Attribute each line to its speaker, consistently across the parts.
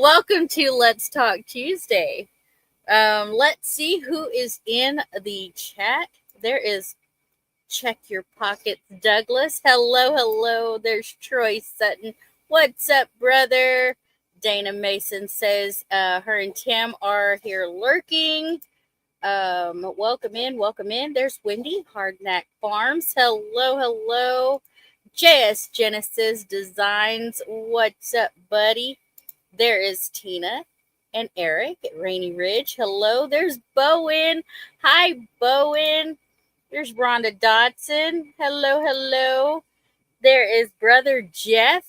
Speaker 1: Welcome to Let's Talk Tuesday. Let's see who is in the chat. There is Check Your Pockets Douglas. Hello. There's Troy Sutton. What's up, brother? Dana Mason says her and Tim are here lurking. Welcome in. There's Wendy, Hardknack Farms. Hello. JS Genesis Designs. What's up, buddy? There is Tina and Eric at Rainy Ridge. Hello. There's Bowen. Hi, Bowen. There's Rhonda Dodson. Hello. There is Brother Jeff.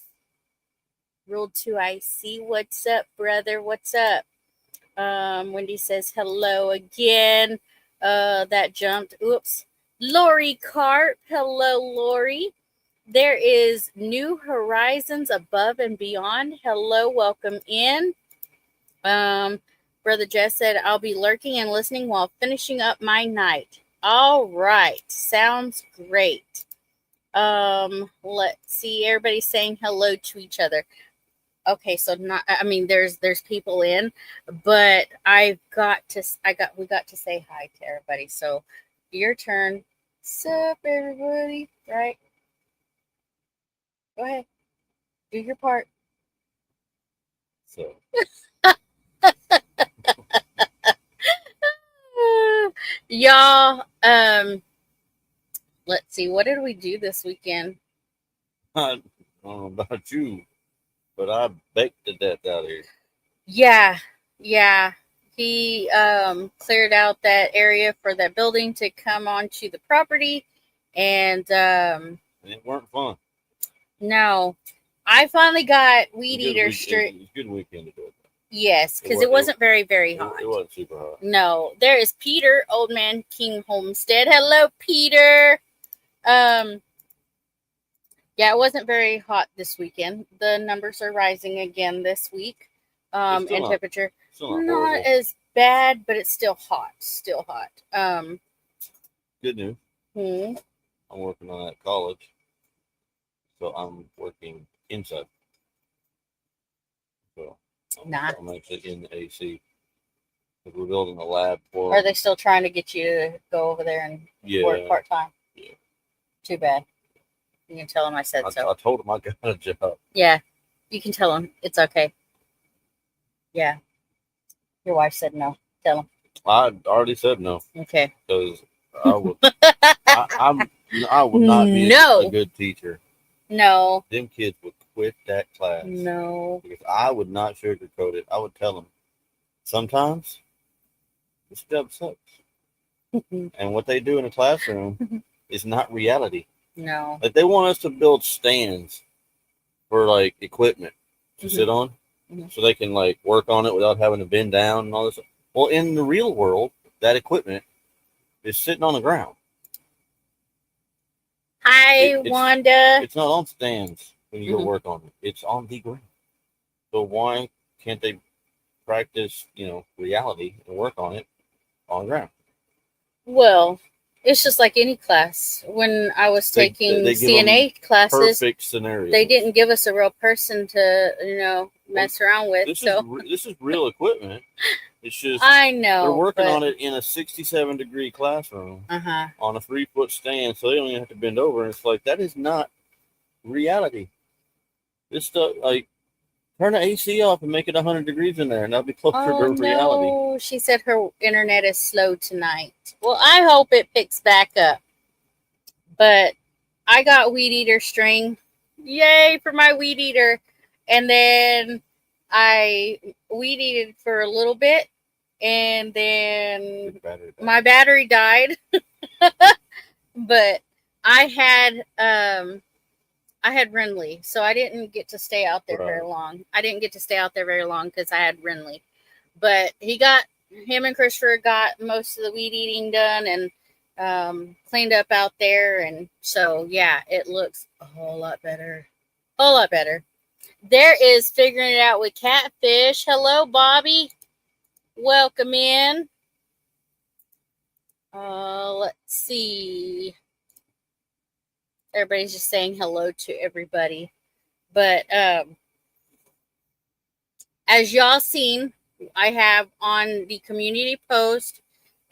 Speaker 1: Rule 2IC. What's up, brother? What's up? Wendy says hello again. That jumped. Oops. Lori Carp. Hello, Lori. There is New Horizons Above and Beyond. Hello, welcome in. Brother Jess said, I'll be lurking and listening while finishing up my night. All right. Sounds great. Let's see. Everybody's saying hello to each other. Okay, so there's people in, but we got to say hi to everybody. So your turn. Sup, everybody? Right? Go ahead. Do your part.
Speaker 2: So.
Speaker 1: Y'all, let's see. What did we do this weekend?
Speaker 2: I don't know about you, but I baked to death out here.
Speaker 1: Yeah. He cleared out that area for that building to come onto the property, and
Speaker 2: it weren't fun.
Speaker 1: No, I finally got weed eater straight.
Speaker 2: It was a good weekend to do it.
Speaker 1: Yes, because it wasn't very hot.
Speaker 2: It wasn't super hot.
Speaker 1: No, there is Peter, Old Man King Homestead. Hello, Peter. Yeah, it wasn't very hot this weekend. The numbers are rising again this week. And temperature not as bad, but it's still hot.
Speaker 2: Good news. I'm working on that college, so I'm working inside. So I'm actually in the AC. We're building a lab for.
Speaker 1: Are they still trying to get you to go over there and work part time?
Speaker 2: Yeah.
Speaker 1: Too bad. You can tell them I said so.
Speaker 2: I told them I got a job.
Speaker 1: Yeah, you can tell them it's okay. Yeah, your wife said no. Tell them.
Speaker 2: I already said no.
Speaker 1: Okay.
Speaker 2: Because I would. I would not be a good teacher.
Speaker 1: No.
Speaker 2: Them kids would quit that class.
Speaker 1: No.
Speaker 2: Because I would not sugarcoat it. I would tell them, sometimes this job sucks. And what they do in a classroom is not reality.
Speaker 1: No.
Speaker 2: Like, they want us to build stands for, like, equipment to sit on. So they can, like, work on it without having to bend down and all this. Well, in the real world, that equipment is sitting on the ground.
Speaker 1: Hi, Wanda.
Speaker 2: It's not on stands when you go work on it. It's on the ground. So why can't they practice, reality and work on it on the ground?
Speaker 1: Well, it's just like any class. When I was taking CNA classes,
Speaker 2: perfect scenario.
Speaker 1: They didn't give us a real person to, mess around with.
Speaker 2: This is real equipment. It's just
Speaker 1: I know
Speaker 2: they're working on it in a 67-degree classroom on a 3-foot stand, so they don't even have to bend over. And it's like, that is not reality. This stuff, like, turn the AC off and make it 100 degrees in there, and that'll be closer to reality.
Speaker 1: No, she said her internet is slow tonight. Well, I hope it picks back up. But I got weed eater string. Yay for my weed eater. And then I weed eated for a little bit, and then my battery died. But I had Renly, so I didn't get to stay out there very long. Because I had Renly. But him and Christopher got most of the weed eating done and cleaned up out there. And so, yeah, it looks a whole lot better. There is Figuring It Out with Catfish. Hello, Bobby. Welcome in. Let's see. Everybody's just saying hello to everybody. But as y'all seen, I have on the community post.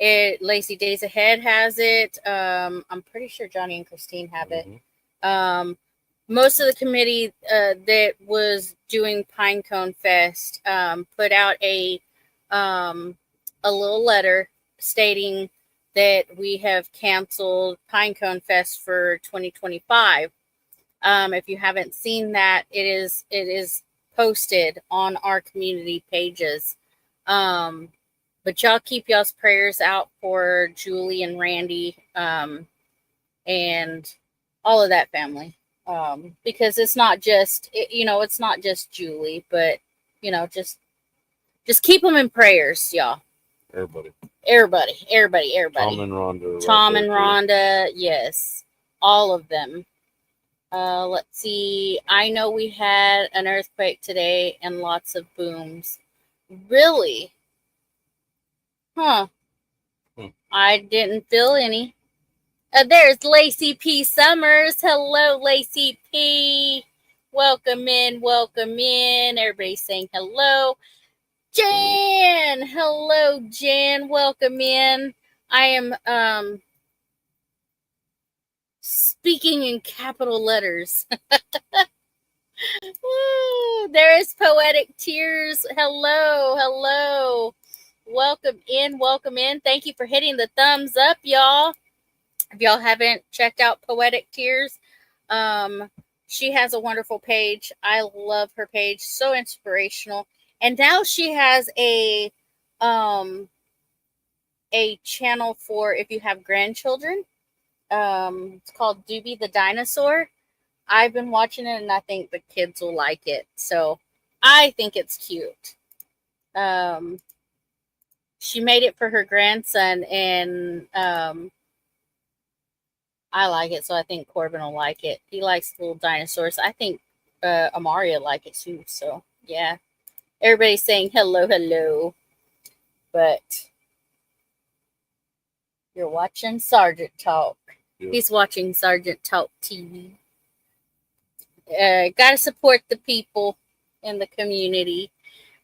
Speaker 1: Lacey Days Ahead has it. I'm pretty sure Johnny and Christine have it. Most of the committee that was doing Pinecone Fest put out a little letter stating that we have canceled Pinecone Fest for 2025. If you haven't seen that, it is posted on our community pages. But y'all keep y'all's prayers out for Julie and Randy and all of that family. Because it's not just it's not just Julie, but just keep them in prayers, y'all.
Speaker 2: Everybody.
Speaker 1: Tom
Speaker 2: and Rhonda.
Speaker 1: Tom and Rhonda, yes, all of them. Let's see. I know we had an earthquake today and lots of booms. Really? Huh. I didn't feel any. There's Lacey P. Summers. Hello, Lacey P. Welcome in. Everybody's saying hello. Jan. Hello, Jan. Welcome in. I am speaking in capital letters. Woo, there is Poetic Tears. Hello. Welcome in. Thank you for hitting the thumbs up, y'all. If y'all haven't checked out Poetic Tears, she has a wonderful page. I love her page. So inspirational. And now she has a channel for if you have grandchildren. It's called Doobie the Dinosaur. I've been watching it and I think the kids will like it. So I think it's cute. She made it for her grandson and I like it, so I think Corbin will like it. He likes little dinosaurs. I think Amaria will like it too. So yeah, everybody's saying hello. But you're watching Sergeant Talk. Yep. He's watching Sergeant Talk TV. Got to support the people in the community.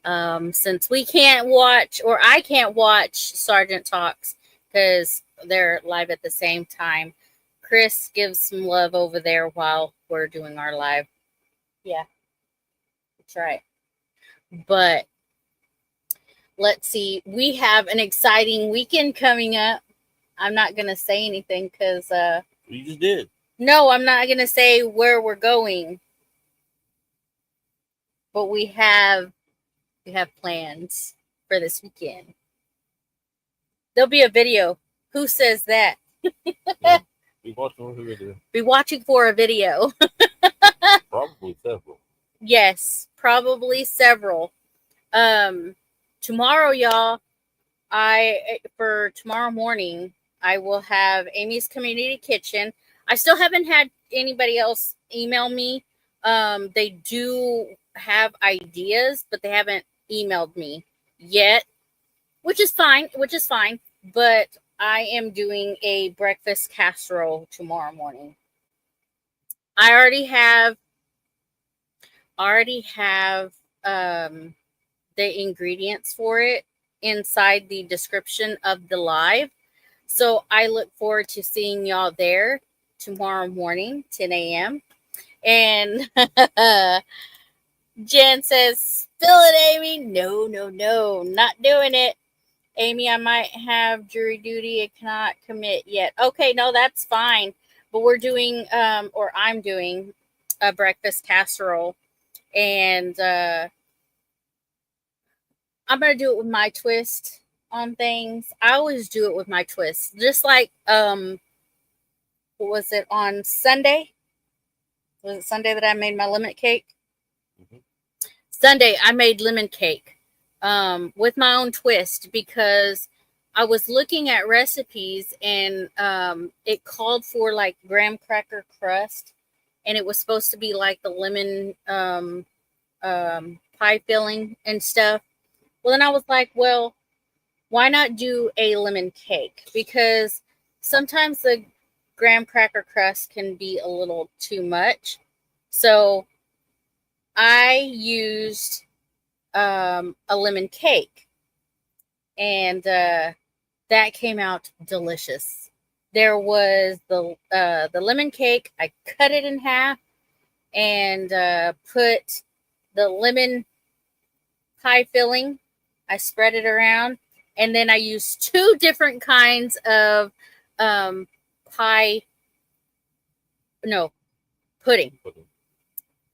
Speaker 1: Since we can't watch, or I can't watch Sergeant Talks because they're live at the same time. Chris gives some love over there while we're doing our live. Yeah, that's right. But let's see. We have an exciting weekend coming up. I'm not going to say anything because...
Speaker 2: you just did.
Speaker 1: No, I'm not going to say where we're going. But we have plans for this weekend. There'll be a video. Who says that?
Speaker 2: Yeah. Be watching for a video.
Speaker 1: Be watching for a video.
Speaker 2: Probably several.
Speaker 1: Yes, probably several. Tomorrow, y'all, for tomorrow morning, I will have Amy's Community Kitchen. I still haven't had anybody else email me. They do have ideas, but they haven't emailed me yet, which is fine. But I am doing a breakfast casserole tomorrow morning. I already have the ingredients for it inside the description of the live. So I look forward to seeing y'all there tomorrow morning, 10 a.m. And Jen says, spill it, Amy. No, not doing it. Amy, I might have jury duty. I cannot commit yet. Okay, no, that's fine. But we're doing, or I'm doing a breakfast casserole. And I'm going to do it with my twist on things. I always do it with my twist. Just like, what was it, on Sunday? Was it Sunday that I made my lemon cake? Mm-hmm. Sunday, I made lemon cake. With my own twist because I was looking at recipes and it called for like graham cracker crust and it was supposed to be like the lemon pie filling and stuff. Well, then I was like, well, why not do a lemon cake? Because sometimes the graham cracker crust can be a little too much. So I used a lemon cake, and that came out delicious. There was the lemon cake. I cut it in half and put the lemon pie filling. I spread it around, and then I used two different kinds of pie. No, pudding.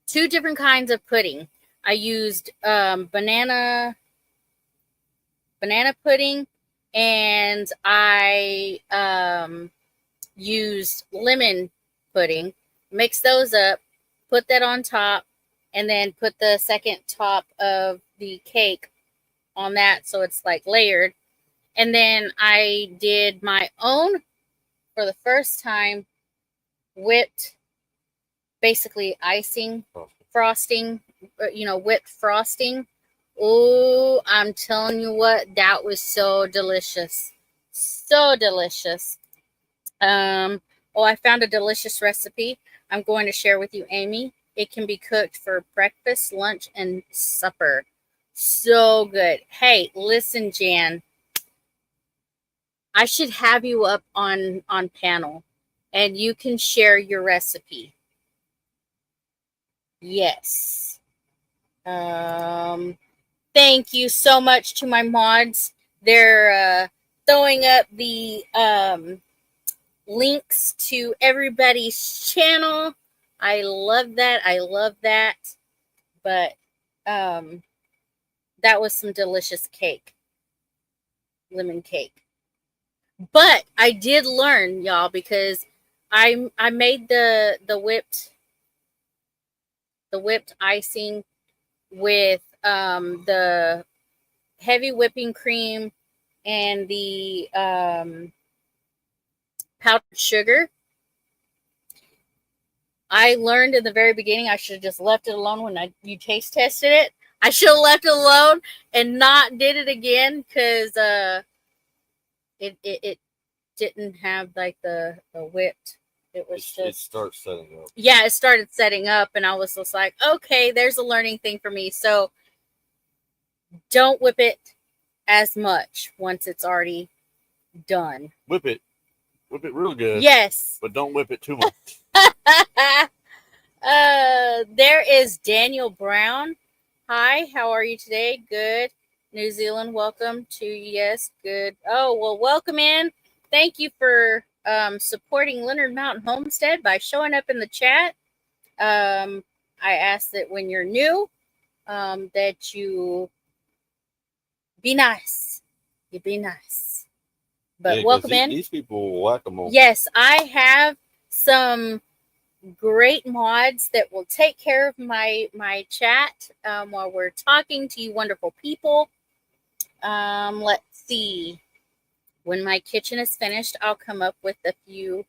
Speaker 1: Two different kinds of pudding. I used banana pudding, and I used lemon pudding. Mix those up, put that on top, and then put the second top of the cake on that, so it's like layered. And then I did my own, for the first time, whipped, basically icing, frosting, whipped frosting. Oh, I'm telling you what, that was so delicious. So delicious. I found a delicious recipe I'm going to share with you, Amy. It can be cooked for breakfast, lunch, and supper. So good. Hey, listen, Jan. I should have you up on panel, and you can share your recipe. Yes. Thank you so much to my mods. They're throwing up the links to everybody's channel. I love that. I love that. But that was some delicious cake. Lemon cake. But I did learn, y'all, because I made the whipped icing with the heavy whipping cream and the powdered sugar. I learned in the very beginning I should have just left it alone when you taste tested it. I should have left it alone and not did it again, because it didn't have like the whipped. It
Speaker 2: starts setting up.
Speaker 1: Yeah, it started setting up, and I was just like, okay, there's a learning thing for me. So don't whip it as much once it's already done.
Speaker 2: Whip it real good.
Speaker 1: Yes.
Speaker 2: But don't whip it too much.
Speaker 1: There is Daniel Brown. Hi, how are you today? Good. New Zealand, welcome to yes, good. Oh, well, welcome in. Thank you for supporting Leonard Mountain Homestead by showing up in the chat. I ask that when you're new, that you be nice. You be nice. But welcome in.
Speaker 2: These people will whack them all.
Speaker 1: Yes, I have some great mods that will take care of my chat while we're talking to you wonderful people. Let's see. When my kitchen is finished, I'll come up with a few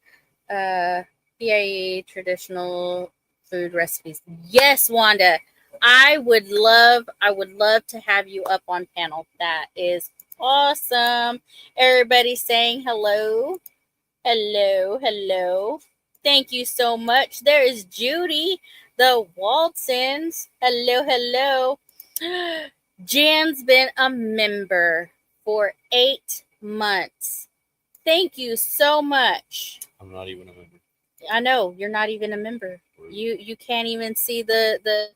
Speaker 1: PAE traditional food recipes. Yes, Wanda. I would love to have you up on panel. That is awesome. Everybody saying hello. Hello, hello. Thank you so much. There is Judy, the Waltons. Hello, hello. Jan's been a member for 8 months. Thank you so much.
Speaker 2: I'm not even a member.
Speaker 1: I know you're not even a member. You can't even see the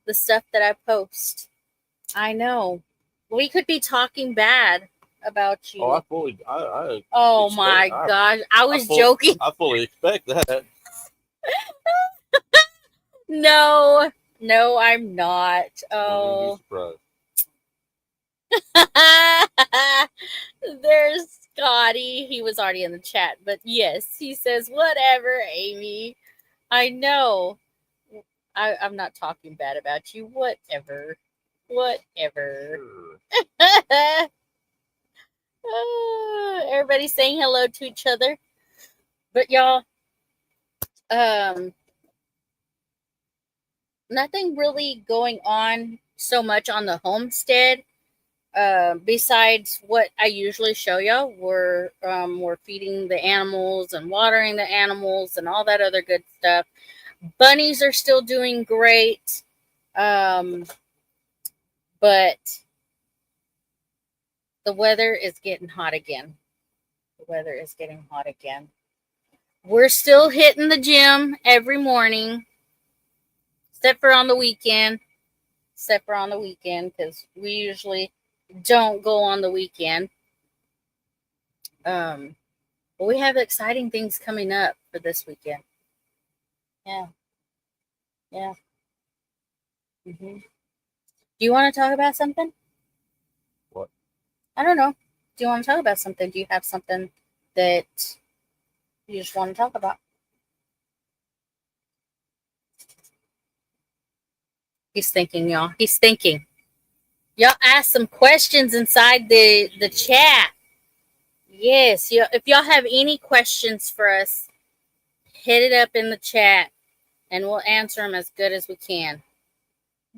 Speaker 1: stuff that I post. I know. We could be talking bad about you.
Speaker 2: Oh,
Speaker 1: my gosh. I was joking.
Speaker 2: I fully expect that.
Speaker 1: No, I'm not. Oh. There's Scotty. He was already in the chat, but yes, he says, whatever, Amy. I know. I'm not talking bad about you. Whatever. Sure. Everybody's saying hello to each other. But y'all, nothing really going on so much on the homestead. Besides what I usually show y'all, we're feeding the animals and watering the animals and all that other good stuff. Bunnies are still doing great. But But the weather is getting hot again. The weather is getting hot again. We're still hitting the gym every morning, except for on the weekend. Because we usually don't go on the weekend. But we have exciting things coming up for this weekend. Yeah. Mm-hmm. Do you want to talk about something?
Speaker 2: What?
Speaker 1: I don't know. Do you want to talk about something? Do you have something that you just want to talk about? He's thinking, y'all. He's thinking. Y'all ask some questions inside the chat. Yes. If y'all have any questions for us, hit it up in the chat and we'll answer them as good as we can.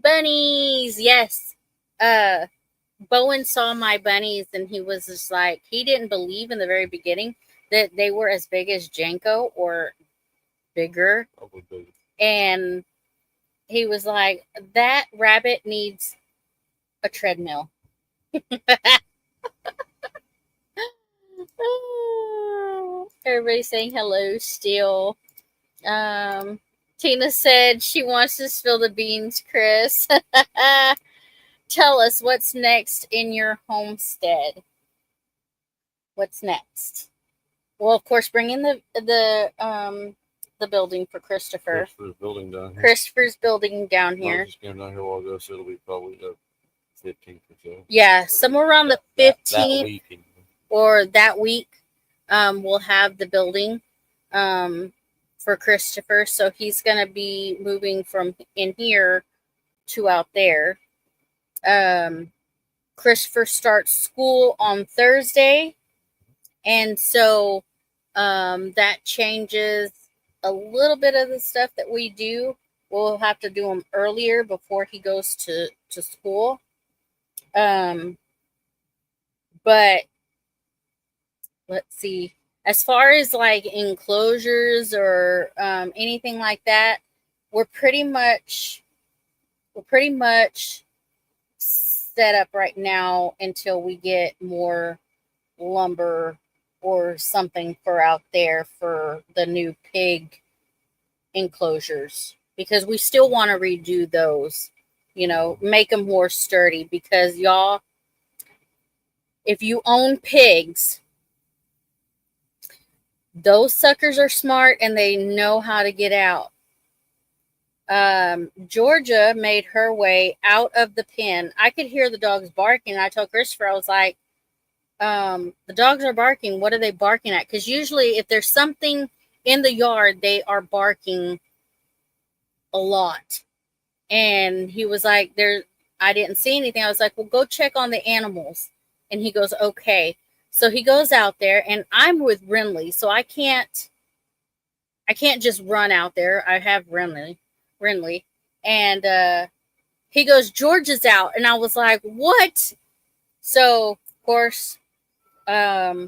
Speaker 1: Bunnies. Yes. Bowen saw my bunnies and he was just like, he didn't believe in the very beginning that they were as big as Janko or bigger.
Speaker 2: Probably bigger. And
Speaker 1: he was like, that rabbit needs a treadmill. Everybody's saying hello still. Tina said she wants to spill the beans, Chris. Tell us what's next in your homestead. What's next? Well, of course, bring in the building for Christopher.
Speaker 2: Christopher's building down here.
Speaker 1: I
Speaker 2: just came down here a while ago, so it'll be probably the 15th or so.
Speaker 1: Yeah, somewhere around the 15th that week. Or that week, we'll have the building for Christopher. So he's going to be moving from in here to out there. Christopher starts school on Thursday. And so that changes a little bit of the stuff that we do. We'll have to do them earlier before he goes to school. But let's see. As far as like enclosures or anything like that, we're pretty much set up right now until we get more lumber or something for out there for the new pig enclosures, because we still want to redo those, make them more sturdy, because y'all, if you own pigs, those suckers are smart and they know how to get out. Georgia made her way out of the pen. I could hear the dogs barking. I told Christopher, I was like, the dogs are barking. What are they barking at? Because usually if there's something in the yard, they are barking a lot. And he was like, I didn't see anything. I was like, well, go check on the animals. And he goes, okay. So he goes out there, and I'm with Renly, so I can't just run out there. I have Renly. And he goes, George is out. And I was like, what? So, of course, I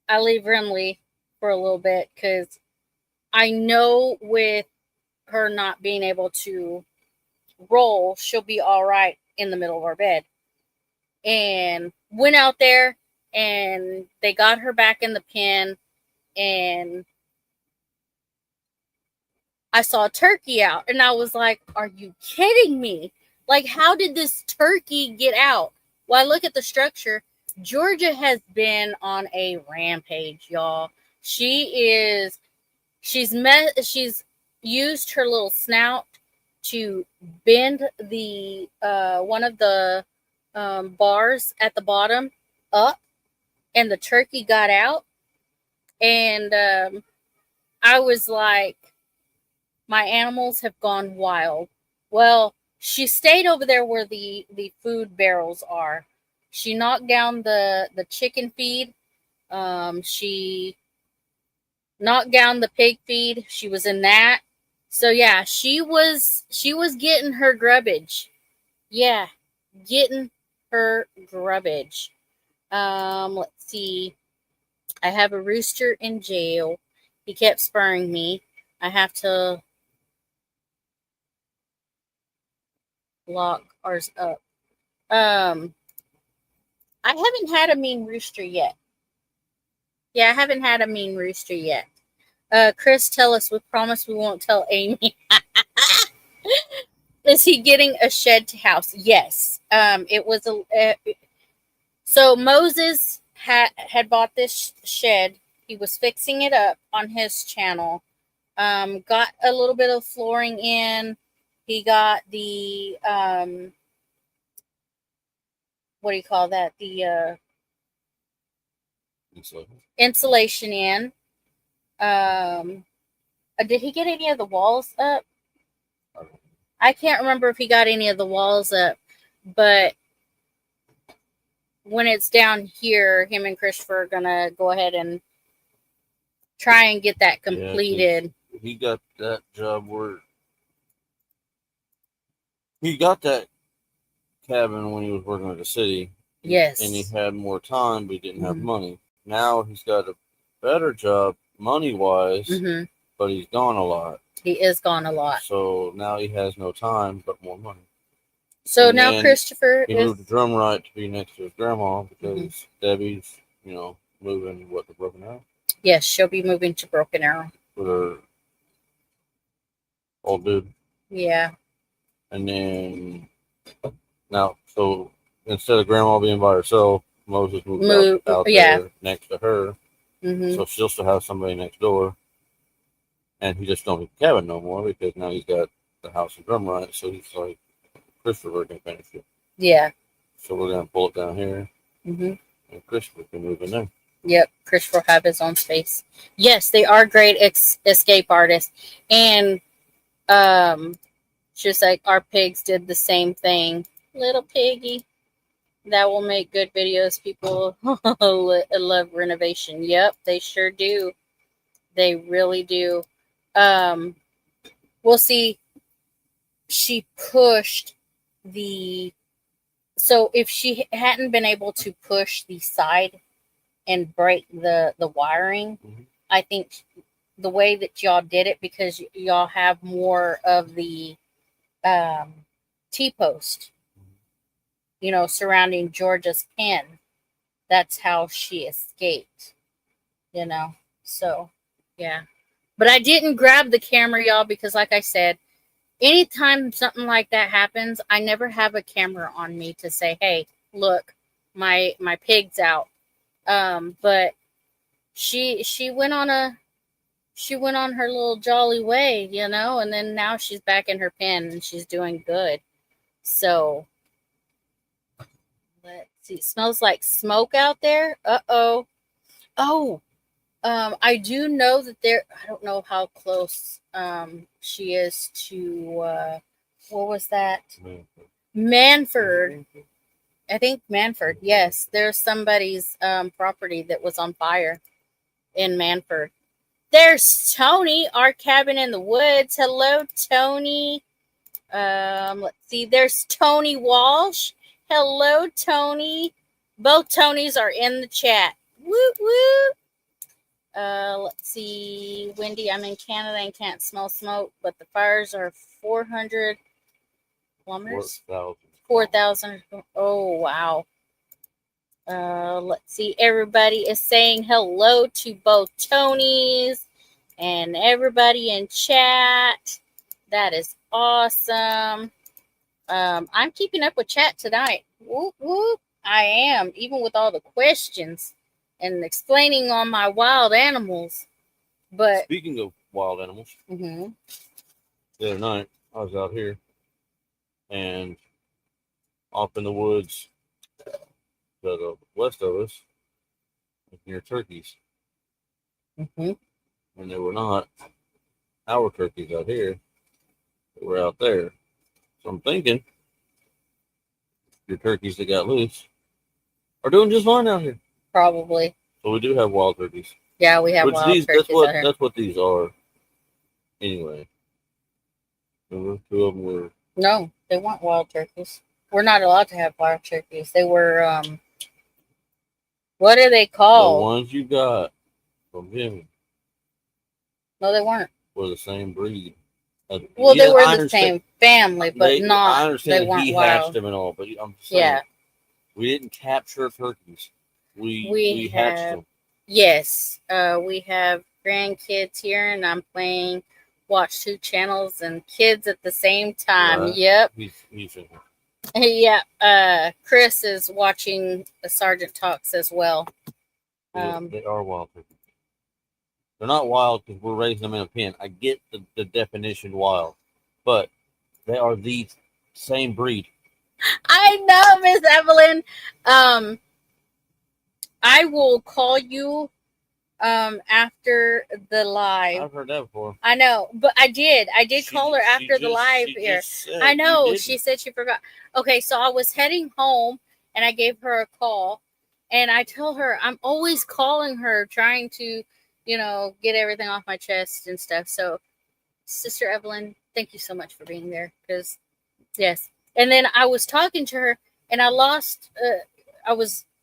Speaker 1: leave Renly for a little bit, because I know with her not being able to roll, she'll be all right in the middle of our bed. And went out there, and they got her back in the pen, and I saw a turkey out, and I was like, are you kidding me? Like, how did this turkey get out? Well, I look at the structure. Georgia has been on a rampage, y'all. She's used her little snout to bend the one of the bars at the bottom up, and the turkey got out. And I was like, my animals have gone wild. Well, she stayed over there where the food barrels are. She knocked down the chicken feed. She knocked down the pig feed. She was in that. So yeah, she was getting her grubbage. Yeah, getting her grubbage. Let's see. I have a rooster in jail. He kept spurring me. I have to lock ours up. I haven't had a mean rooster yet. Yeah, I haven't had a mean rooster yet. Chris, tell us. We promise we won't tell Amy. Is he getting a shed to house? Yes. It was so Moses had bought this shed. He was fixing it up on his channel. Got a little bit of flooring in. He got the what do you call that? The insulation in. Did he get any of the walls up? I can't remember if he got any of the walls up, but when it's down here, him and Christopher are gonna go ahead and try and get that completed.
Speaker 2: Yeah, he got that job where he got that cabin when he was working at the city.
Speaker 1: Yes.
Speaker 2: And he had more time, but he didn't have money. Now he's got a better job money-wise, but he's gone a lot.
Speaker 1: He is gone a lot.
Speaker 2: So now he has no time, but more money.
Speaker 1: So now Christopher
Speaker 2: moved the drum right to be next to his grandma because Debbie's, moving to Broken Arrow.
Speaker 1: Yes, she'll be moving to Broken Arrow.
Speaker 2: With her old dude.
Speaker 1: Yeah.
Speaker 2: And then now, so instead of grandma being by herself, Moses moved out there next to her. So she'll still have somebody next door. And he just don't need the cabin no more because now he's got the house and drum right. So he's like, Christopher can finish it.
Speaker 1: Yeah.
Speaker 2: So we're going to pull it down here. And Christopher can move in there.
Speaker 1: Yep. Christopher will have his own space. Yes, they are great escape artists. And just like our pigs did the same thing. Little piggy. That will make good videos. People love renovation. Yep, they sure do. They really do. We'll see. She pushed so if she hadn't been able to push the side and break the wiring, I think the way that y'all did it, because y'all have more of the T-post, surrounding Georgia's pen. That's how she escaped, so yeah. But I didn't grab the camera, y'all, because like I said, anytime something like that happens, I never have a camera on me to say, hey, look, my pig's out. But she went on her little jolly way, and then now she's back in her pen and she's doing good. So let's see. It smells like smoke out there. Uh-oh. Oh, I do know that I don't know how close she is to what was that? Manford. I think Manford. Yes, there's somebody's property that was on fire in Manford. There's Tony, our cabin in the woods. Hello, Tony. Let's see. There's Tony Walsh. Hello, Tony. Both Tonys are in the chat. Woo woo. Let's see. Wendy, I'm in Canada and can't smell smoke, but the fires are 400 kilometers. 4,000. Oh, wow. Let's see. Everybody is saying hello to both Tonys and everybody in chat. That is awesome. I'm keeping up with chat tonight. Whoop, whoop. I am, even with all the questions and explaining on my wild animals. But
Speaker 2: speaking of wild animals, the other night I was out here and off in the woods to the west of us, near turkeys. And they were not our turkeys out here. They were out there. So I'm thinking your turkeys that got loose are doing just fine out here.
Speaker 1: Probably.
Speaker 2: So we do have wild turkeys.
Speaker 1: Yeah, we have wild turkeys out here.
Speaker 2: That's what these are. Anyway. Remember, 2 of them were...
Speaker 1: No, they weren't wild turkeys. We're not allowed to have wild turkeys. They were, what are they called?
Speaker 2: The ones you got from Jimmy.
Speaker 1: No, they weren't.
Speaker 2: Were the same breed.
Speaker 1: Well, they were the same family, but not.
Speaker 2: I understand
Speaker 1: they weren't
Speaker 2: he
Speaker 1: wild.
Speaker 2: hatched them and all, but I'm saying we didn't capture turkeys. We hatched them.
Speaker 1: Yes, we have grandkids here, and I'm playing watch 2 channels and kids at the same time. Right. Yep.
Speaker 2: He's
Speaker 1: yeah. Chris is watching the Sergeant Talks as well.
Speaker 2: They are wild turkeys. They're not wild because we're raising them in a pen. I get the definition wild, but they are the same breed.
Speaker 1: I know, Miss Evelyn. I will call you after the live.
Speaker 2: I've heard that before.
Speaker 1: I know, but I did call her after the live here. I know. She said she forgot. Okay, so I was heading home and I gave her a call and I told her I'm always calling her trying to, get everything off my chest and stuff. So Sister Evelyn, thank you so much for being there. Because yes. And then I was talking to her and I was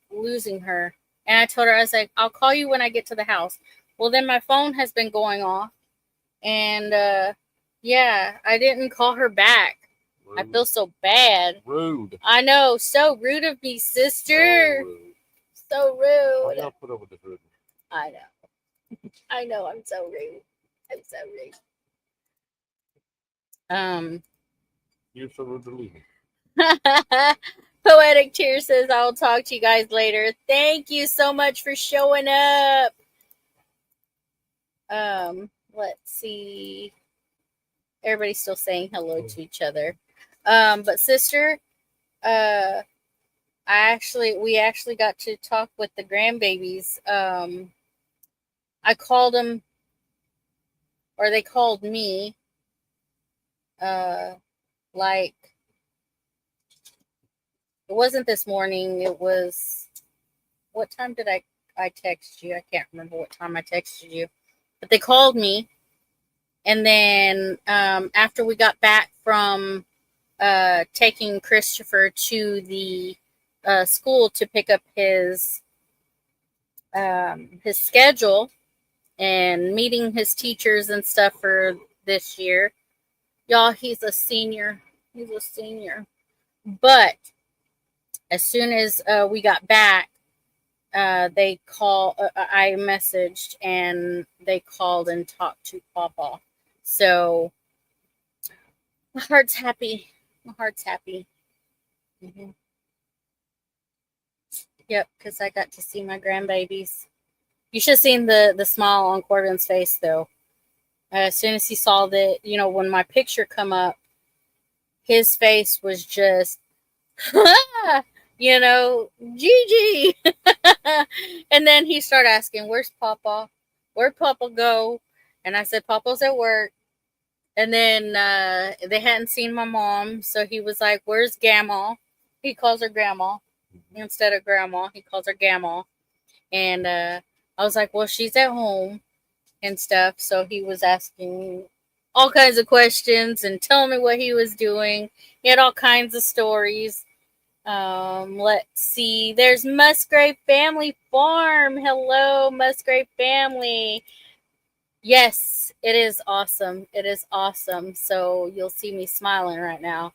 Speaker 1: losing her. And I told her, I was like, I'll call you when I get to the house. Well, then my phone has been going off. And, I didn't call her back. Rude. I feel so bad.
Speaker 2: Rude.
Speaker 1: I know. So rude of me, sister. So rude.
Speaker 2: Why y'all put up with this rudeness?
Speaker 1: I know. I know. I'm so rude. I'm so rude.
Speaker 2: You're so rude to leave me.
Speaker 1: Poetic Tear says, I'll talk to you guys later. Thank you so much for showing up. Let's see. Everybody's still saying hello to each other. But sister, we actually got to talk with the grandbabies. I called them, or they called me, it wasn't this morning. It was, what time did I text you? I can't remember what time I texted you. But they called me. And then after we got back from taking Christopher to the school to pick up his schedule and meeting his teachers and stuff for this year. Y'all, he's a senior. He's a senior. But as soon as we got back, I messaged and they called and talked to Papa. So my heart's happy. My heart's happy. Mm-hmm. Yep, because I got to see my grandbabies. You should have seen the smile on Corbin's face, though. As soon as he saw that, when my picture come up, his face was just, Gigi. And then he started asking, where's Papa? Where'd Papa go? And I said, Papa's at work. And then they hadn't seen my mom. So he was like, where's Grandma? He calls her Grandma. Instead of Grandma, he calls her Grandma. And I was like, well, she's at home and stuff. So he was asking all kinds of questions and telling me what he was doing. He had all kinds of stories. Let's see. There's Musgrave Family Farm. Hello, Musgrave Family. Yes, it is awesome. It is awesome. So you'll see me smiling right now.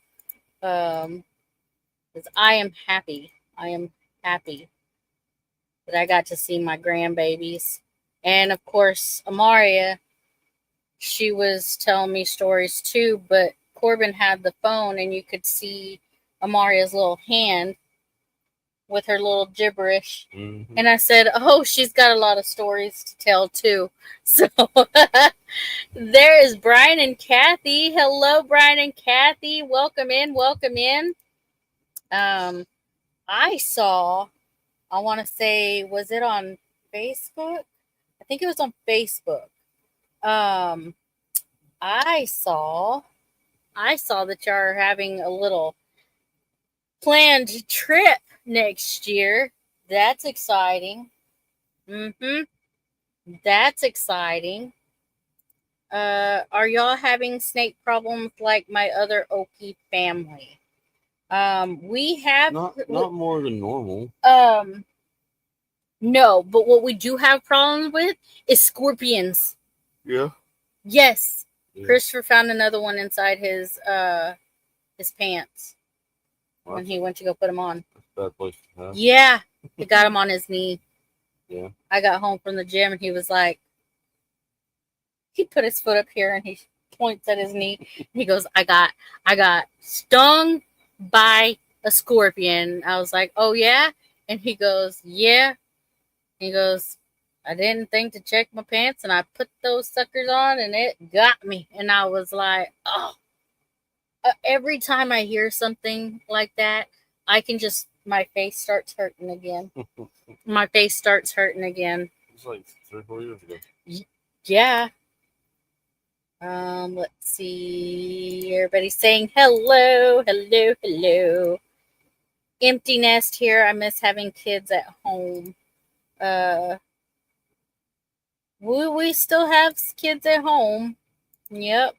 Speaker 1: Because I am happy. I am happy that I got to see my grandbabies. And of course, Amaria, she was telling me stories too, but Corbin had the phone and you could see Amaria's little hand with her little gibberish. Mm-hmm. And I said, oh, she's got a lot of stories to tell too. So there is Brian and Kathy. Hello, Brian and Kathy. Welcome in. Welcome in. I saw, I want to say, was it on Facebook? I think it was on Facebook. I saw that y'all are having a little planned trip next year. That's exciting. That's exciting. Are y'all having snake problems like my other Okie family? We have
Speaker 2: not more than normal.
Speaker 1: No, but what we do have problems with is scorpions.
Speaker 2: Yeah.
Speaker 1: Yes.
Speaker 2: Yeah.
Speaker 1: Christopher found another one inside his pants when he went to go put them on.
Speaker 2: That's a bad place to have.
Speaker 1: Yeah, he got him on his knee.
Speaker 2: Yeah.
Speaker 1: I got home from the gym and he was like, he put his foot up here and he points at his knee. He goes, I got stung by a scorpion. I was like, oh yeah? And he goes, yeah. He goes, I didn't think to check my pants and I put those suckers on and it got me. And I was like, oh. Every time I hear something like that, I can just, my face starts hurting again. My face starts hurting again.
Speaker 2: It's like 3 or 4 years ago.
Speaker 1: Yeah. Let's see. Everybody's saying hello, hello, hello. Empty nest here. I miss having kids at home. We still have kids at home. Yep.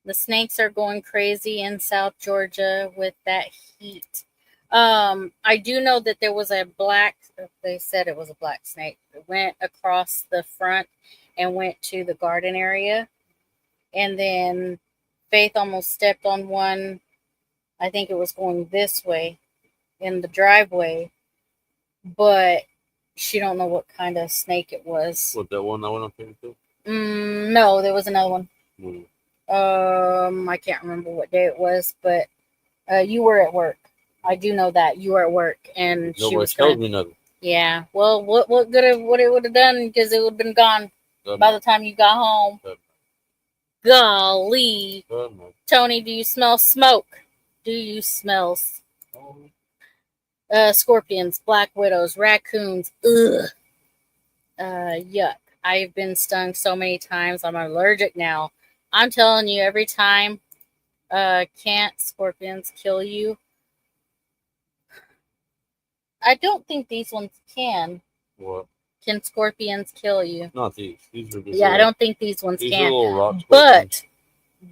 Speaker 1: The snakes are going crazy in South Georgia with that heat. I do know that there was a black, they said it was a black snake. It went across the front and went to the garden area. And then Faith almost stepped on one. I think it was going this way in the driveway. But she don't know what kind of snake it was.
Speaker 2: What, that one I went up there too?
Speaker 1: No, there was another one. I can't remember what day it was, but you were at work. I do know that you were at work, and
Speaker 2: nobody
Speaker 1: she was
Speaker 2: told me nothing.
Speaker 1: Yeah. Well, what it would have done because it would have been gone by the time you got home. Golly, Tony, do you smell smoke? Do you smell scorpions, black widows, raccoons? Ugh. Yuck. I've been stung so many times. I'm allergic now. I'm telling you, every time, can't scorpions kill you? I don't think these ones can.
Speaker 2: What?
Speaker 1: Can scorpions kill you?
Speaker 2: Not these. These are just
Speaker 1: I don't think these ones
Speaker 2: these
Speaker 1: can.
Speaker 2: Are little rock
Speaker 1: but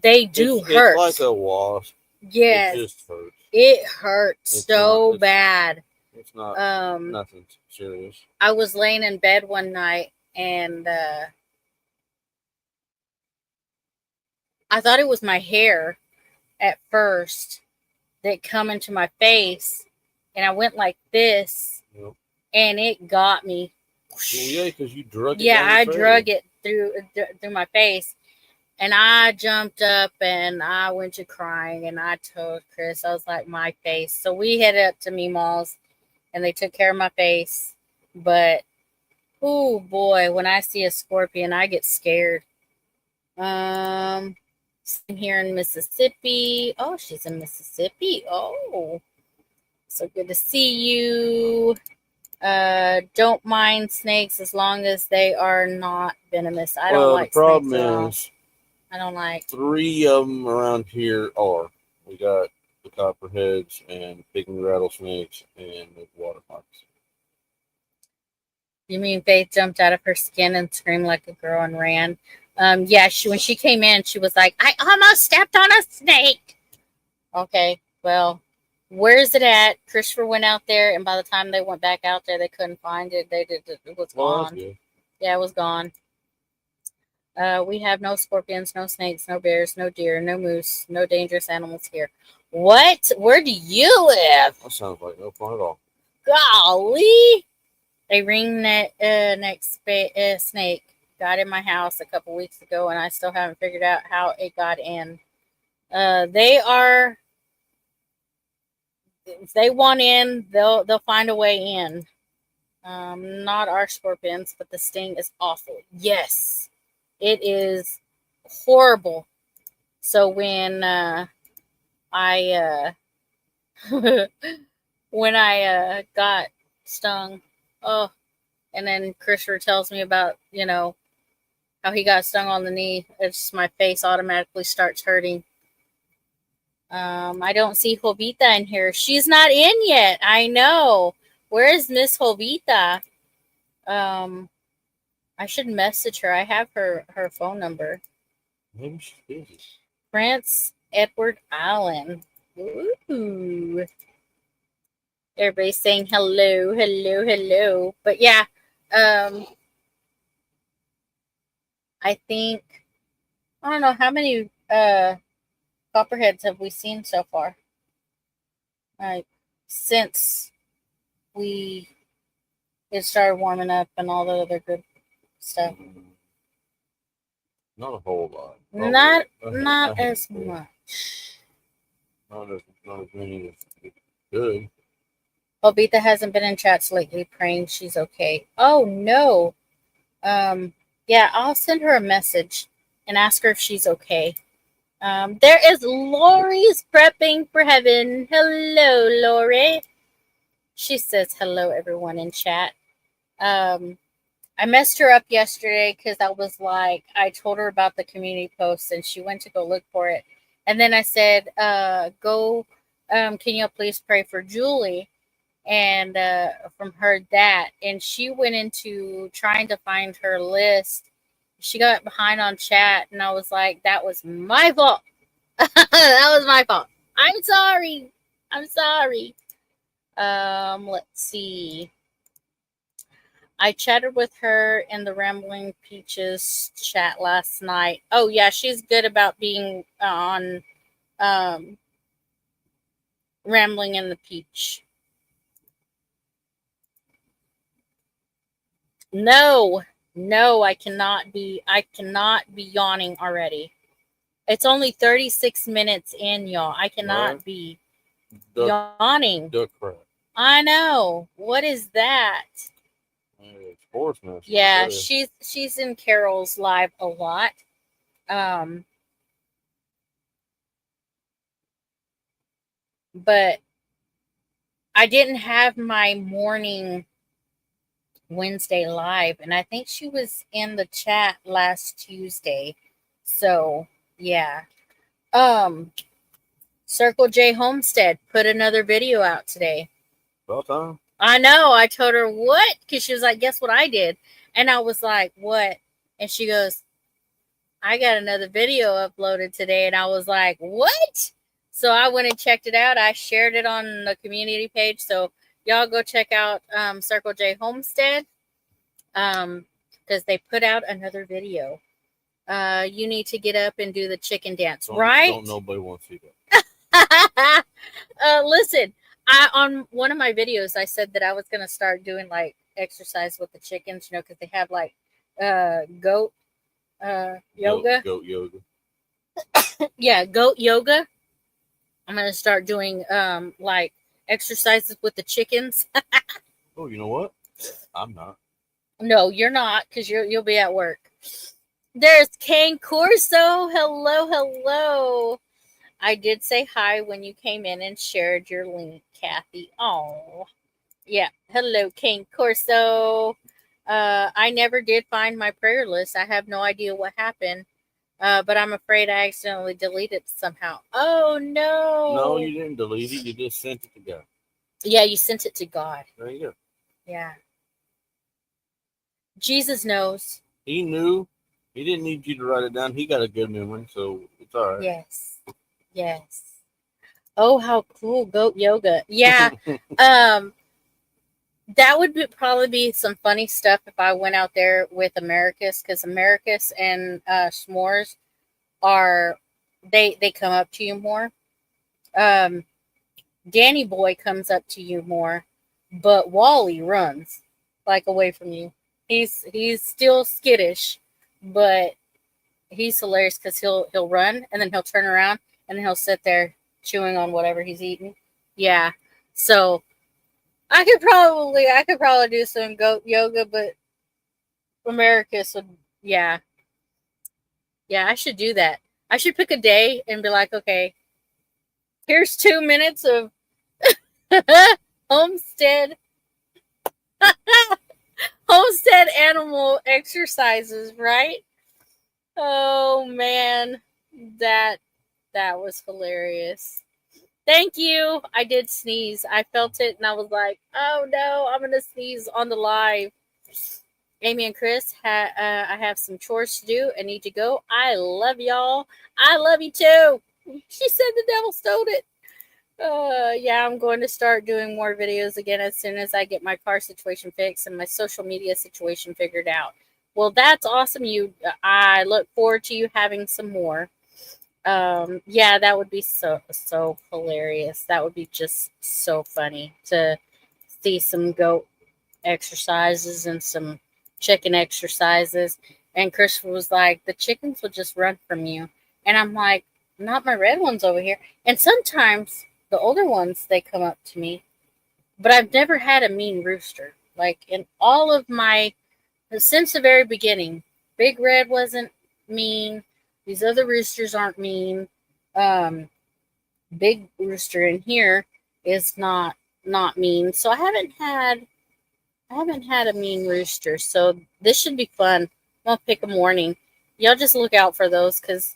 Speaker 1: they do hurt.
Speaker 2: It's like a wasp.
Speaker 1: Yes.
Speaker 2: It just hurts.
Speaker 1: It hurts so bad.
Speaker 2: It's not nothing serious.
Speaker 1: I was laying in bed one night and I thought it was my hair at first that come into my face, and I went like this, and it got me.
Speaker 2: Well, yeah, because you drug it.
Speaker 1: Yeah, I drug it through my face, and I jumped up and I went to crying, and I told Chris, I was like, my face. So we headed up to Meemaw's, and they took care of my face. But oh boy, when I see a scorpion, I get scared. Here in Mississippi. Oh, she's in Mississippi. Oh, so good to see you. Don't mind snakes as long as they are not venomous. I don't like snakes. Well, the problem is, I don't like.
Speaker 2: 3 of them around here are. We got the copperheads and pygmy rattlesnakes and the water fox.
Speaker 1: You mean Faith jumped out of her skin and screamed like a girl and ran? Yeah, when she came in, she was like, I almost stepped on a snake. Okay, well, where is it at? Christopher went out there, and by the time they went back out there, they couldn't find it. It was gone. Yeah, it was gone. We have no scorpions, no snakes, no bears, no deer, no moose, no dangerous animals here. What? Where do you live?
Speaker 2: That sounds like no fun at all.
Speaker 1: Golly. A ringneck snake got in my house a couple weeks ago, and I still haven't figured out how it got in. If they want in, they'll find a way in. Not our scorpions, but the sting is awful. Yes, it is horrible. So when I got stung, oh, and then Christopher tells me about, how he got stung on the knee. It's just my face automatically starts hurting. I don't see Jovita in here. She's not in yet. I know. Where is Miss Jovita? I should message her. I have her phone number.
Speaker 2: Maybe she's busy.
Speaker 1: Prince Edward Island. Ooh. Everybody's saying hello, hello, hello. But yeah, I think, I don't know how many copperheads have we seen so far. Like since it started warming up and all the other good stuff.
Speaker 2: Not a whole lot.
Speaker 1: Probably not as much.
Speaker 2: Not as many as good.
Speaker 1: Obita hasn't been in chats lately, praying she's okay. Oh no. Yeah, I'll send her a message and ask her if she's okay. There is Lori's prepping for heaven. Hello, Lori. She says hello, everyone in chat. I messed her up yesterday because I told her about the community post and she went to go look for it. And then I said, can you please pray for Julie? And from her that. And she went into trying to find her list. She got behind on chat and I was like, that was my fault. That was my fault. I'm sorry. Let's see. I chatted with her in the Rambling Peaches chat last night. Oh yeah, she's good about being on Rambling in the Peach. No, I cannot be yawning already. It's only 36 minutes in, y'all. I cannot be yawning.
Speaker 2: Duck crap.
Speaker 1: I know. What is that? Yeah, she's in Carol's live a lot. But I didn't have my morning Wednesday live, and I think she was in the chat last Tuesday. So yeah. Circle J Homestead put another video out today.
Speaker 2: About time.
Speaker 1: I know. I told her what, because she was like, guess what I did? And I was like, what? And she goes, I got another video uploaded today. And I was like, what? So I went and checked it out. I shared it on the community page. So y'all go check out Circle J Homestead because they put out another video. You need to get up and do the chicken dance, right?
Speaker 2: Don't nobody want to see that.
Speaker 1: Listen, on one of my videos, I said that I was going to start doing like exercise with the chickens, because they have like goat yoga.
Speaker 2: Goat yoga.
Speaker 1: Yeah, goat yoga. I'm going to start doing like exercises with the chickens.
Speaker 2: Oh, you know what? I'm not.
Speaker 1: No, you're not, because you'll be at work. There's Kane Corso. Hello. I did say hi when you came in and shared your link, Kathy. Oh, yeah. Hello, Kane Corso. I never did find my prayer list. I have no idea what happened, but I'm afraid I accidentally deleted it somehow. Oh, no.
Speaker 2: No, you didn't delete it. You just sent it to God.
Speaker 1: Yeah, you sent it to God.
Speaker 2: There you go.
Speaker 1: Yeah. Jesus knows.
Speaker 2: He knew. He didn't need you to write it down. He got a good memory, so it's all right.
Speaker 1: Yes. Oh, how cool. Goat yoga. Yeah. That would probably be some funny stuff if I went out there with Americus, because Americus and S'mores they come up to you more. Danny Boy comes up to you more, but Wally runs like away from you. He's still skittish, but he's hilarious because he'll run and then he'll turn around and then he'll sit there chewing on whatever he's eating. Yeah. So I could probably do some goat yoga, but Americus would, yeah. Yeah, I should do that. I should pick a day and be like, okay, here's 2 minutes of Homestead animal exercises, right? Oh man, that was hilarious. Thank you. I did sneeze. I felt it and I was like, oh no, I'm gonna sneeze on the live. Amy and Chris, I have some chores to do. I need to go. I love y'all. I love you too. She said the devil stole it. Yeah, I'm going to start doing more videos again as soon as I get my car situation fixed and my social media situation figured out. Well, that's awesome. I look forward to you having some more. Yeah, that would be so hilarious. That would be just so funny to see some goat exercises and some chicken exercises. And Christopher was like, the chickens will just run from you. And I'm like, not my red ones over here. And sometimes the older ones, they come up to me. But I've never had a mean rooster. Like in all of my, since the very beginning, Big Red wasn't mean. These other roosters aren't mean. Um, Big Rooster in here is not mean. So I haven't had a mean rooster, so this should be fun. I'm gonna pick a morning. Y'all just look out for those, cause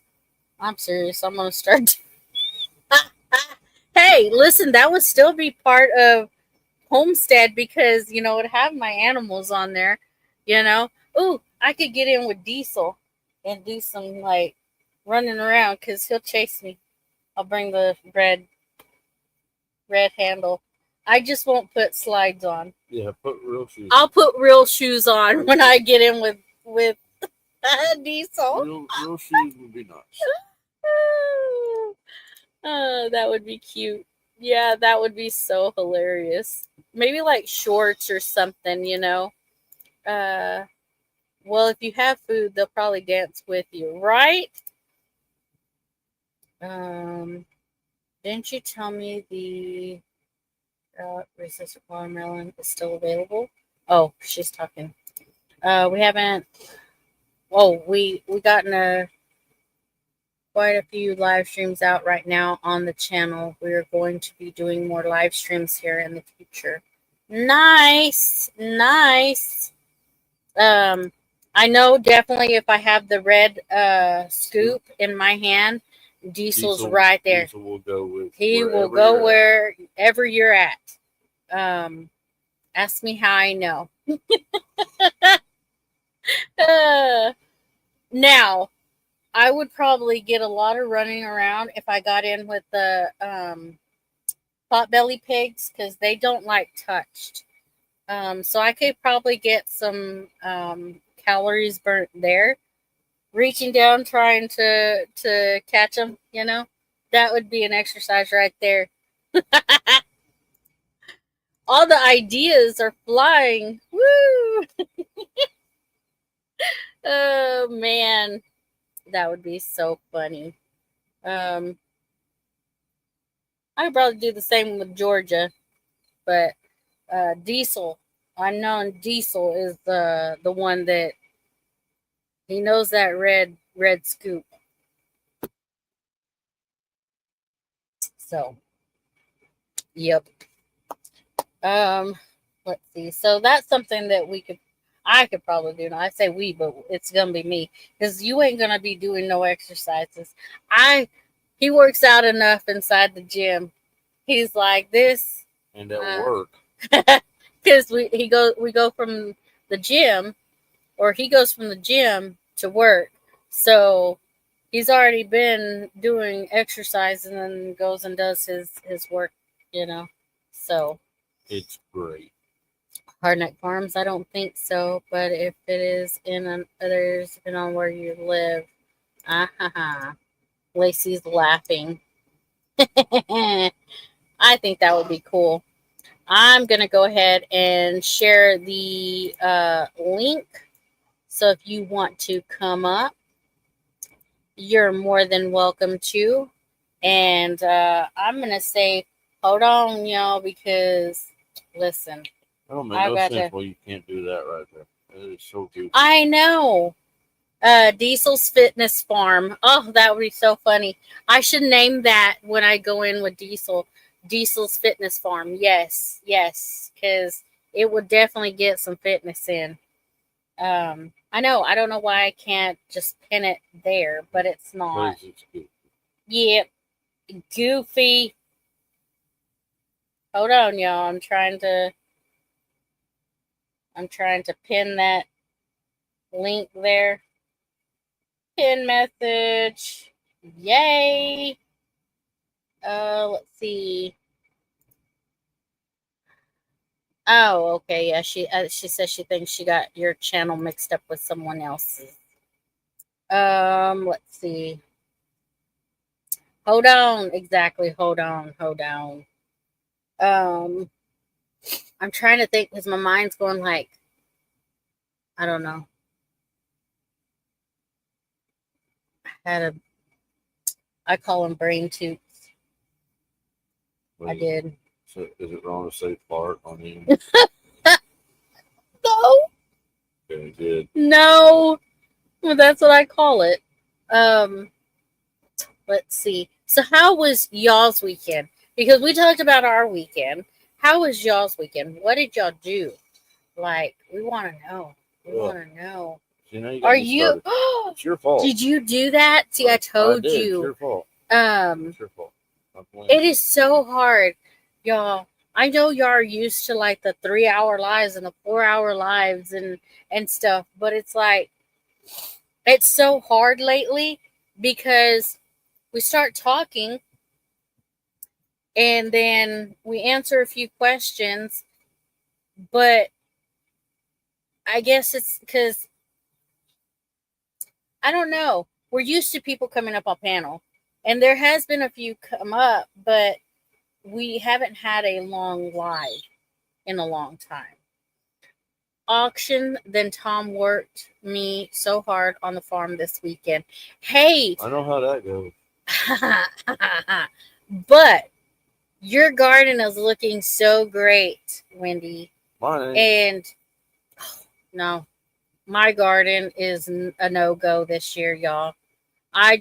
Speaker 1: I'm serious. I'm gonna start. Hey, listen, that would still be part of Homestead because it have my animals on there. Ooh, I could get in with Diesel and do some like running around because he'll chase me. I'll bring the red handle. I just won't put slides on.
Speaker 2: Yeah, put real shoes.
Speaker 1: I'll put real shoes on when I get in with Diesel.
Speaker 2: Real shoes would be nice.
Speaker 1: That would be cute. Yeah, that would be so hilarious. Maybe like shorts or something. Well, if you have food, they'll probably dance with you, right? Didn't you tell me the recessed watermelon is still available? Oh, she's talking. We haven't. Oh, we gotten quite a few live streams out right now on the channel. We're going to be doing more live streams here in the future. Nice. I know definitely if I have the red scoop in my hand, Diesel's right there.
Speaker 2: Diesel will go with.
Speaker 1: He will go wherever you're at. Ask me how I know. Now, I would probably get a lot of running around if I got in with the potbelly pigs because they don't like touched. So I could probably get some calories burnt there. Reaching down, trying to catch them, that would be an exercise right there. All the ideas are flying. Woo! Oh man, that would be so funny. I'd probably do the same with Georgia, but Diesel, I know Diesel is the one that he knows that red scoop. So, yep. Let's see. So that's something that I could probably do. Now, I say we, but it's gonna be me because you ain't gonna be doing no exercises. He works out enough inside the gym. He's like this,
Speaker 2: and at work
Speaker 1: because we go from the gym, or he goes from the gym to work. So he's already been doing exercise and then goes and does his work. So
Speaker 2: it's great.
Speaker 1: Hardneck Farms, I don't think so, but if it is in others, depending on where you live, Lacey's laughing. I think that would be cool. I'm gonna go ahead and share the link. So if you want to come up, you're more than welcome to. And I'm gonna say, hold on, y'all, because listen.
Speaker 2: That don't make no sense why you can't do that right there. It is so cute.
Speaker 1: I know. Diesel's Fitness Farm. Oh, that would be so funny. I should name that when I go in with Diesel. Diesel's Fitness Farm. Yes, because it would definitely get some fitness in. I know. I don't know why I can't just pin it there, but it's not. Yep. Goofy. Hold on, y'all. I'm trying to pin that link there. Pin message. Yay. Let's see. Oh, okay. Yeah, she says she thinks she got your channel mixed up with someone else's. Let's see. Hold on. Exactly. Hold on. I'm trying to think because my mind's going like, I don't know. I call them brain toots. I did.
Speaker 2: So is it wrong to say fart on you?
Speaker 1: No.
Speaker 2: Okay, good.
Speaker 1: No. Well, that's what I call it. Let's see. So how was y'all's weekend? Because we talked about our weekend. How was y'all's weekend? What did y'all do? Like, we want to know. We want to know.
Speaker 2: Are you? It's your fault.
Speaker 1: Did you do that? See, I told you.
Speaker 2: It's your fault.
Speaker 1: It's your fault. It is so hard, y'all. I know y'all are used to like the 3-hour lives and the 4-hour lives and stuff, but it's like it's so hard lately because we start talking and then we answer a few questions, but I guess it's because I don't know. We're used to people coming up on panel, and there has been a few come up, but we haven't had a long live in a long time. Auction, then Tom worked me so hard on the farm this weekend. Hey,
Speaker 2: I know how that goes.
Speaker 1: But your garden is looking so great, Wendy.
Speaker 2: Mine.
Speaker 1: And no, my garden is a no-go this year, y'all. I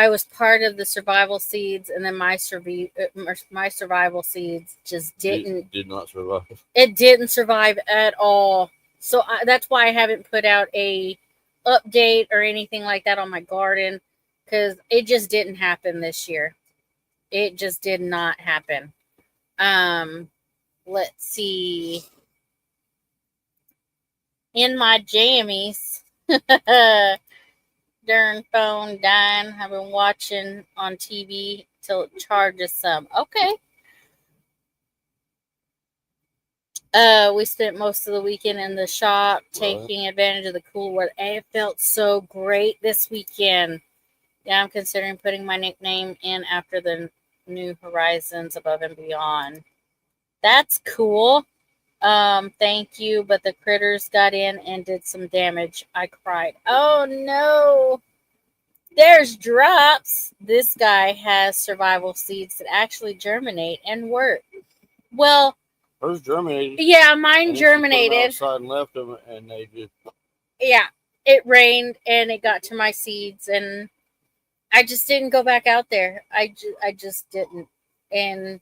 Speaker 1: was part of the survival seeds, and then my survival seeds just did
Speaker 2: not survive.
Speaker 1: It didn't survive at all. So that's why I haven't put out a update or anything like that on my garden, because it just didn't happen this year. It just did not happen. Let's see. In my jammies. Darn phone dying. I've been watching on TV till it charges some. Okay. We spent most of the weekend in the shop taking advantage of the cool weather. And it felt so great this weekend. Yeah, I'm considering putting my nickname in after the New Horizons Above and Beyond. That's cool. Thank you, but the critters got in and did some damage. I cried. Oh no! There's drops. This guy has survival seeds that actually germinate and work. Well,
Speaker 2: hers germinated.
Speaker 1: Yeah, mine germinated.
Speaker 2: Outside and left them, and they just.
Speaker 1: Yeah, it rained and it got to my seeds, and I just didn't go back out there. I just didn't, and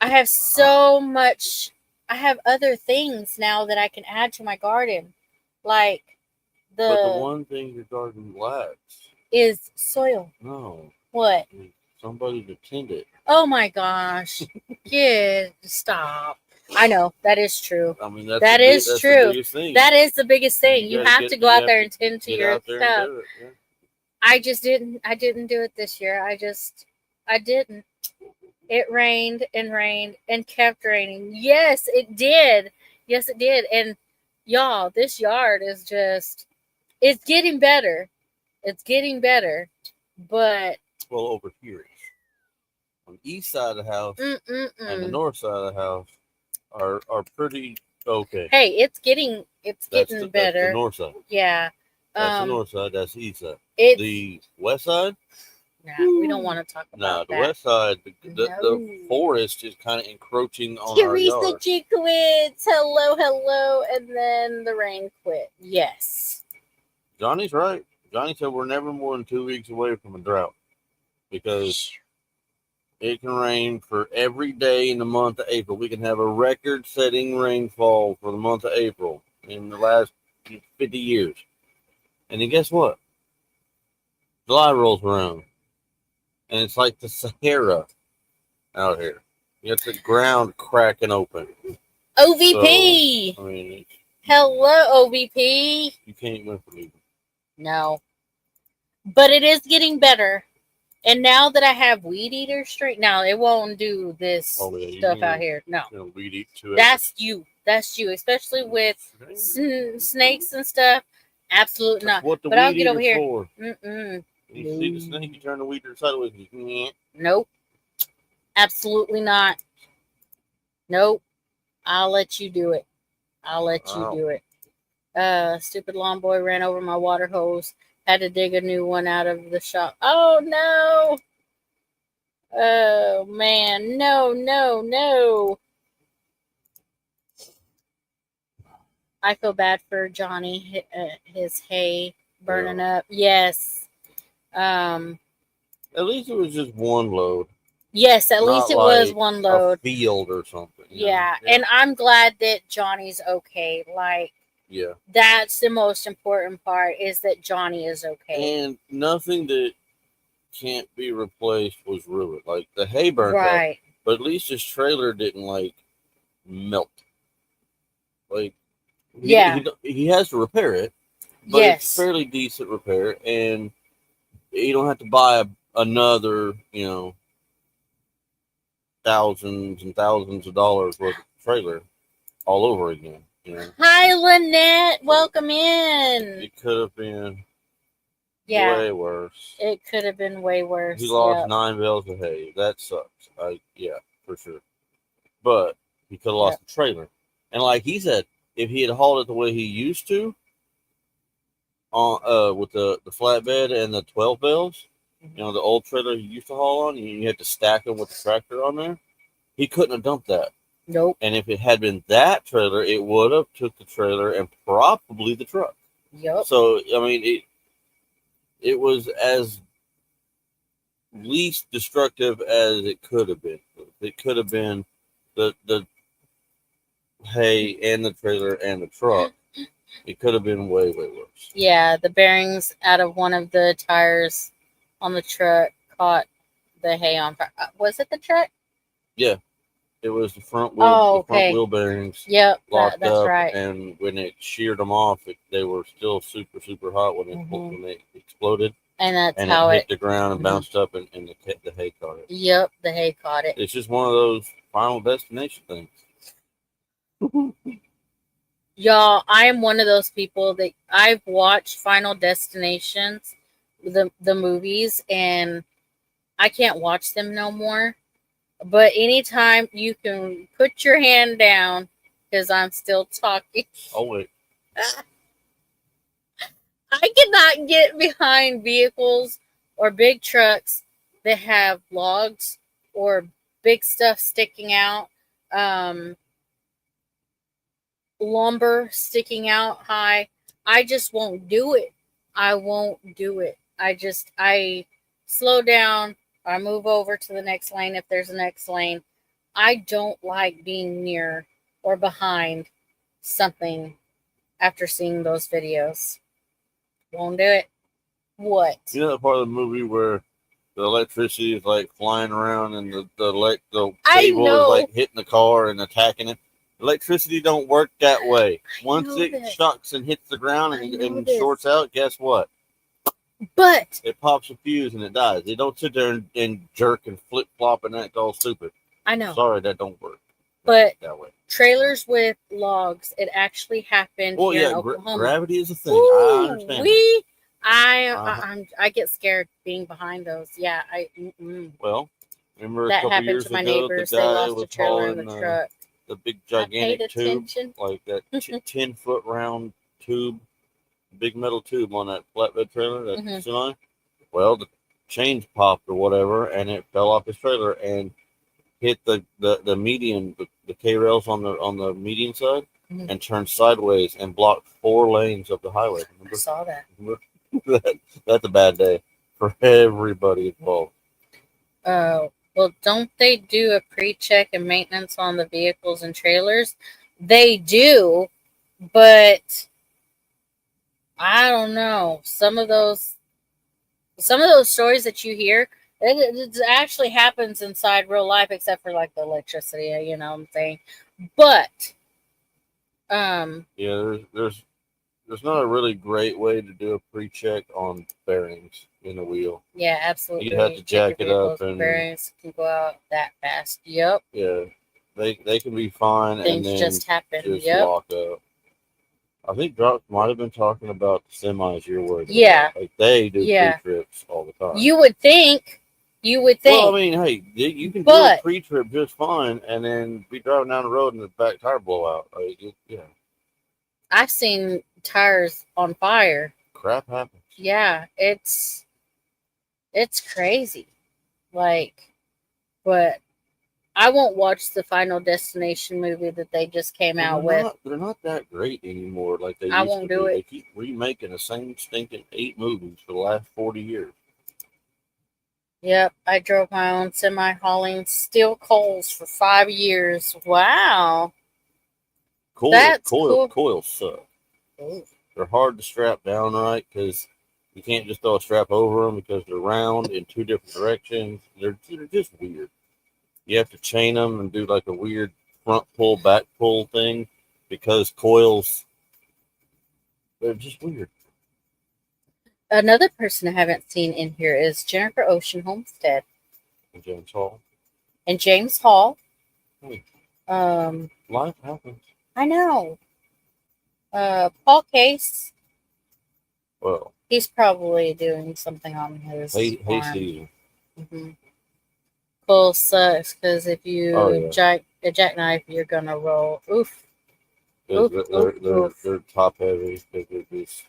Speaker 1: I have so much. I have other things now that I can add to my garden, like
Speaker 2: But the one thing your garden lacks
Speaker 1: is soil.
Speaker 2: No.
Speaker 1: What?
Speaker 2: Somebody to tend it.
Speaker 1: Oh my gosh! Yeah, stop. I know that is true.
Speaker 2: I mean, that's
Speaker 1: true.
Speaker 2: The biggest thing.
Speaker 1: That is the biggest thing. You have to go out there and tend to your stuff.
Speaker 2: Yeah.
Speaker 1: I just didn't. I didn't do it this year. I didn't. It rained and rained and kept raining. Yes, it did. Yes, it did. And y'all, this yard is it's getting better. It's getting better. But
Speaker 2: well, over here, on the east side of the house and the north side of the house are pretty okay.
Speaker 1: Hey, it's getting better.
Speaker 2: That's the north side.
Speaker 1: Yeah.
Speaker 2: That's the north side. That's the east side. The west side.
Speaker 1: Nah, we don't want to talk about that.
Speaker 2: The west side, the forest is kind of encroaching on our yard.
Speaker 1: Teresa G quits. Hello, and then the rain quit. Yes.
Speaker 2: Johnny's right. Johnny said we're never more than 2 weeks away from a drought because it can rain for every day in the month of April. We can have a record-setting rainfall for the month of April in the last 50 years. And then guess what? July rolls around. And it's like the Sahara out here. You have the ground cracking open.
Speaker 1: OVP!
Speaker 2: So, I mean,
Speaker 1: hello, OVP!
Speaker 2: You can't win for me.
Speaker 1: No. But it is getting better. And now that I have weed eater string, now it won't do this stuff out here. No,
Speaker 2: weed eat too.
Speaker 1: That's you, especially with snakes and stuff. Absolutely not.
Speaker 2: What the
Speaker 1: but
Speaker 2: weed
Speaker 1: I'll get over here.
Speaker 2: For. You see the snake, you turn the weed eater sideways.
Speaker 1: Nope. Absolutely not. Nope. I'll let you do it. Stupid lawn boy ran over my water hose. Had to dig a new one out of the shop. Oh no! Oh man, no. I feel bad for Johnny. His hay burning up. Yes.
Speaker 2: At least it was just one load.
Speaker 1: Yes, at least it was one load.
Speaker 2: A field or something.
Speaker 1: Yeah, and I'm glad that Johnny's okay. That's the most important part, is that Johnny is okay.
Speaker 2: And nothing that can't be replaced was ruined. Like, the hay burned up, but at least his trailer didn't melt. He has to repair it, but it's fairly decent repair, and you don't have to buy another, thousands and thousands of dollars worth of trailer all over again.
Speaker 1: Hi, Lynette. Welcome in.
Speaker 2: It could have been way worse.
Speaker 1: It could have been way worse.
Speaker 2: He lost 9 bales of hay. That sucks. For sure. But he could have lost the trailer. And like he said, if he had hauled it the way he used to, with the flatbed and the 12 bales, the old trailer he used to haul on, you had to stack them with the tractor on there, he couldn't have dumped that.
Speaker 1: Nope.
Speaker 2: And if it had been that trailer, it would have took the trailer and probably the truck.
Speaker 1: Yep.
Speaker 2: So, I mean, it was as least destructive as it could have been. It could have been the hay and the trailer and the truck. It could have been way, way worse.
Speaker 1: Yeah, the bearings out of one of the tires on the truck caught the hay on fire. Was it the truck?
Speaker 2: Yeah. It was the front wheel, front wheel bearings.
Speaker 1: Yep,
Speaker 2: locked
Speaker 1: that's
Speaker 2: up,
Speaker 1: right.
Speaker 2: And when it sheared them off, they were still super, super hot when they exploded.
Speaker 1: And that's how
Speaker 2: it hit the ground and bounced up, and the hay caught it.
Speaker 1: Yep, the hay caught it.
Speaker 2: It's just one of those Final Destination things.
Speaker 1: Y'all, I am one of those people that I've watched Final Destinations, the movies, and I can't watch them no more. But anytime you can put your hand down, because I'm still talking.
Speaker 2: Oh, wait.
Speaker 1: I cannot get behind vehicles or big trucks that have logs or big stuff sticking out, lumber sticking out high. I just won't do it. I won't do it. I slow down. I move over to the next lane if there's a next lane. I don't like being near or behind something after seeing those videos. Won't do it. What?
Speaker 2: You know that part of the movie where the electricity is flying around and the cable is hitting the car and attacking it? Electricity don't work that way. Once it shocks and hits the ground and shorts out, guess what?
Speaker 1: But
Speaker 2: it pops a fuse and it dies. They don't sit there and jerk and flip flop and act all stupid.
Speaker 1: I know.
Speaker 2: Sorry, that don't work.
Speaker 1: But that way. Trailers with logs, it actually happened here in Oklahoma.
Speaker 2: Gravity is a thing. I understand.
Speaker 1: I get scared being behind those. Yeah,
Speaker 2: Well, remember
Speaker 1: that happened to my neighbors. They lost a trailer in the truck.
Speaker 2: The big gigantic tube, like that 10-foot round tube. Big metal tube on that flatbed trailer, that semi. Well, the chains popped or whatever, and it fell off his trailer and hit the median, the K rails on the median side, and turned sideways and blocked 4 lanes of the highway. Remember?
Speaker 1: I saw that.
Speaker 2: That's a bad day for everybody involved.
Speaker 1: Well, don't they do a pre-check and maintenance on the vehicles and trailers? They do, but I don't know. Some of those stories that you hear, it actually happens inside real life, except for the electricity, you know what I'm saying? But
Speaker 2: yeah, there's there's not a really great way to do a pre-check on bearings in the wheel.
Speaker 1: Yeah, absolutely.
Speaker 2: You'd have to jack it up, and
Speaker 1: bearings can go out that fast. Yep.
Speaker 2: Yeah, they can be fine,
Speaker 1: Things
Speaker 2: and then
Speaker 1: just happen.
Speaker 2: just
Speaker 1: Yep.
Speaker 2: lock up. I think Drops might have been talking about the semis you're worried about.
Speaker 1: Yeah.
Speaker 2: Like they do pre-trips all the time.
Speaker 1: You would think.
Speaker 2: Well, I mean, hey, you can do a pre-trip just fine, and then be driving down the road and the back tire blow out. Like, yeah.
Speaker 1: I've seen tires on fire.
Speaker 2: Crap happens.
Speaker 1: Yeah, it's crazy. Like, but I won't watch the Final Destination movie that they just came out with.
Speaker 2: They're not that great anymore like they used
Speaker 1: I won't
Speaker 2: to
Speaker 1: do
Speaker 2: be.
Speaker 1: it.
Speaker 2: They keep remaking the same stinking 8 movies for the last 40 years.
Speaker 1: Yep, I drove my own semi hauling steel coals for 5 years. Wow.
Speaker 2: Coils suck. Ooh. They're hard to strap down right because you can't just throw a strap over them because they're round in 2 different directions. They're just weird. You have to chain them and do like a weird front pull, back pull thing because coils, they're just weird.
Speaker 1: Another person I haven't seen in here is Jennifer Ocean Homestead.
Speaker 2: And James Hall.
Speaker 1: And James Hall.
Speaker 2: Life happens.
Speaker 1: I know. Paul Case.
Speaker 2: Well,
Speaker 1: he's probably doing something on his farm.
Speaker 2: Season.
Speaker 1: Mm-hmm. Coal sucks because if you jackknife, you're gonna roll. Oof.
Speaker 2: They're top heavy. They're just,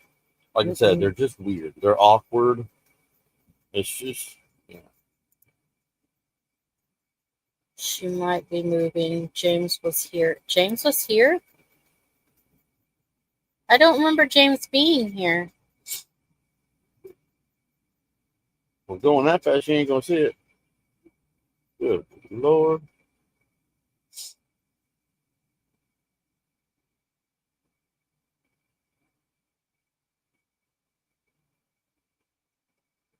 Speaker 2: like I said, they're just weird. They're awkward. It's just, yeah.
Speaker 1: She might be moving. James was here. James was here? I don't remember James being here.
Speaker 2: Well, going that fast, you ain't gonna see it. Good Lord.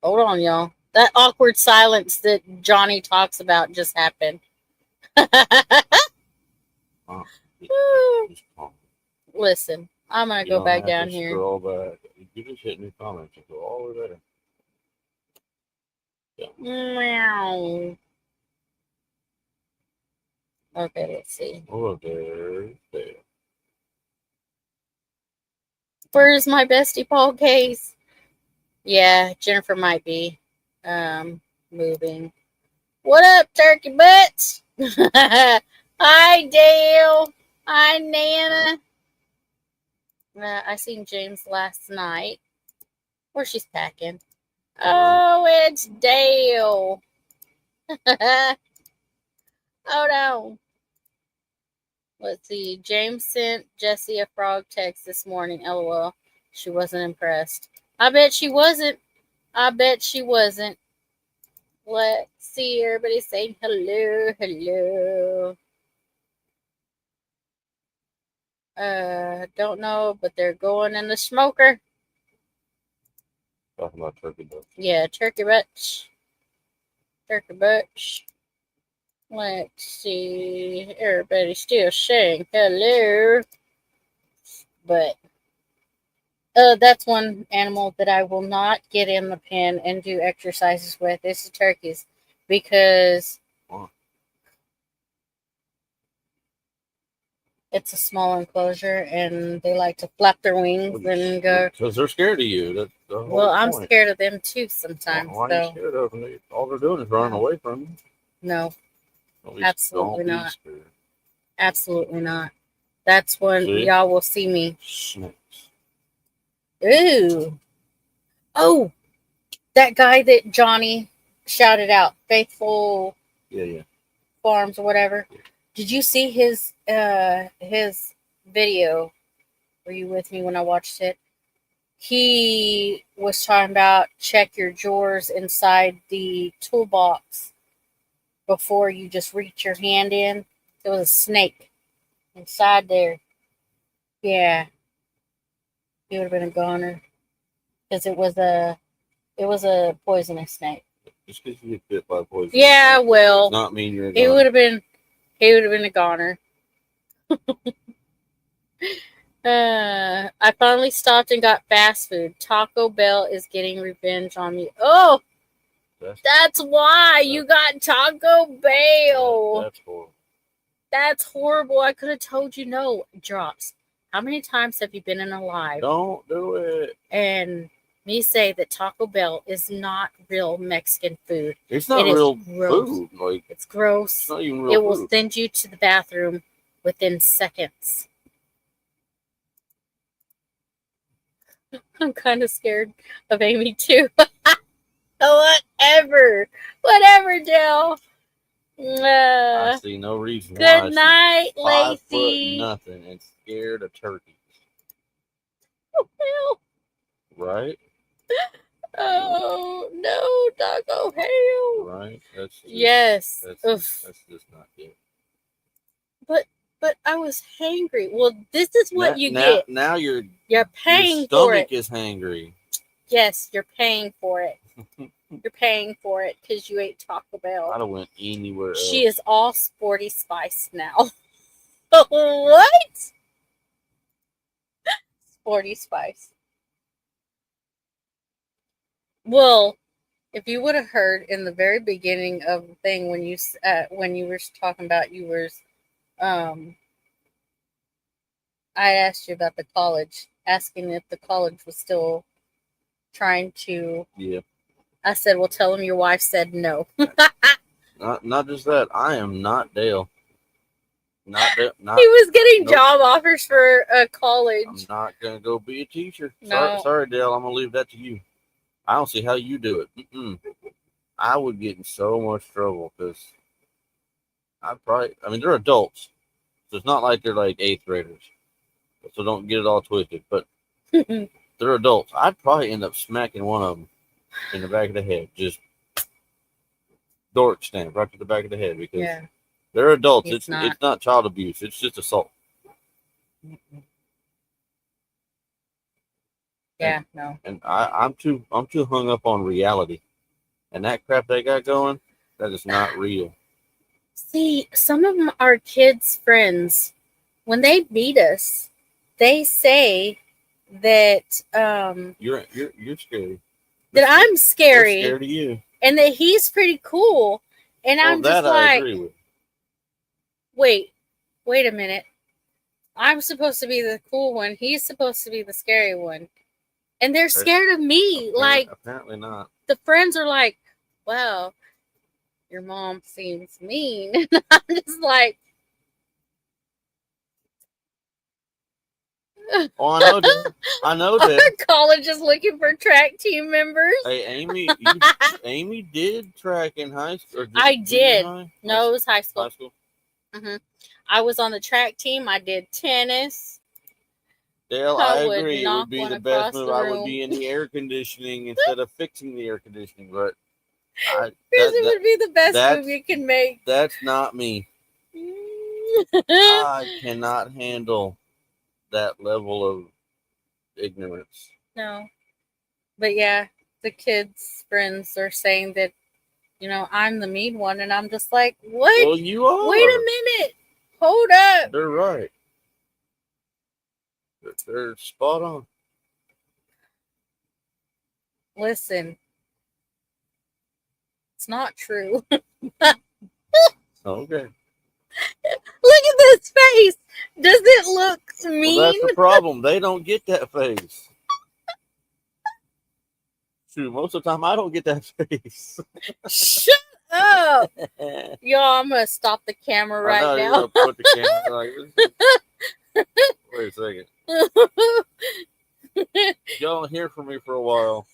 Speaker 1: Hold on, y'all. That awkward silence that Johnny talks about just happened. Listen, I'm going to go back down here.
Speaker 2: Scroll back. You just hit new comments and go all the way there. Yeah.
Speaker 1: Meow. Okay, let's see.
Speaker 2: Oh, there.
Speaker 1: Where's my bestie Paul Case? Yeah, Jennifer might be moving. What up, turkey butts? Hi, Dale. Hi, Nana. I seen James last night. Where she's packing. Oh, it's Dale. Oh, no. Let's see. James sent Jessie a frog text this morning. LOL. She wasn't impressed. I bet she wasn't. Let's see. Everybody saying hello, hello. Don't know, but they're going in the smoker.
Speaker 2: Talking about turkey butts.
Speaker 1: Yeah, turkey butts. Turkey butts. Let's see. Everybody's still saying hello. But that's one animal that I will not get in the pen and do exercises with. It's the turkeys. Because it's a small enclosure and they like to flap their wings and go.
Speaker 2: Because they're scared of you. That's the whole
Speaker 1: point. I'm scared of them too sometimes.
Speaker 2: Why are you scared of them? All they're doing is running away from you.
Speaker 1: No. Absolutely not. Absolutely not. That's when y'all will see me.
Speaker 2: Snakes.
Speaker 1: Ooh. Oh, that guy that Johnny shouted out, Faithful Farms or whatever. Yeah. Did you see his video? Were you with me when I watched it? He was talking about check your drawers inside the toolbox before you just reach your hand in. There was a snake inside there. Yeah. He would have been a goner. Because it was a poisonous snake.
Speaker 2: Just because you get bit by a poisonous
Speaker 1: snake well.
Speaker 2: Does not mean you're a goner.
Speaker 1: He would have been a goner. I finally stopped and got fast food. Taco Bell is getting revenge on me. Oh, that's why you got Taco Bell.
Speaker 2: That's horrible.
Speaker 1: That's horrible. I could have told you no. Drops. How many times have you been in a live?
Speaker 2: Don't do it.
Speaker 1: And me say that Taco Bell is not real Mexican food.
Speaker 2: It's not real food. Like,
Speaker 1: it's gross.
Speaker 2: It's not even real
Speaker 1: It
Speaker 2: food.
Speaker 1: will send you to the bathroom within seconds. I'm kind of scared of Amy too. Whatever, Dale.
Speaker 2: I see no reason why.
Speaker 1: Good night, Lacey.
Speaker 2: Nothing and scared of turkeys.
Speaker 1: Oh,
Speaker 2: right?
Speaker 1: Oh no, Taco Hell.
Speaker 2: Right? That's just,
Speaker 1: yes.
Speaker 2: That's just not good.
Speaker 1: But I was hangry. Well, this is what you get.
Speaker 2: Now you're
Speaker 1: paying for it.
Speaker 2: Your stomach is hangry.
Speaker 1: Yes, you're paying for it. You're paying for it because you ate Taco Bell.
Speaker 2: I'd have went anywhere else.
Speaker 1: She is all sporty spice now. What? Sporty spice. Well, if you would have heard in the very beginning of the thing when you were talking about I asked you about the college, asking if the college was still trying to.
Speaker 2: Yeah.
Speaker 1: I said, well, tell him your wife said no.
Speaker 2: not just that. I am not Dale.
Speaker 1: He was getting job offers for college.
Speaker 2: I'm not going to go be a teacher.
Speaker 1: No.
Speaker 2: Sorry, Dale. I'm going to leave that to you. I don't see how you do it. I would get in so much trouble because they're adults. So it's not like they're like 8th graders. So don't get it all twisted. But they're adults. I'd probably end up smacking one of them in the back of the head. Just dork stamp right to the back of the head because they're adults. It's not child abuse. It's just assault.
Speaker 1: Yeah, no.
Speaker 2: And I'm too hung up on reality. And that crap they got going, that is not real.
Speaker 1: See, some of them are kids' friends. When they beat us, they say that
Speaker 2: you're scary.
Speaker 1: That I'm scary.
Speaker 2: They're scared of you.
Speaker 1: And that he's pretty cool. And I'm just like,
Speaker 2: I agree with.
Speaker 1: Wait a minute. I'm supposed to be the cool one. He's supposed to be the scary one. And they're scared of me.
Speaker 2: Apparently not.
Speaker 1: The friends are like, well, your mom seems mean. And I'm just like,
Speaker 2: oh, I know that.
Speaker 1: College is looking for track team members.
Speaker 2: Hey, Amy did track in high school.
Speaker 1: I did. No, it was high school.
Speaker 2: High school.
Speaker 1: Mm-hmm. I was on the track team. I did tennis.
Speaker 2: Dale, I agree. It would be the best move. I would be in the air conditioning instead of fixing the air conditioning. But
Speaker 1: it would be the best move you can make.
Speaker 2: That's not me. I cannot handle that level of ignorance.
Speaker 1: No. But yeah, the kids' friends are saying that, I'm the mean one. And I'm just like, what?
Speaker 2: Well, you are.
Speaker 1: Wait a minute. Hold up.
Speaker 2: They're right. They're spot on.
Speaker 1: Listen. It's not true.
Speaker 2: Okay.
Speaker 1: Look at this face. Does it look mean?
Speaker 2: Well, that's the problem. They don't get that face. Shoot, most of the time I don't get that face.
Speaker 1: Shut up. Y'all, I'm going to stop the camera right now.
Speaker 2: You're gonna put the camera wait a second. Y'all don't hear from me for a while.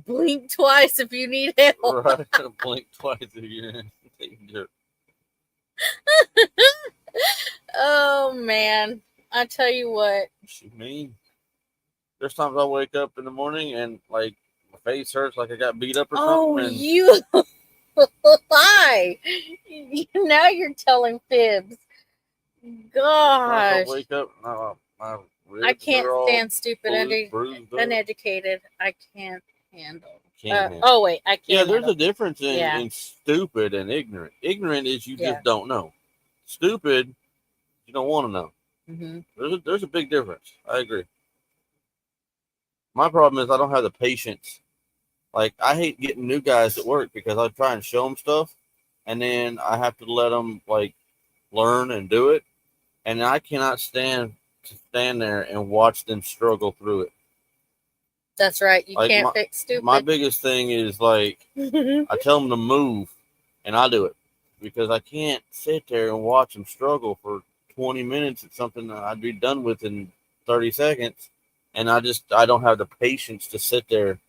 Speaker 1: Blink twice if you need help.
Speaker 2: Right. Blink twice if you're in danger.
Speaker 1: Oh, man. I tell you what.
Speaker 2: She mean. There's times I wake up in the morning and, my face hurts like I got beat up or something.
Speaker 1: Oh, you lie. Now you're telling fibs. Gosh.
Speaker 2: I wake up, my ribs
Speaker 1: I can't stand stupid, uneducated. I can't handle. Oh, wait. I can't.
Speaker 2: Yeah, there's a difference in stupid and ignorant. Ignorant is you just don't know. Stupid, you don't want to know. There's a big difference. I agree. My problem is I don't have the patience. Like, I hate getting new guys at work because I try and show them stuff, and then I have to let them like learn and do it, and I cannot stand there and watch them struggle through it.
Speaker 1: That's right. You
Speaker 2: like
Speaker 1: can't fix stupid.
Speaker 2: My biggest thing is like I tell them to move, and I do it because I can't sit there and watch them struggle for 20 minutes at something that I'd be done with in 30 seconds, and I don't have the patience to sit there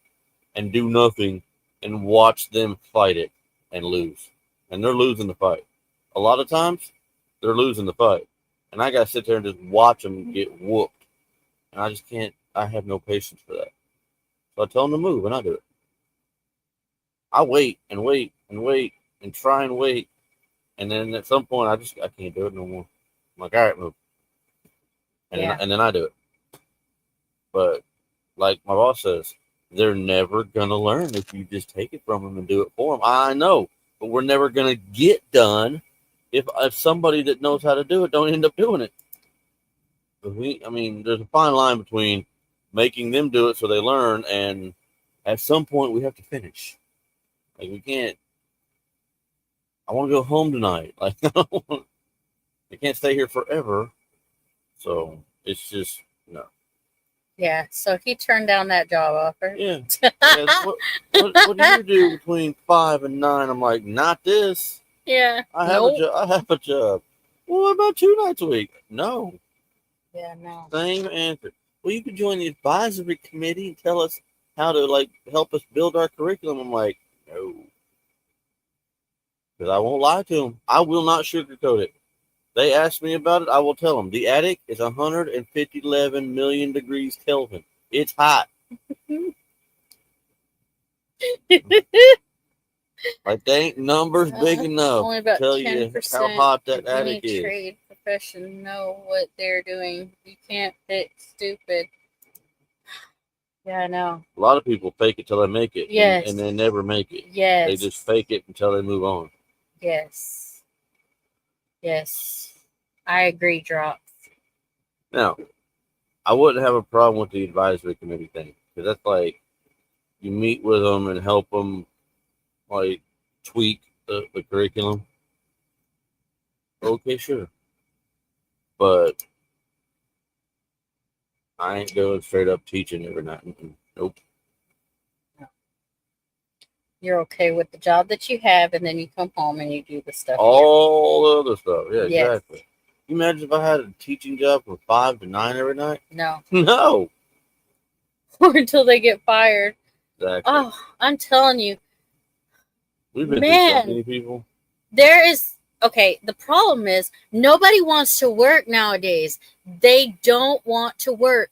Speaker 2: and do nothing and watch them fight it and lose. And they're losing the fight. A lot of times, they're losing the fight. And I got to sit there and just watch them get whooped. And I just can't, I have no patience for that. So I tell them to move, and I do it. I wait and wait and wait and try and wait. And then at some point, I can't do it no more. I'm like, all right, move. And then I do it. But like my boss says, they're never going to learn if you just take it from them and do it for them. I know, but we're never going to get done if somebody that knows how to do it don't end up doing it. There's a fine line between making them do it so they learn, and at some point we have to finish. Like, we can't. I want to go home tonight. Like, I can't stay here forever. So it's just no.
Speaker 1: Yeah, so he turned down that job offer.
Speaker 2: Yeah. What do you do between 5 and 9? I'm like, not this.
Speaker 1: Yeah.
Speaker 2: I have a job. Well, what about 2 nights a week? No.
Speaker 1: Yeah, no.
Speaker 2: Same answer. Well, you could join the advisory committee and tell us how to help us build our curriculum. I'm like, no. Because I won't lie to them. I will not sugarcoat it. They ask me about it, I will tell them. The attic is 111 million degrees Kelvin. It's hot. Like, they ain't numbers big enough to tell you how hot that attic is.
Speaker 1: Any trade profession know what they're doing. You can't fix stupid. Yeah, I know.
Speaker 2: A lot of people fake it till they make it.
Speaker 1: Yes.
Speaker 2: And they never make it.
Speaker 1: Yes.
Speaker 2: They just fake it until they move on.
Speaker 1: Yes. Yes. I agree, Drops.
Speaker 2: Now, I wouldn't have a problem with the advisory committee thing. Because that's like, you meet with them and help them, like, tweak the curriculum. Okay, sure. But I ain't going straight up teaching every night. Nope.
Speaker 1: You're okay with the job that you have, and then you come home and you do the stuff.
Speaker 2: All the other stuff. Yeah, yes. Exactly. Can you imagine if I had a teaching job from 5 to 9 every night?
Speaker 1: No.
Speaker 2: No.
Speaker 1: Or until they get fired.
Speaker 2: Exactly.
Speaker 1: Oh, I'm telling you.
Speaker 2: We've been through so many people.
Speaker 1: Okay, the problem is nobody wants to work nowadays. They don't want to work.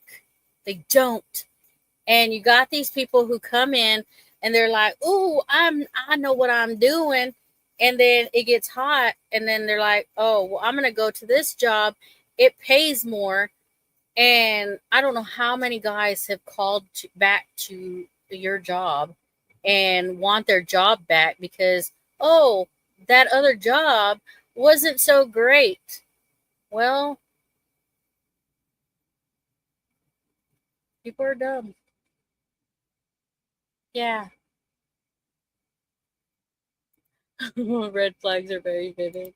Speaker 1: They don't. And you got these people who come in and they're like, "Ooh, I know what I'm doing." And then it gets hot and then they're like, "Oh, well, I'm going to go to this job. It pays more." And I don't know how many guys have called back to your job and want their job back because, "Oh, that other job wasn't so great." Well, people are dumb. Yeah. Red flags are very vivid.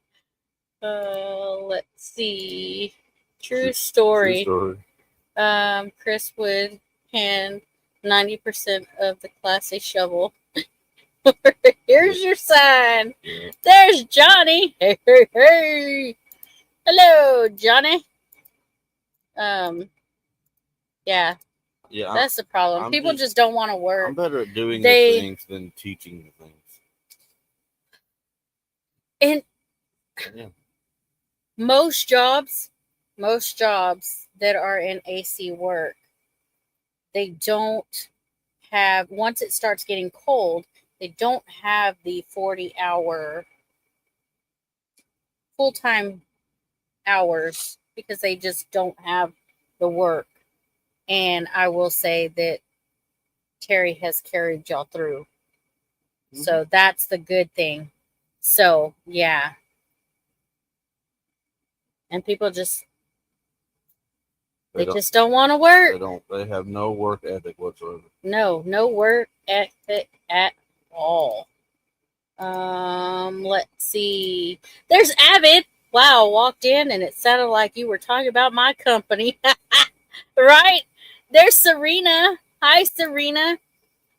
Speaker 1: Let's see. True story. Chris would hand 90% of the class a shovel. Here's your sign. There's Johnny. Hey, hey, hey. Hello, Johnny. Yeah. Yeah. That's the problem. People just don't want to work.
Speaker 2: I'm better at doing the things than teaching the things.
Speaker 1: And yeah. Most jobs that are in AC work, they don't have, once it starts getting cold, they don't have the 40-hour full-time hours because they just don't have the work. And I will say that Terry has carried y'all through. Mm-hmm. So that's the good thing. So, yeah. And people just They just don't want to work.
Speaker 2: They have no work ethic whatsoever.
Speaker 1: No work ethic at all. Let's see. There's Avid. Wow, walked in and it sounded like you were talking about my company. Right? There's Serena. Hi, Serena.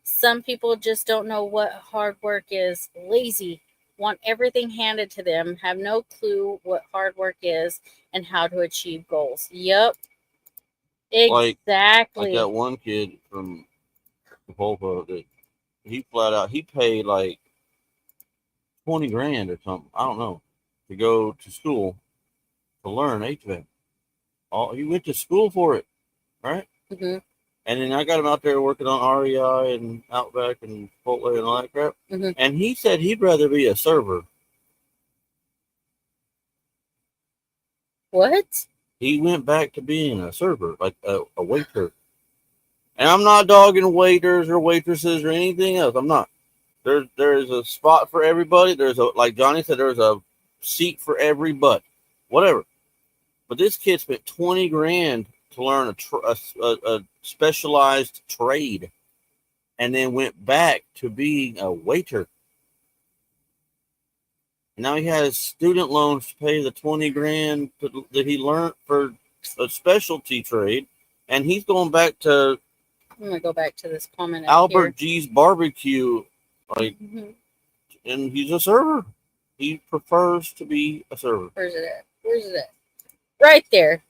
Speaker 1: Some people just don't know what hard work is. Lazy. Want everything handed to them. Have no clue what hard work is and how to achieve goals. Yep. Exactly.
Speaker 2: Like that one kid from Volvo that he flat out, he paid like 20 grand or something. I don't know, to go to school to learn HVAC. He went to school for it, right?
Speaker 1: Mm-hmm.
Speaker 2: And then I got him out there working on REI and Outback and Chipotle and all that crap.
Speaker 1: Mm-hmm.
Speaker 2: And he said he'd rather be a server.
Speaker 1: What?
Speaker 2: He went back to being a server, like a waiter. And I'm not dogging waiters or waitresses or anything else. I'm not. There's a spot for everybody. Like Johnny said, there's a seat for every butt, whatever. But this kid spent 20 grand to learn a specialized trade, and then went back to being a waiter. And now he has student loans to pay the 20 grand that he learned for a specialty trade, and he's going back to.
Speaker 1: I'm gonna go back to this comment.
Speaker 2: Albert G's barbecue, and he's a server. He prefers to be a server.
Speaker 1: Where's it at? Right there.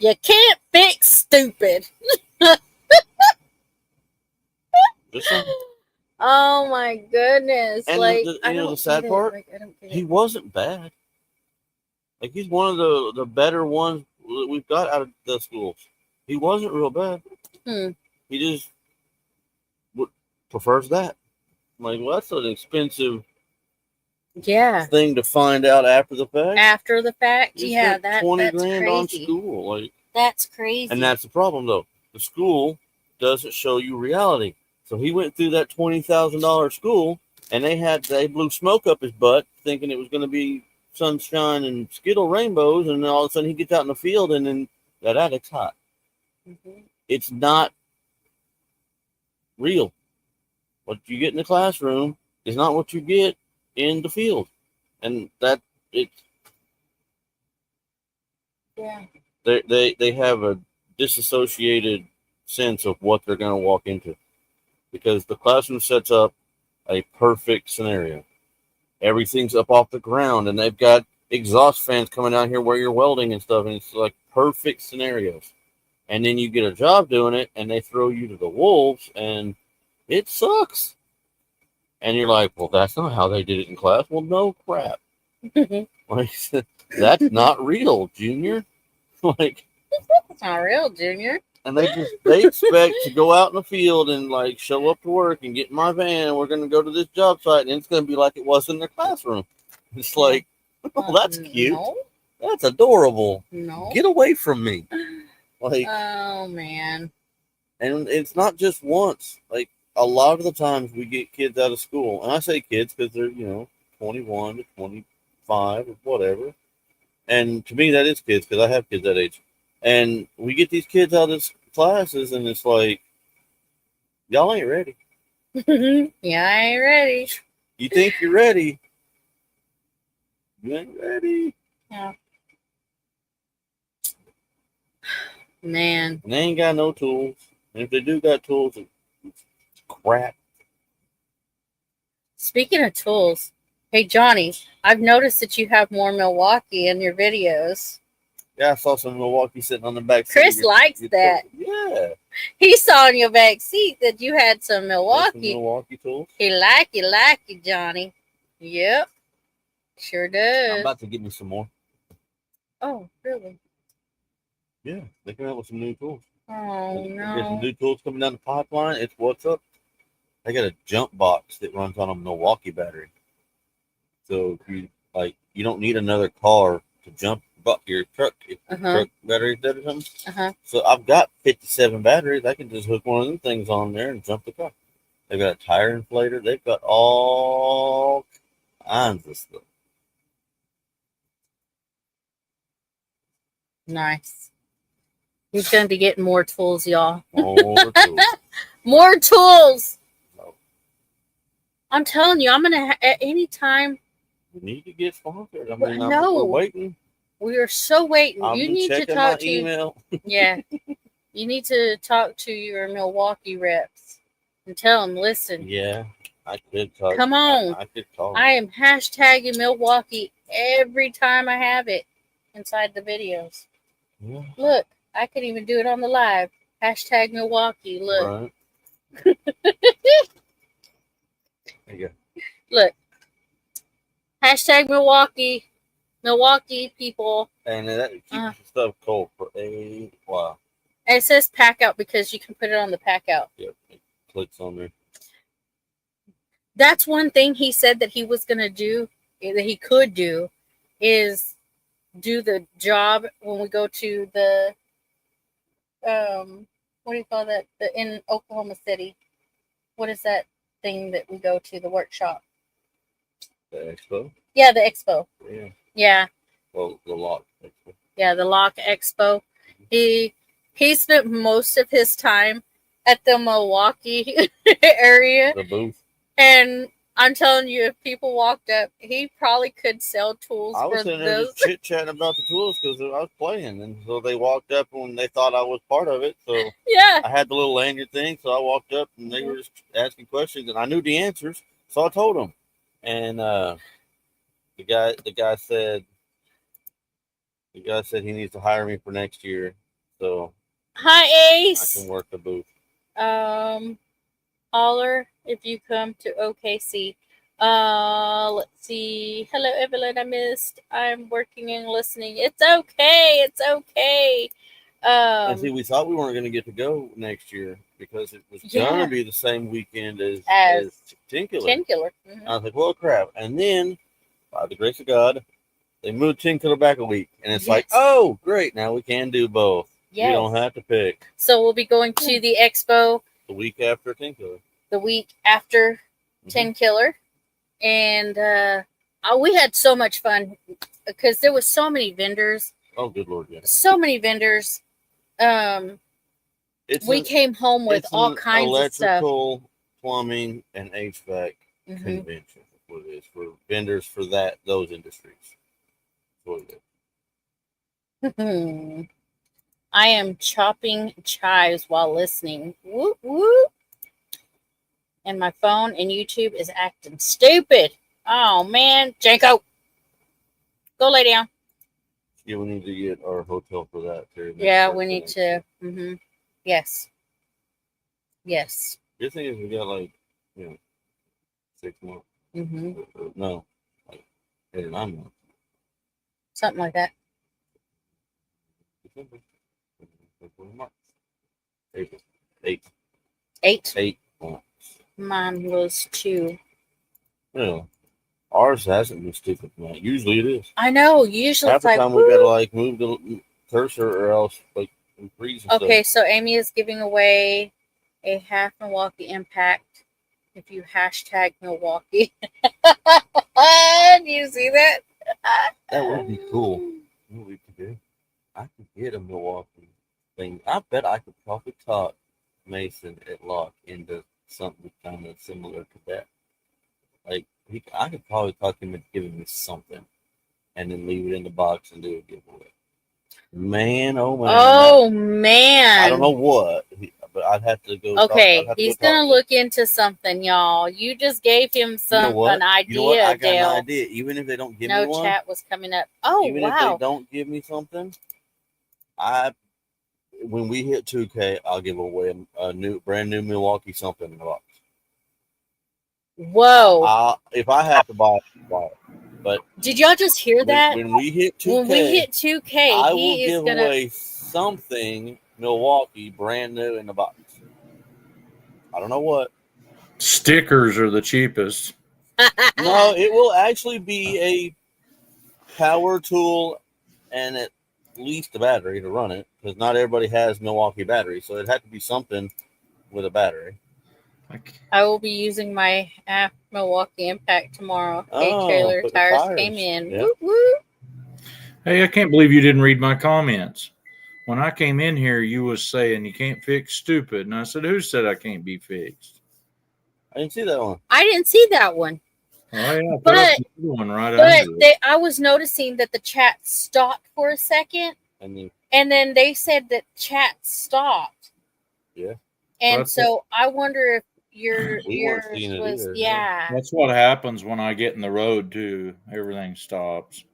Speaker 1: You can't fix stupid. Oh my goodness!
Speaker 2: And the sad part, he wasn't bad. Like, he's one of the better ones that we've got out of the schools. He wasn't real bad. He just prefers that. I'm like, well, that's an expensive thing to find out after the fact.
Speaker 1: After the fact, yeah, that's
Speaker 2: 20 grand
Speaker 1: crazy.
Speaker 2: on school, like,
Speaker 1: that's crazy.
Speaker 2: And that's the problem, though. The school doesn't show you reality. So he went through that $20,000 school, and they blew smoke up his butt, thinking it was going to be sunshine and Skittle rainbows, and then all of a sudden he gets out in the field, and then that attic's hot. It's not real. What you get in the classroom is not what you get in the field, and they have a disassociated sense of what they're going to walk into, because the classroom sets up a perfect scenario. Everything's up off the ground, and they've got exhaust fans coming out here where you're welding and stuff, and it's like perfect scenarios. And then you get a job doing it, and they throw you to the wolves, and it sucks. And you're like, well, that's not how they did it in class. Well, no crap. Like, that's not real, Junior. Like,
Speaker 1: it's not real, Junior.
Speaker 2: And they expect to go out in the field and like show up to work and get in my van, and we're going to go to this job site, and it's going to be like it was in their classroom. It's like, oh, that's cute.
Speaker 1: No.
Speaker 2: That's adorable.
Speaker 1: No.
Speaker 2: Get away from me. Like,
Speaker 1: oh man.
Speaker 2: And it's not just once. Like, a lot of the times we get kids out of school, and I say kids because they're 21 to 25 or whatever. And to me, that is kids, because I have kids that age. And we get these kids out of classes, and it's like, y'all ain't ready.
Speaker 1: Yeah, I ain't ready.
Speaker 2: You think you're ready? You ain't ready.
Speaker 1: Yeah. Man.
Speaker 2: And they ain't got no tools. And if they do got tools, it's crap.
Speaker 1: Speaking of tools, hey, Johnny, I've noticed that you have more Milwaukee in your videos.
Speaker 2: Yeah, I saw some Milwaukee sitting on the back seat.
Speaker 1: Chris likes that.
Speaker 2: Yeah.
Speaker 1: He saw in your back seat that you had some Milwaukee.
Speaker 2: Some Milwaukee tools.
Speaker 1: He like you, Johnny. Yep. Sure does.
Speaker 2: I'm about to get me some more.
Speaker 1: Oh, really?
Speaker 2: Yeah, they come out with some new tools.
Speaker 1: Oh, no.
Speaker 2: There's some new tools coming down the pipeline. It's what's up. They got a jump box that runs on a Milwaukee battery. So if you don't need another car to jump your truck, truck battery dead or something. So I've got 57 batteries. I can just hook one of them things on there and jump the car. They've got a tire inflator. They've got all kinds of stuff.
Speaker 1: Nice. He's going to be getting more tools, y'all.
Speaker 2: More tools.
Speaker 1: More tools.
Speaker 2: No.
Speaker 1: I'm telling you, I'm going to, at any time.
Speaker 2: We need to get sponsored. I mean,
Speaker 1: no.
Speaker 2: we're waiting.
Speaker 1: We are so waiting.
Speaker 2: You need to talk to email.
Speaker 1: Yeah. You need to talk to your Milwaukee reps and tell them, listen.
Speaker 2: Yeah, I could talk.
Speaker 1: Come on.
Speaker 2: I could talk.
Speaker 1: I am hashtagging Milwaukee every time I have it inside the videos.
Speaker 2: Yeah.
Speaker 1: Look, I can even do it on the live. Hashtag Milwaukee. Look.
Speaker 2: Right. There you go.
Speaker 1: Look. Hashtag Milwaukee. Milwaukee people.
Speaker 2: And that keeps the stuff cold for a while.
Speaker 1: And it says pack out because you can put it on the pack out.
Speaker 2: Yep. It clicks on there.
Speaker 1: That's one thing he said that he was going to do, that he could do, is do the job when we go to the, what do you call that? In Oklahoma City. What is that thing that we go to, the workshop?
Speaker 2: The expo?
Speaker 1: Yeah, the expo.
Speaker 2: Yeah.
Speaker 1: Yeah.
Speaker 2: Well, the lock expo.
Speaker 1: Yeah, the lock expo. He spent most of his time at the Milwaukee area.
Speaker 2: The booth.
Speaker 1: And I'm telling you, if people walked up, he probably could sell tools
Speaker 2: I was
Speaker 1: for
Speaker 2: sitting there just chit-chatting about the tools because I was playing. And so they walked up when they thought I was part of it. So
Speaker 1: yeah. I
Speaker 2: had the little lanyard thing. So I walked up and they were just asking questions. And I knew the answers. So I told them. And the guy said he needs to hire me for next year. So
Speaker 1: hi, Ace.
Speaker 2: I can work the booth.
Speaker 1: Holler if you come to OKC. Let's see. Hello, Evelyn. I missed. I'm working and listening. It's okay. It's okay.
Speaker 2: And see, we thought we weren't going to get to go next year because it was going to be the same weekend as Tinkular.
Speaker 1: Mm-hmm.
Speaker 2: I was like, well, crap. And then, by the grace of God, they moved Tinkular back a week. And it's like, oh, great. Now we can do both. Yes. We don't have to pick.
Speaker 1: So we'll be going to the expo.
Speaker 2: The week after Tinkular.
Speaker 1: The week after Tinkular. And we had so much fun because there was so many vendors.
Speaker 2: Oh, good Lord, yeah.
Speaker 1: So many vendors. We came home with all kinds of stuff.
Speaker 2: Electrical, plumbing, and HVAC convention. That's what it is for vendors for those industries. That's what it
Speaker 1: is. I am chopping chives while listening. Whoop, whoop. And my phone and YouTube is acting stupid. Oh, man. Janko. Go lay down.
Speaker 2: Yeah, we need to get our hotel for that too.
Speaker 1: Yeah, we need to. Yes. Yes.
Speaker 2: Good thing is we got 6 months. No, 8 or 9 months.
Speaker 1: Something like that.
Speaker 2: December. March. April. 8.
Speaker 1: 8
Speaker 2: months.
Speaker 1: Mine was 2.
Speaker 2: Well, ours hasn't been stupid tonight. Usually it is.
Speaker 1: I know. Usually
Speaker 2: half the time we gotta move the cursor or else freeze.
Speaker 1: Okay, so Amy is giving away a half Milwaukee Impact if you hashtag Milwaukee. Do you see that?
Speaker 2: That would be cool. What we could do? I could get a Milwaukee thing. I bet I could probably talk Mason at Lock into something kind of similar to that. I could probably talk him into giving me something and then leave it in the box and do a giveaway. Man, oh man.
Speaker 1: Oh man.
Speaker 2: I don't know what, but I'd have to go.
Speaker 1: Okay, he's going to look into something, y'all. You just gave him an idea,
Speaker 2: you know what? I got an idea. Even if they don't give me one.
Speaker 1: No chat was coming up. Oh,
Speaker 2: even if they don't give me something, when we hit 2K, I'll give away a brand new Milwaukee something in the box.
Speaker 1: Whoa!
Speaker 2: If I have to buy it, but
Speaker 1: did y'all just hear that?
Speaker 2: When we hit 2K, I will give away something Milwaukee brand new in the box. I don't know what.
Speaker 3: Stickers are the cheapest.
Speaker 2: No, it will actually be a power tool and at least a battery to run it, because not everybody has Milwaukee batteries, so it had to be something with a battery.
Speaker 1: I will be using my Milwaukee Impact tomorrow. Hey, trailer tires came in.
Speaker 2: Yeah.
Speaker 1: Woo, woo.
Speaker 3: Hey, I can't believe you didn't read my comments. when I came in here, you was saying you can't fix stupid. And I said, who said I can't be fixed?
Speaker 2: I didn't see that one.
Speaker 1: I didn't see that one.
Speaker 3: Oh, yeah.
Speaker 1: But,
Speaker 3: one right under it.
Speaker 1: I was noticing that the chat stopped for a second. And then they said that chat stopped.
Speaker 2: Yeah.
Speaker 1: And so I wonder if yours was, yeah.
Speaker 3: That's what happens when I get in the road, too. Everything stops.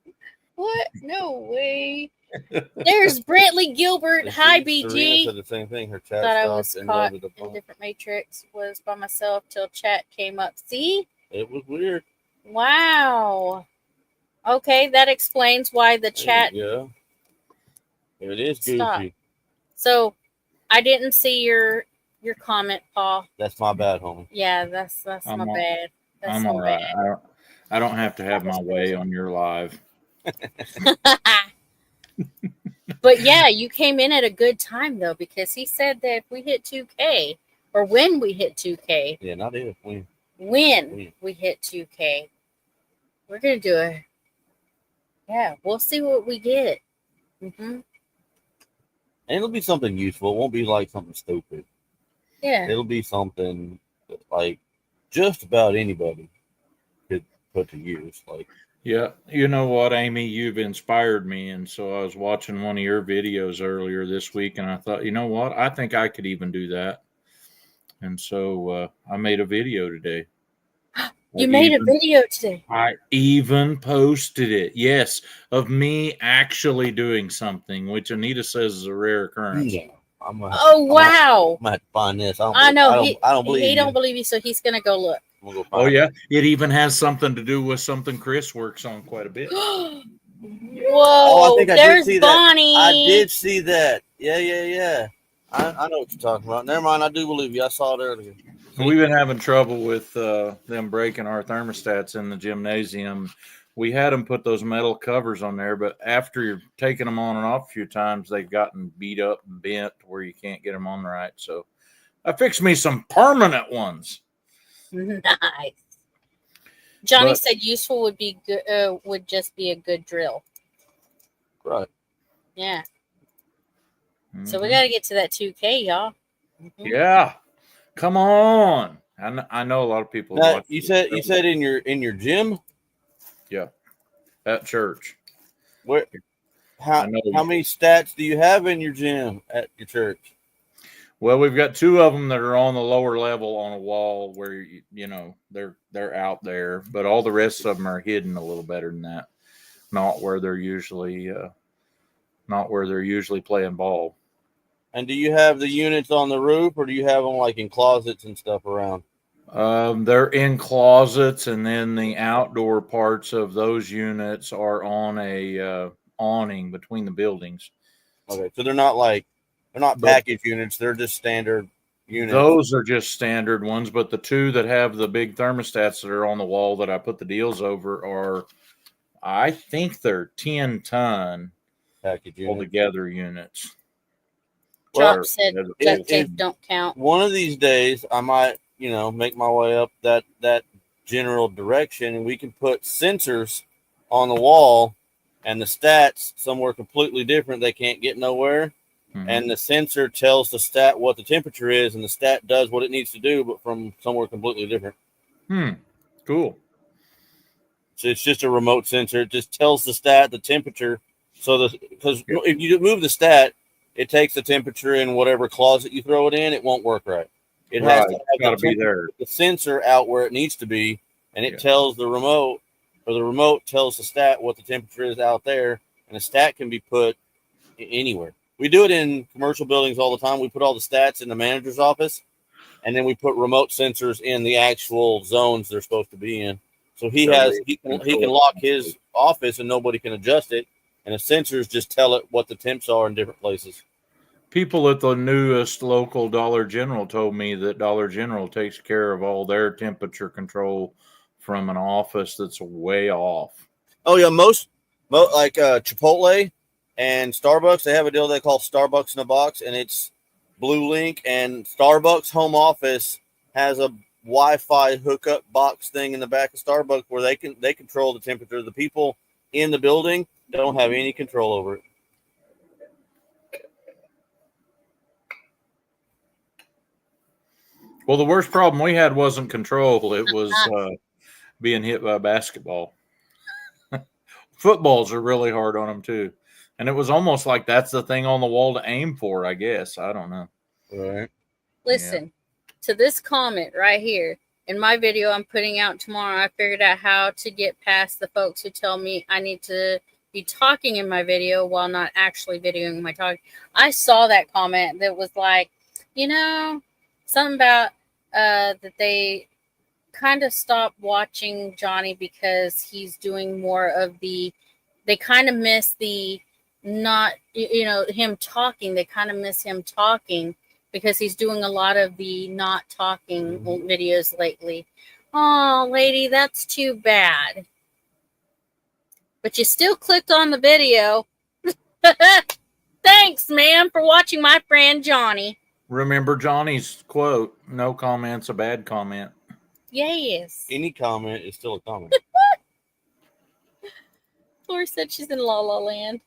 Speaker 1: What? No way. There's Brantley Gilbert. Hi, BG.
Speaker 2: Serena said the same thing. Her chat
Speaker 1: thought
Speaker 2: stopped.
Speaker 1: I was caught in a different matrix. Was by myself till chat came up. See?
Speaker 2: It was weird.
Speaker 1: Wow. Okay, that explains why the chat.
Speaker 2: Yeah. It is goofy.
Speaker 1: Stop. So, I didn't see your comment, Paul.
Speaker 2: That's my bad, homie.
Speaker 1: Yeah, that's my bad. That's
Speaker 3: I'm all right. I don't have to have my way on your live.
Speaker 1: But yeah, you came in at a good time though, because he said that if we hit 2K, or when we hit 2K.
Speaker 2: Yeah, not if.
Speaker 1: When we hit 2K, we're gonna do it. Yeah, we'll see what we get. And
Speaker 2: it'll be something useful. It won't be like something stupid.
Speaker 1: Yeah.
Speaker 2: It'll be something that, like, just about anybody could put to use. Like,
Speaker 3: yeah, you know what, Amy, you've inspired me. And so I was watching one of your videos earlier this week, and I thought, you know what, I think I could even do that. And so I made a video today.
Speaker 1: You made a video today?
Speaker 3: I even posted it, yes, of me actually doing something, which Anita says is a rare occurrence.
Speaker 2: Yeah.
Speaker 1: Wow.
Speaker 2: I'm going to have to find this.
Speaker 1: I know.
Speaker 2: I don't believe
Speaker 1: he don't believe you, so he's going to go look.
Speaker 3: Oh, yeah. It even has something to do with something Chris works on quite a bit.
Speaker 1: Whoa.
Speaker 2: Oh, I think
Speaker 1: there's
Speaker 2: did see
Speaker 1: Bonnie.
Speaker 2: That. I did see that. Yeah. I know what you're talking about. Never mind. I do believe you. I saw it earlier.
Speaker 3: We've been having trouble with them breaking our thermostats in the gymnasium. We had them put those metal covers on there, but after you're taking them on and off a few times, they've gotten beat up and bent where you can't get them on right. So I fixed me some permanent ones.
Speaker 1: Nice. Johnny said useful would be good. Would just be a good drill.
Speaker 2: Right.
Speaker 1: Yeah. So we got to get to that 2K, y'all.
Speaker 3: Yeah. Come on. I know a lot of people.
Speaker 2: Now, you said in your gym?
Speaker 3: Yeah. At church.
Speaker 2: Where? How many stats do you have in your gym at your church?
Speaker 3: Well, we've got two of them that are on the lower level on a wall where you know they're out there, but all the rest of them are hidden a little better than that. Not where they're usually playing ball.
Speaker 2: And do you have the units on the roof, or do you have them like in closets and stuff around?
Speaker 3: They're in closets, and then the outdoor parts of those units are on a awning between the buildings.
Speaker 2: Okay, so they're not package units; they're just standard units.
Speaker 3: Those are just standard ones, but the two that have the big thermostats that are on the wall that I put the deals over are, I think they're 10-ton
Speaker 2: package
Speaker 3: altogether units.
Speaker 1: Chop said duct tape don't count.
Speaker 2: One of these days, I might, make my way up that general direction, and we can put sensors on the wall, and the stats somewhere completely different. They can't get nowhere, and the sensor tells the stat what the temperature is, and the stat does what it needs to do, but from somewhere completely different.
Speaker 3: Cool.
Speaker 2: So it's just a remote sensor. It just tells the stat the temperature. So because if you move the stat, it takes the temperature in whatever closet you throw it in. It won't work right. It has to have the sensor out where it needs to be, and it tells the remote, or the remote tells the stat what the temperature is out there, and the stat can be put anywhere. We do it in commercial buildings all the time. We put all the stats in the manager's office, and then we put remote sensors in the actual zones they're supposed to be in. So he can lock his office and nobody can adjust it. And the sensors just tell it what the temps are in different places.
Speaker 3: People at the newest local Dollar General told me that Dollar General takes care of all their temperature control from an office that's way off.
Speaker 2: Oh, yeah. Most like Chipotle and Starbucks, they have a deal they call Starbucks in a Box, and it's Blue Link. And Starbucks home office has a Wi-Fi hookup box thing in the back of Starbucks where they control the temperature. The people in the building don't have any control over it.
Speaker 3: Well, the worst problem we had wasn't control. It was being hit by a basketball. Footballs are really hard on them, too. And it was almost like that's the thing on the wall to aim for, I guess. I don't know.
Speaker 2: Right.
Speaker 1: Listen to this comment right here. In my video I'm putting out tomorrow, I figured out how to get past the folks who tell me I need to be talking in my video while not actually videoing my talk. I saw that comment that was like, something about that they kind of stopped watching Johnny because he's doing more of they kind of miss the not, him talking. They kind of miss him talking because he's doing a lot of the not talking videos lately. Oh, lady, that's too bad. But you still clicked on the video. Thanks, ma'am, for watching my friend Johnny.
Speaker 3: Remember Johnny's quote, no comment's a bad comment.
Speaker 1: Yes.
Speaker 2: Any comment is still a comment.
Speaker 1: Laura said she's in La La Land.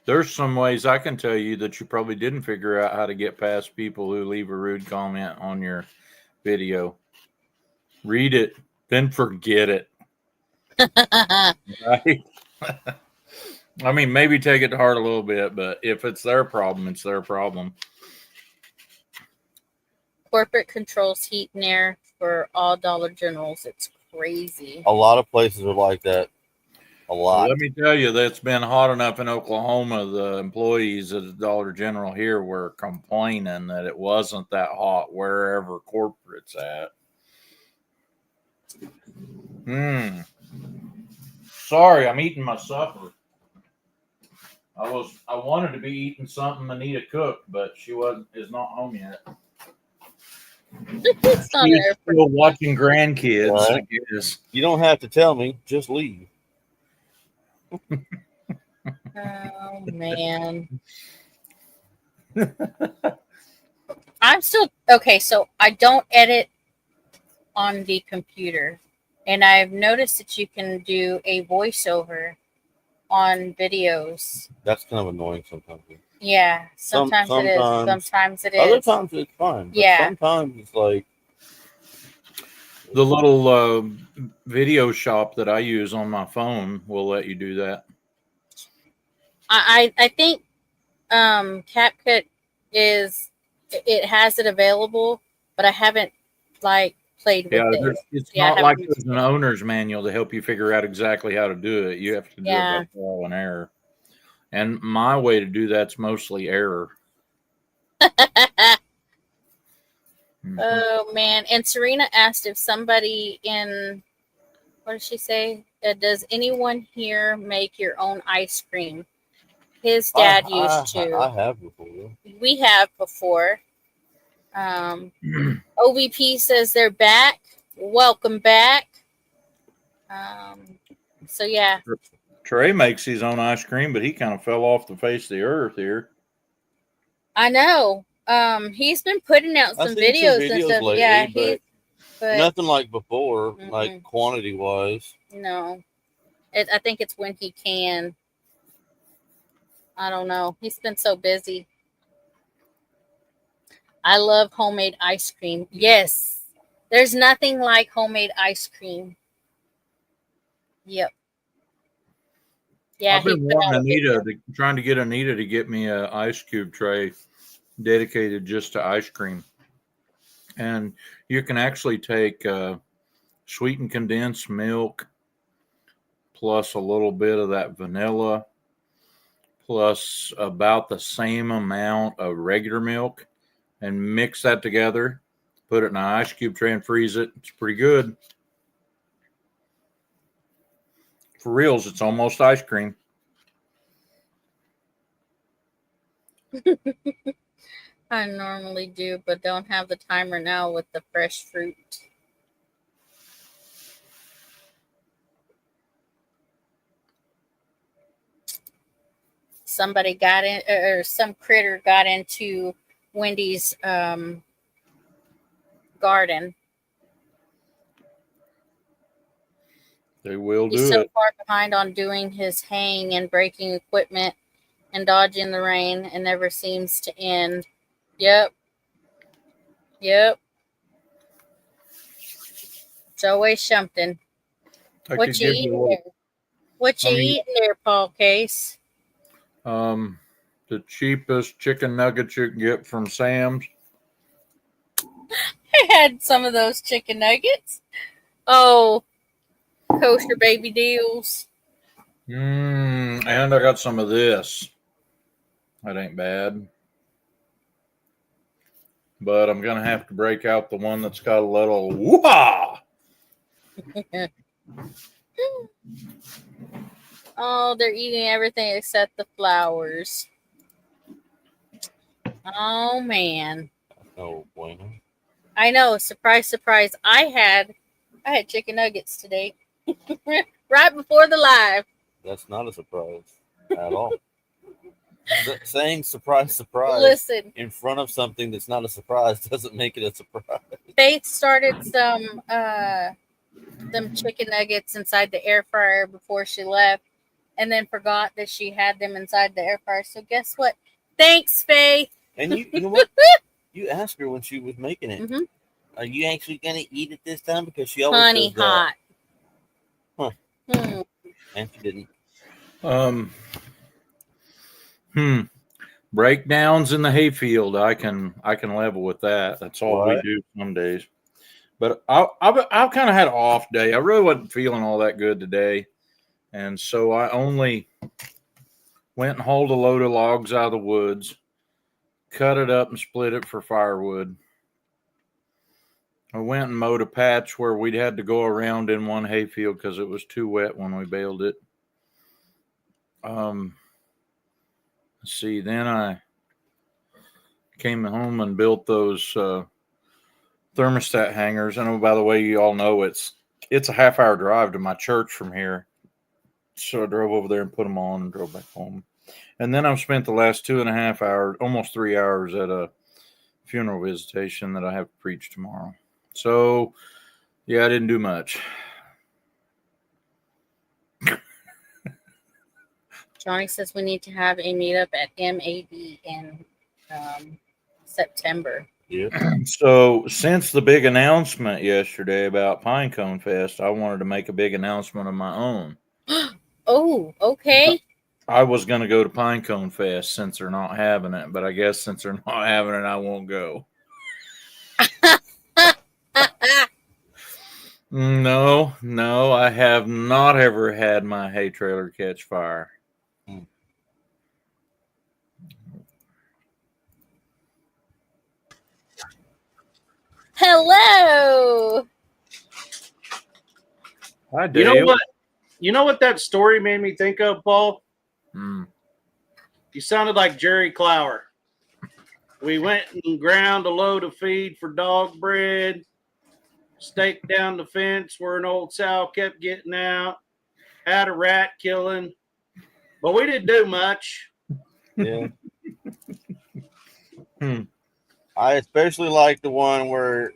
Speaker 3: There's some ways I can tell you that you probably didn't figure out how to get past people who leave a rude comment on your video. Read it, then forget it. Right? I mean, maybe take it to heart a little bit, but if it's their problem, it's their problem.
Speaker 1: Corporate controls heat and air for all Dollar Generals. It's crazy.
Speaker 2: A lot of places are like that. A lot.
Speaker 3: Well, let me tell you, that's been hot enough in Oklahoma. The employees at the Dollar General here were complaining that it wasn't that hot wherever corporate's at. Sorry, I'm eating my supper. I wanted to be eating something Anita cooked, but she is not home yet. She's still watching grandkids, I guess.
Speaker 2: You don't have to tell me, just leave.
Speaker 1: Oh, man. I'm still okay. So I don't edit on the computer, and I've noticed that you can do a voiceover on videos.
Speaker 2: That's kind of annoying sometimes.
Speaker 1: Yeah, sometimes it is. Sometimes it is.
Speaker 2: Other times it's fine. But sometimes it's like
Speaker 3: the little video shop that I use on my phone will let you do that.
Speaker 1: I think CapCut has it available, but I haven't played with it.
Speaker 3: It's not like there's an owner's manual to help you figure out exactly how to do it. You have to do it by trial and error. And my way to do that's mostly error.
Speaker 1: Oh, man. And Serena asked if somebody what did she say? Does anyone here make your own ice cream? His dad used to.
Speaker 2: I have before.
Speaker 1: We have before. OVP says they're back. Welcome back. So, yeah.
Speaker 3: Trey makes his own ice cream, but he kind of fell off the face of the earth here.
Speaker 1: I know. He's been putting out some videos and stuff.
Speaker 2: Lately, but nothing like before, like quantity wise.
Speaker 1: No, I think it's when he can. I don't know. He's been so busy. I love homemade ice cream. Yes, there's nothing like homemade ice cream. Yep. Yeah,
Speaker 3: I've been trying to get Anita to get me an ice cube tray dedicated just to ice cream. And you can actually take sweetened condensed milk plus a little bit of that vanilla plus about the same amount of regular milk and mix that together, put it in an ice cube tray and freeze it. It's pretty good. For reals, it's almost ice cream.
Speaker 1: I normally do, but don't have the timer now with the fresh fruit. Somebody got in, or some critter got into Wendy's garden.
Speaker 3: They will do
Speaker 1: He's so
Speaker 3: it.
Speaker 1: far behind on doing his haying and breaking equipment. and dodging the rain and never seems to end. Yep. Yep. It's always something. What you eating there? What you eating there, Paul Case?
Speaker 3: The cheapest chicken nuggets you can get from Sam's.
Speaker 1: I had some of those chicken nuggets. Oh, kosher baby deals.
Speaker 3: And I got some of this. That ain't bad. But I'm going to have to break out the one that's got a little woo-ha!
Speaker 1: Oh, they're eating everything except the flowers. Oh, man.
Speaker 2: Oh, bueno.
Speaker 1: I know. Surprise, surprise. I had chicken nuggets today. Right before the live.
Speaker 2: That's not a surprise at all. Saying surprise, surprise
Speaker 1: Listen,
Speaker 2: in front of something that's not a surprise doesn't make it a surprise.
Speaker 1: Faith started some them chicken nuggets inside the air fryer before she left, and then forgot that she had them inside the air fryer. So guess what? Thanks, Faith.
Speaker 2: And you know what? You asked her when she was making it.
Speaker 1: Mm-hmm.
Speaker 2: Are you actually gonna eat it this time? Because she always
Speaker 1: Honey
Speaker 2: does that.
Speaker 1: hot.
Speaker 2: Huh. And she didn't.
Speaker 3: Breakdowns in the hayfield. I can level with that. That's all we do some days. But I kind of had an off day. I really wasn't feeling all that good today, and so I only went and hauled a load of logs out of the woods, cut it up, and split it for firewood. I went and mowed a patch where we'd had to go around in one hayfield because it was too wet when we baled it. Let's see. Then I came home and built those thermostat hangers. And by the way, you all know it's a half-hour drive to my church from here. So I drove over there and put them on and drove back home. And then I've spent the last 2.5 hours, almost 3 hours at a funeral visitation that I have to preach tomorrow. So, yeah, I didn't do much.
Speaker 1: Johnny says we need to have a meetup at MAD in September.
Speaker 2: Yeah.
Speaker 3: So, since the big announcement yesterday about Pinecone Fest, I wanted to make a big announcement of my own.
Speaker 1: Oh, okay.
Speaker 3: I was going to go to Pinecone Fest since they're not having it, but I guess since they're not having it, I won't go. No, I have not ever had my hay trailer catch fire.
Speaker 1: Hello.
Speaker 3: Hi, Dale.
Speaker 4: You know what that story made me think of, Paul? You sounded like Jerry Clower. We went and ground a load of feed for dog bread, staked down the fence where an old sow kept getting out, had a rat killing, but we didn't do much.
Speaker 2: Yeah. I especially like the one where,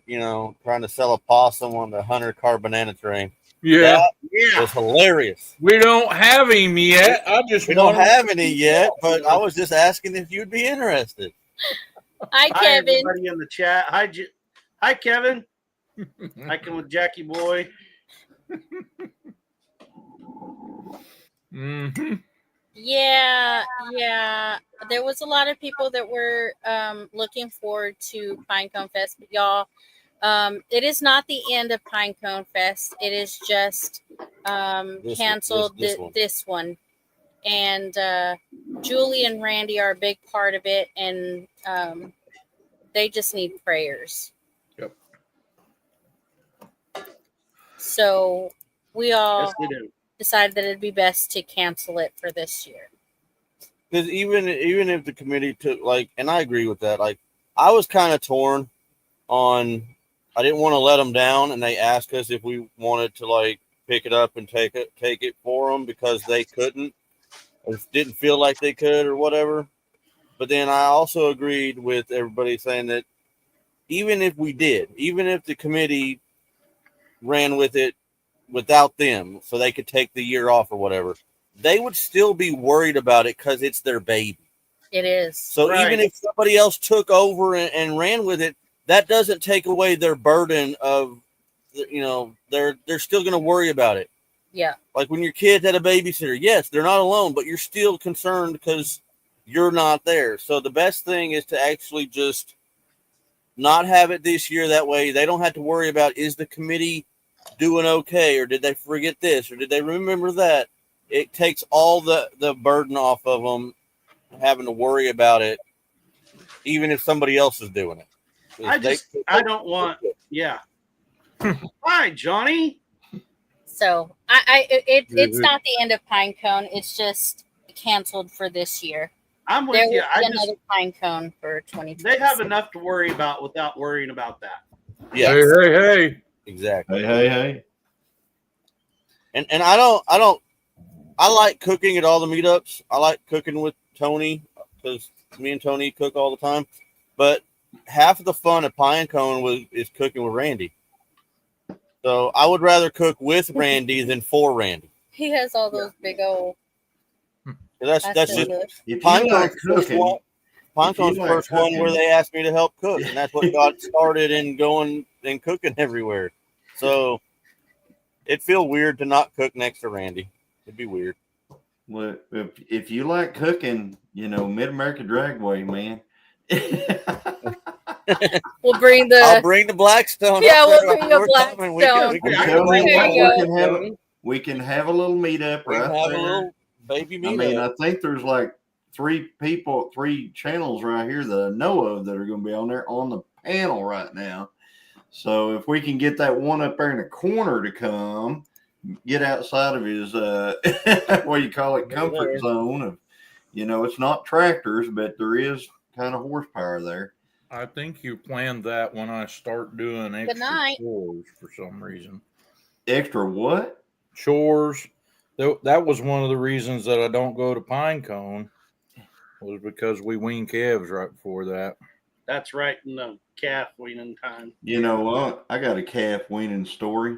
Speaker 2: trying to sell a possum on the 100-car banana train.
Speaker 3: Yeah.
Speaker 2: That was hilarious.
Speaker 3: We don't have him yet.
Speaker 2: We don't have any yet, but I was just asking if you'd be interested.
Speaker 1: Hi, Kevin.
Speaker 4: Hi, everybody in the chat. Hi, Kevin. Hiking with Jackie Boy.
Speaker 3: Mm-hmm.
Speaker 1: Yeah. There was a lot of people that were looking forward to Pinecone Fest, but y'all, it is not the end of Pinecone Fest. It is just canceled this one. And Julie and Randy are a big part of it, and they just need prayers.
Speaker 3: Yep.
Speaker 1: So we all
Speaker 4: Yes, we do.
Speaker 1: decided that it'd be best to cancel it for this year.
Speaker 2: Because even if the committee took, and I agree with that, I was kind of torn on, I didn't want to let them down, and they asked us if we wanted to, pick it up and take it for them because they couldn't, or didn't feel like they could or whatever. But then I also agreed with everybody saying that even if the committee ran with it without them so they could take the year off or whatever, they would still be worried about it because it's their baby.
Speaker 1: It is.
Speaker 2: So even if somebody else took over and ran with it, that doesn't take away their burden of, they're still going to worry about it.
Speaker 1: Yeah.
Speaker 2: Like when your kid had a babysitter, yes, they're not alone, but you're still concerned because you're not there. So the best thing is to actually just not have it this year. That way they don't have to worry about, is the committee doing okay, or did they forget this, or did they remember that? It takes all the burden off of them having to worry about it, even if somebody else is doing it.
Speaker 4: I don't want. Yeah. Hi, Johnny.
Speaker 1: So it's not the end of Pinecone. It's just canceled for this year.
Speaker 4: I'm with you.
Speaker 1: Another Pinecone for 2020.
Speaker 4: They have enough to worry about without worrying about that.
Speaker 2: Yeah.
Speaker 3: Hey.
Speaker 2: Exactly.
Speaker 3: Hey.
Speaker 2: And I like cooking at all the meetups. I like cooking with Tony because me and Tony cook all the time. But half of the fun at Pinecone is cooking with Randy. So I would rather cook with Randy than for Randy.
Speaker 1: He has all those big old.
Speaker 2: That's just
Speaker 5: Pinecone's
Speaker 2: first one where they asked me to help cook, and that's what got started in going and cooking everywhere. So it'd feel weird to not cook next to Randy. It'd be weird.
Speaker 5: Well, if you like cooking, Mid America Dragway, man.
Speaker 1: We'll bring
Speaker 2: I'll bring the Blackstone.
Speaker 1: Yeah, we'll bring a Blackstone.
Speaker 5: We can have a little meetup right there. A little
Speaker 2: baby meetup.
Speaker 5: I mean, I think there's like 3 channels right here that I know of that are going to be on there on the panel right now. So if we can get that one up there in the corner to come, get outside of his what do you call it, comfort zone of, it's not tractors, but there is kind of horsepower there.
Speaker 3: I think you planned that when I start doing extra chores for some reason.
Speaker 5: Extra what?
Speaker 3: Chores. That was one of the reasons that I don't go to Pinecone, was because we wean calves right before that.
Speaker 4: That's right in the calf weaning time.
Speaker 5: You know what? I got a calf weaning story.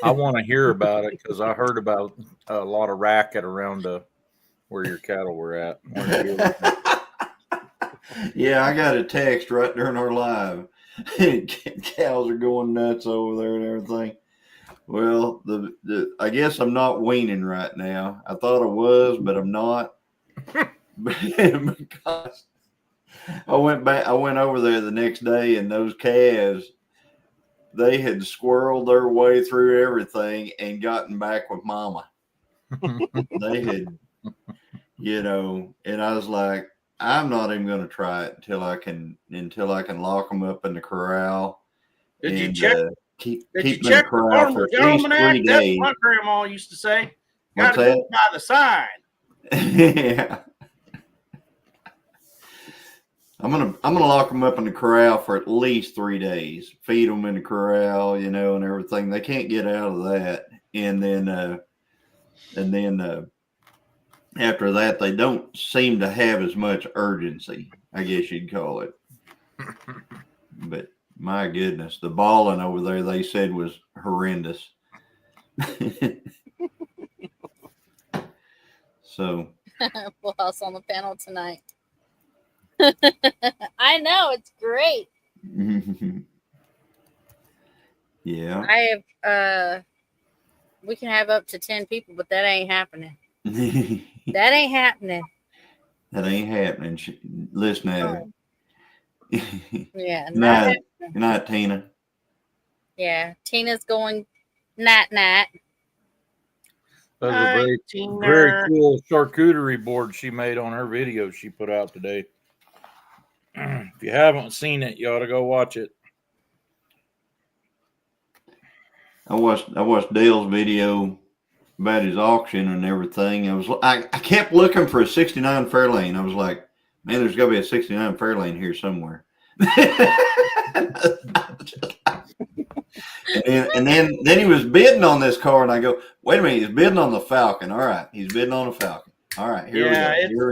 Speaker 3: I want to hear about it because I heard about a lot of racket around where your cattle were at.
Speaker 5: Yeah, I got a text right during our live. Cows are going nuts over there and everything. Well, I guess I'm not weaning right now. I thought I was, but I'm not. Because I went over there the next day, and those calves, they had squirreled their way through everything and gotten back with mama. They had, and I was like, I'm not even going to try it until I can lock them up in the corral.
Speaker 4: Did you check?
Speaker 5: Keep
Speaker 4: the corral for at least 3 days. That's what my grandma used to say. Got to go by the sign.
Speaker 5: Yeah. I'm gonna lock them up in the corral for at least 3 days. Feed them in the corral, and everything. They can't get out of that. And then after that, they don't seem to have as much urgency, I guess you'd call it. But my goodness, the balling over there, they said, was horrendous. So
Speaker 1: Full house on the panel tonight. I know, it's great.
Speaker 5: Yeah.
Speaker 1: I have we can have up to 10 people, but that ain't happening. That ain't happening.
Speaker 5: That ain't happening. Listen at
Speaker 1: it. Yeah.
Speaker 5: Good night, Tina.
Speaker 1: Yeah. Tina's going night.
Speaker 3: That was a very cool charcuterie board she made on her video she put out today. If you haven't seen it, you ought to go watch it.
Speaker 5: I watched Dale's video about his auction and everything. I kept looking for a 69 Fairlane. I was like, man, there's got to be a 69 Fairlane here somewhere. and then he was bidding on this car, and I go, wait a minute, he's bidding on the Falcon. All right, he's bidding on a Falcon. All right, here we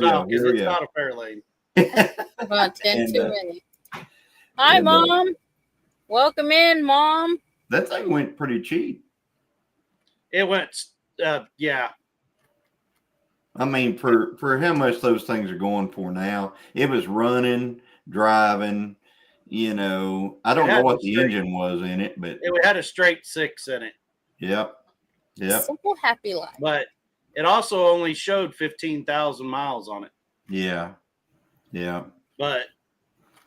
Speaker 5: go.
Speaker 4: It's not a Fairlane.
Speaker 1: About 10 too many. Hi, Mom. Welcome in, Mom.
Speaker 5: That thing went pretty cheap.
Speaker 4: It went, yeah.
Speaker 5: I mean, for how much those things are going for now, it was running, driving. I don't know what the engine was in it, but
Speaker 4: it had a straight 6 in it.
Speaker 5: Yep.
Speaker 1: Simple happy life.
Speaker 4: But it also only showed 15,000 miles on it.
Speaker 5: Yeah.
Speaker 4: But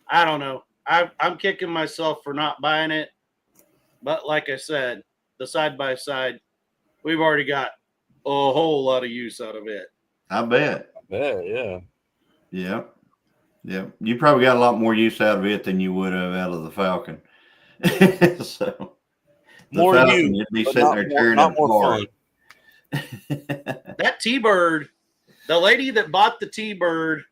Speaker 4: I don't know. I'm kicking myself for not buying it. But like I said, the side by side, we've already got a whole lot of use out of it.
Speaker 5: I bet.
Speaker 2: Yeah.
Speaker 5: Yep. You probably got a lot more use out of it than you would have out of the Falcon. So
Speaker 2: more
Speaker 5: Falcon,
Speaker 2: use,
Speaker 5: you'd be
Speaker 2: but
Speaker 5: sitting there tearing up
Speaker 2: more
Speaker 5: apart.
Speaker 4: That T-Bird, the lady that bought the T-Bird,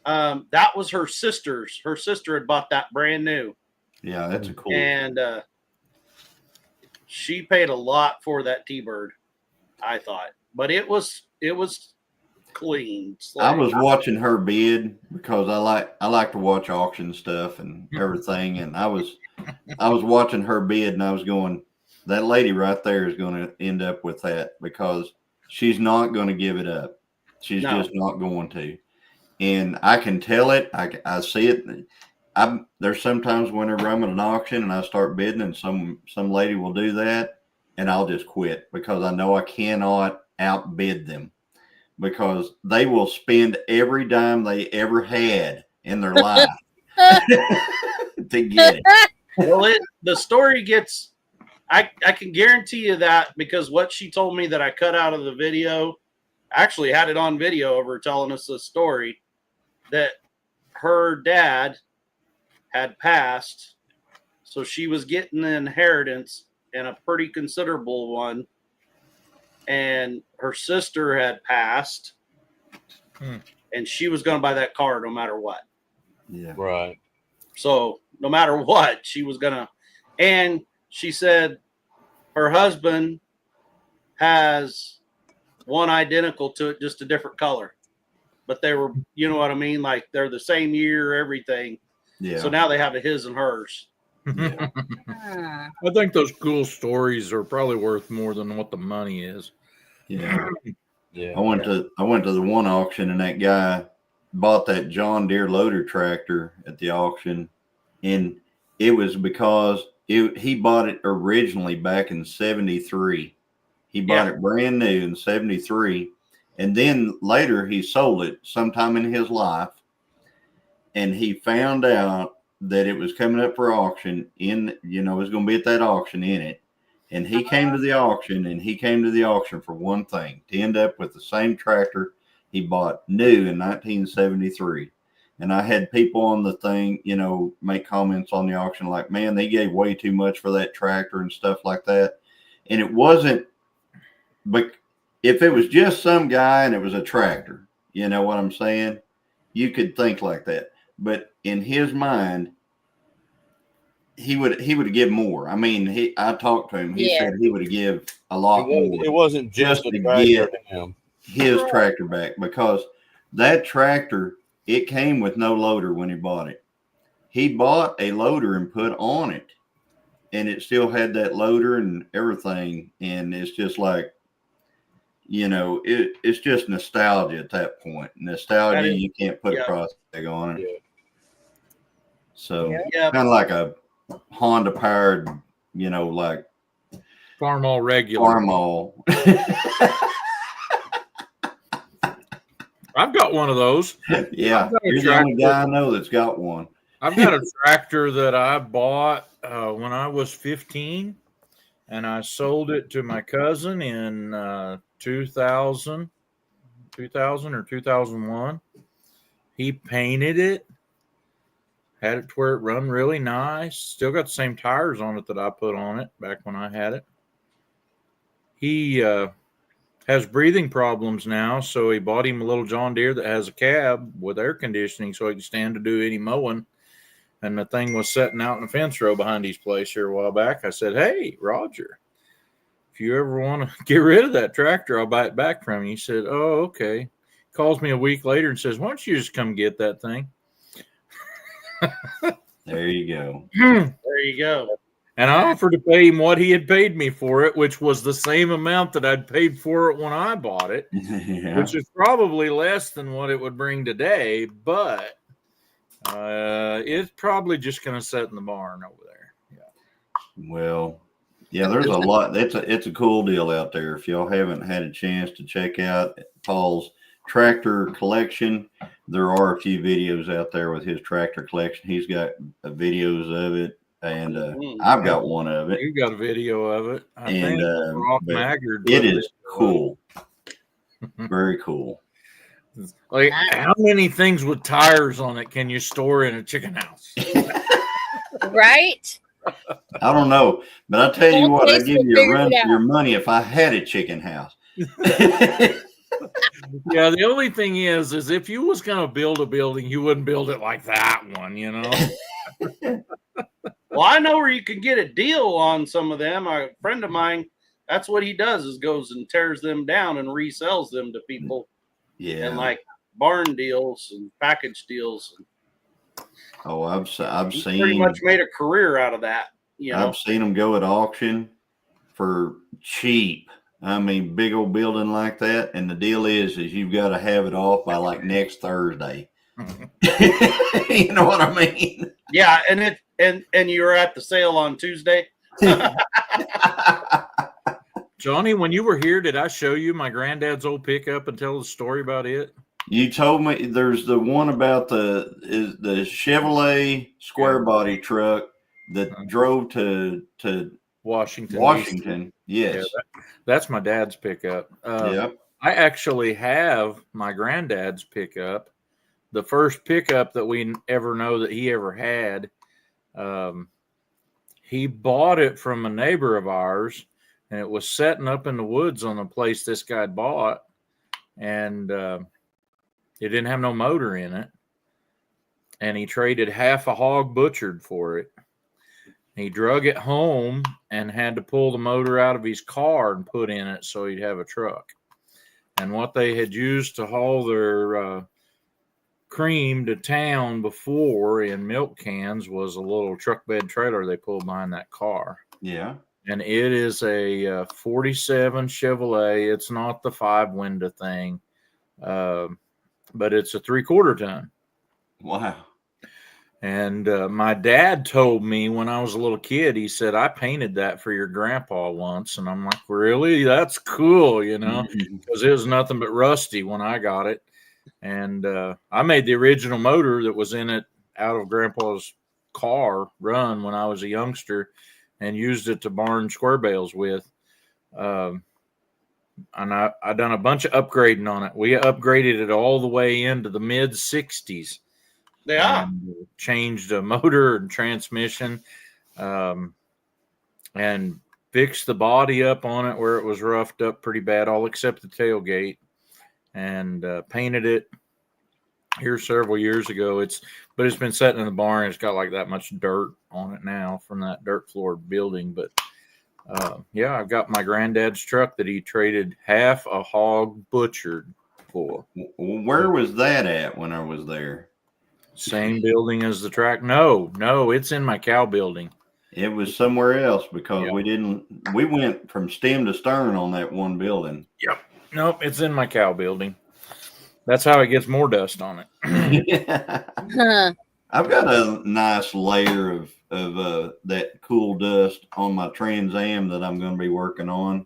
Speaker 4: that was her sister's. Her sister had bought that brand new.
Speaker 5: Yeah, that's a cool.
Speaker 4: And she paid a lot for that T-Bird, I thought. But it was clean.
Speaker 5: I was watching her bid because I like to watch auction stuff and everything, and I was watching her bid, and I was going, that lady right there is going to end up with that because she's not going to give it up. She's just not going to, and I can tell it. I see it. There's sometimes whenever I'm at an auction and I start bidding, and some lady will do that, and I'll just quit because I know I cannot outbid them. Because they will spend every dime they ever had in their life to get it.
Speaker 4: Well, the story gets, I can guarantee you that because what she told me that I cut out of the video, I actually had it on video of her telling us the story that her dad had passed. So she was getting an inheritance and a pretty considerable one. And her sister had passed, and she was going to buy that car no matter what.
Speaker 5: Yeah.
Speaker 2: Right.
Speaker 4: So no matter what, she was going to. And she said her husband has one identical to it, just a different color. But they were, you know what I mean? Like they're the same year, everything.
Speaker 5: Yeah.
Speaker 4: So now they have a his and hers.
Speaker 3: Yeah. I think those cool stories are probably worth more than what the money is.
Speaker 5: Yeah. I went to the one auction, and that guy bought that John Deere loader tractor at the auction, and it was because he bought it originally back in 73. He bought it brand new in 73, and then later he sold it sometime in his life, and he found out that it was coming up for auction it was going to be at that auction in it. And he came to the auction, and he came to the auction for one thing, to end up with the same tractor he bought new in 1973. And I had people on the thing, make comments on the auction like, man, they gave way too much for that tractor and stuff like that. And it wasn't, but if it was just some guy and it was a tractor, you know what I'm saying? You could think like that. But in his mind, he would give more. I mean, I talked to him. He said he would give a lot more.
Speaker 2: It wasn't just
Speaker 5: to
Speaker 2: tractor
Speaker 5: get
Speaker 2: to him.
Speaker 5: His tractor back, because that tractor, it came with no loader when he bought it. He bought a loader and put on it, and it still had that loader and everything. And it's just like, it's just nostalgia at that point. Nostalgia, you can't put a price tag on it.
Speaker 2: Yeah.
Speaker 5: So kind of like a Honda powered, like
Speaker 3: Farmall regular.
Speaker 5: Farmall.
Speaker 3: I've got one of those.
Speaker 5: Yeah, you're the only guy I know that's got one.
Speaker 3: I've got a tractor that I bought when I was 15, and I sold it to my cousin in 2000 or 2001. He painted it, had it to where it run really nice. Still got the same tires on it that I put on it back when I had it. He has breathing problems now, so he bought him a little John Deere that has a cab with air conditioning so he can stand to do any mowing. And the thing was sitting out in the fence row behind his place here a while back. I said, hey, Roger, if you ever want to get rid of that tractor, I'll buy it back from you. He said, oh, okay. Calls me a week later and says, why don't you just come get that thing?
Speaker 5: There you go.
Speaker 4: There you go.
Speaker 3: And I offered to pay him what he had paid me for it, which was the same amount that I'd paid for it when I bought it, which is probably less than what it would bring today, but it's probably just going to sit in the barn over there. Yeah.
Speaker 5: Well, yeah, there's a lot. It's a cool deal out there. If y'all haven't had a chance to check out Paul's tractor collection, there are a few videos out there with his tractor collection. He's got videos of it. And I've got one of it.
Speaker 3: You got a video of it.
Speaker 5: It is cool. Very cool.
Speaker 3: Like, how many things with tires on it can you store in a chicken house?
Speaker 1: Right?
Speaker 5: I don't know, but I tell you what, I'd give you a run for your money if I had a chicken house.
Speaker 3: Yeah, the only thing is if you was going to build a building, you wouldn't build it like that one, you know?
Speaker 4: Well, I know where you can get a deal on some of them. A friend of mine, that's what he does, is goes and tears them down and resells them to people.
Speaker 5: Yeah.
Speaker 4: And like barn deals and package deals.
Speaker 5: Oh, I've seen.
Speaker 4: Pretty much made a career out of that. You know?
Speaker 5: I've seen them go at auction for cheap. I mean, big old building like that. And the deal is you've got to have it off by like next Thursday. You know what I mean?
Speaker 4: Yeah, and you're at the sale on Tuesday.
Speaker 5: Johnny,
Speaker 3: when you were here, did I show you my granddad's old pickup and tell the story about it?
Speaker 5: You told me there's the one about the Chevrolet square body truck that drove to Washington. Yes.
Speaker 3: Yeah, that's my dad's pickup.
Speaker 5: Yep.
Speaker 3: I actually have my granddad's pickup. The first pickup that we ever know that he ever had, he bought it from a neighbor of ours, and it was setting up in the woods on the place this guy bought, and it didn't have no motor in it, and he traded half a hog butchered for it. He drug it home and had to pull the motor out of his car and put in it so he'd have a truck. And what they had used to haul their cream to town before in milk cans was a little truck bed trailer they pulled behind that car.
Speaker 5: Yeah.
Speaker 3: And it is a 47 Chevrolet. It's not the 5-window thing, but it's a 3/4 ton.
Speaker 5: Wow.
Speaker 3: And my dad told me when I was a little kid, he said, I painted that for your grandpa once. And I'm like, really? That's cool, you know, because it was nothing but rusty when I got it. And I made the original motor that was in it out of grandpa's car run when I was a youngster and used it to barn square bales with. And I done a bunch of upgrading on it. We upgraded it all the way into the mid 60s.
Speaker 4: Yeah.
Speaker 3: Changed a motor and transmission, and fixed the body up on it where it was roughed up pretty bad, all except the tailgate, and painted it here several years ago. But it's been sitting in the barn. It's got like that much dirt on it now from that dirt floored building. But yeah, I've got my granddad's truck that he traded half a hog butchered for.
Speaker 5: Where was that at when I was there?
Speaker 3: Same building as the track? No, it's in my cow building.
Speaker 5: It was somewhere else because we went from stem to stern on that one building.
Speaker 3: Yep. Nope, it's in my cow building. That's how it gets more dust on it.
Speaker 5: I've got a nice layer of that cool dust on my Trans Am that I'm going to be working on.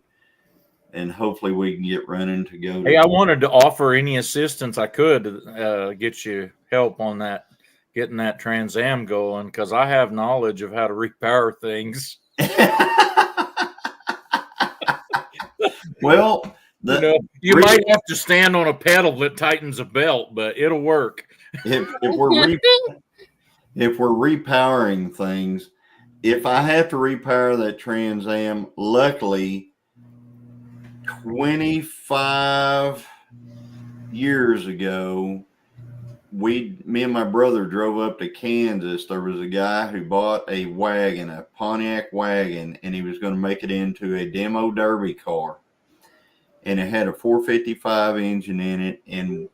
Speaker 5: And hopefully we can get running to go.
Speaker 3: Hey, I wanted to offer any assistance I could to get you help on that, getting that Trans Am going, because I have knowledge of how to repower things.
Speaker 5: Well,
Speaker 3: you might have to stand on a pedal that tightens a belt, but it'll work.
Speaker 5: If we're repowering things, if I have to repower that Trans Am, luckily 25 years ago, me and my brother drove up to Kansas. There was a guy who bought a wagon, a Pontiac wagon, and he was going to make it into a demo derby car. And it had a 455 engine in it, and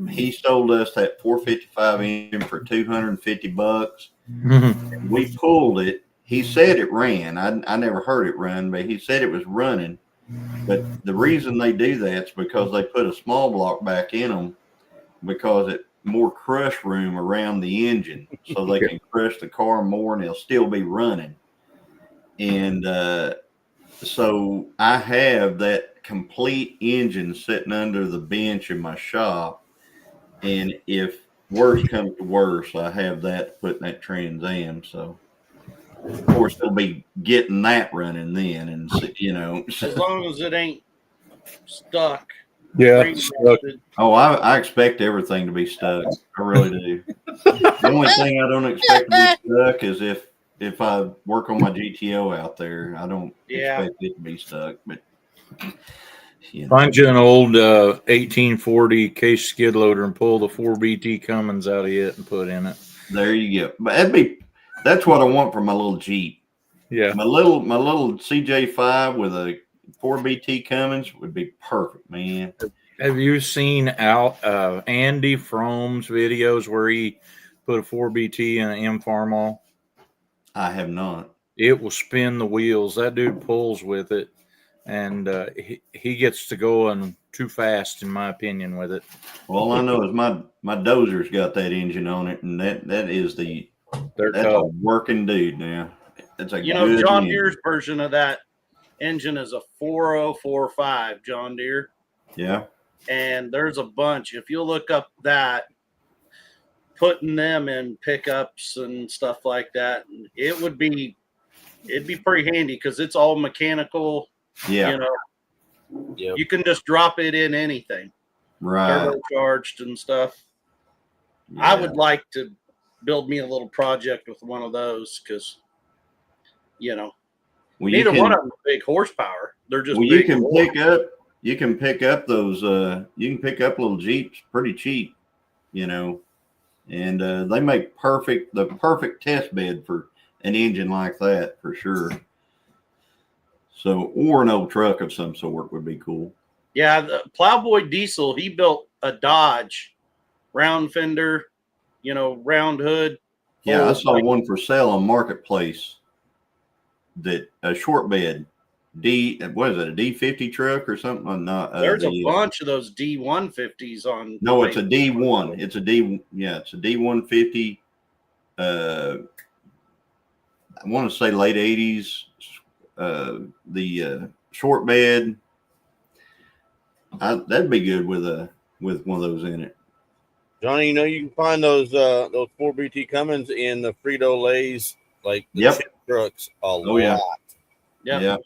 Speaker 5: he sold us that 455 engine for $250. We pulled it. he said it ran. I never heard it run, but he said it was running. But the reason they do that is because they put a small block back in them because it more crush room around the engine, so they can crush the car more and they'll still be running. And so I have that complete engine sitting under the bench in my shop, and if worse comes to worse, I have that put in that Trans Am. So of course they'll be getting that running then, and
Speaker 4: as long as it ain't stuck.
Speaker 3: Yeah.
Speaker 5: Oh, I expect everything to be stuck. I really do. The only thing I don't expect to be stuck is if I work on my GTO out there, I don't expect it to be stuck. But
Speaker 3: find you an old 1840 case skid loader and pull the 4BT Cummins out of it and put in it.
Speaker 5: There you go. But that's what I want for my little Jeep.
Speaker 3: Yeah.
Speaker 5: My little CJ5 with a 4BT Cummins would be perfect, man.
Speaker 3: Have you seen Andy Fromm's videos where he put a 4BT in an M Farmall?
Speaker 5: I have not.
Speaker 3: It will spin the wheels. That dude pulls with it, and he gets to going too fast, in my opinion, with it.
Speaker 5: Well, all I know is my dozer's got that engine on it, and that's a working dude now. It's a good
Speaker 4: John
Speaker 5: engine.
Speaker 4: Deere's version of that engine is a 4045 John Deere.
Speaker 5: Yeah.
Speaker 4: And there's a bunch. If you look up that, putting them in pickups and stuff like that, it'd be pretty handy because it's all mechanical.
Speaker 5: Yeah.
Speaker 4: You can just drop it in anything.
Speaker 5: Right.
Speaker 4: Turbocharged and stuff. Yeah. I would like to build me a little project with one of those because, neither one of them are big horsepower. They're just big.
Speaker 5: You can pick up those. You can pick up little Jeeps pretty cheap, and they make the perfect test bed for an engine like that for sure. So, or an old truck of some sort would be cool.
Speaker 4: Yeah, the Plowboy Diesel, he built a Dodge round fender, round hood.
Speaker 5: Yeah, I saw one for sale on Marketplace. That a short bed. What is it, a D50 truck or something?
Speaker 4: There's a bunch of those D150s on.
Speaker 5: No, it's a D1. It's a D150. I want to say late 80s. The short bed. That'd be good with one of those in it.
Speaker 2: Johnny, you can find those 4BT Cummins in the Frito-Lay's chip trucks a lot.
Speaker 5: Yeah.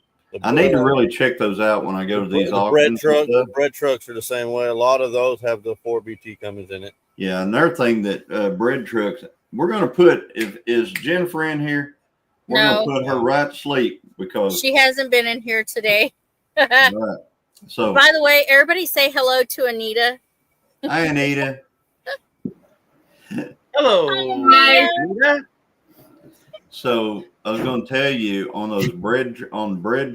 Speaker 5: I need to really check those out when I go to these auctions.
Speaker 2: The bread trucks are the same way. A lot of those have the 4BT Cummins in it.
Speaker 5: Yeah, another thing that bread trucks, we're going to put, is Jennifer in here? We're going to put her right to sleep because
Speaker 1: she hasn't been in here today.
Speaker 5: Right. So,
Speaker 1: by the way, everybody say hello to Anita.
Speaker 5: Hi, Anita.
Speaker 4: Hello, Anita.
Speaker 5: So I was going to tell you on those bread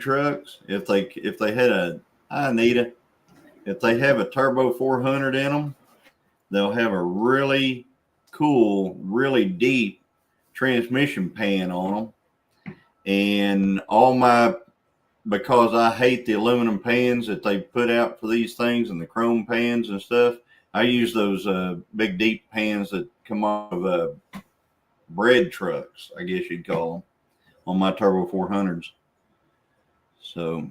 Speaker 5: trucks, if they had Anita, if they have a turbo 400 in them, they'll have a really cool, really deep transmission pan on them. And because I hate the aluminum pans that they put out for these things and the chrome pans and stuff, I use those big deep pans that come off of bread trucks, I guess you'd call them, on my turbo 400s. So,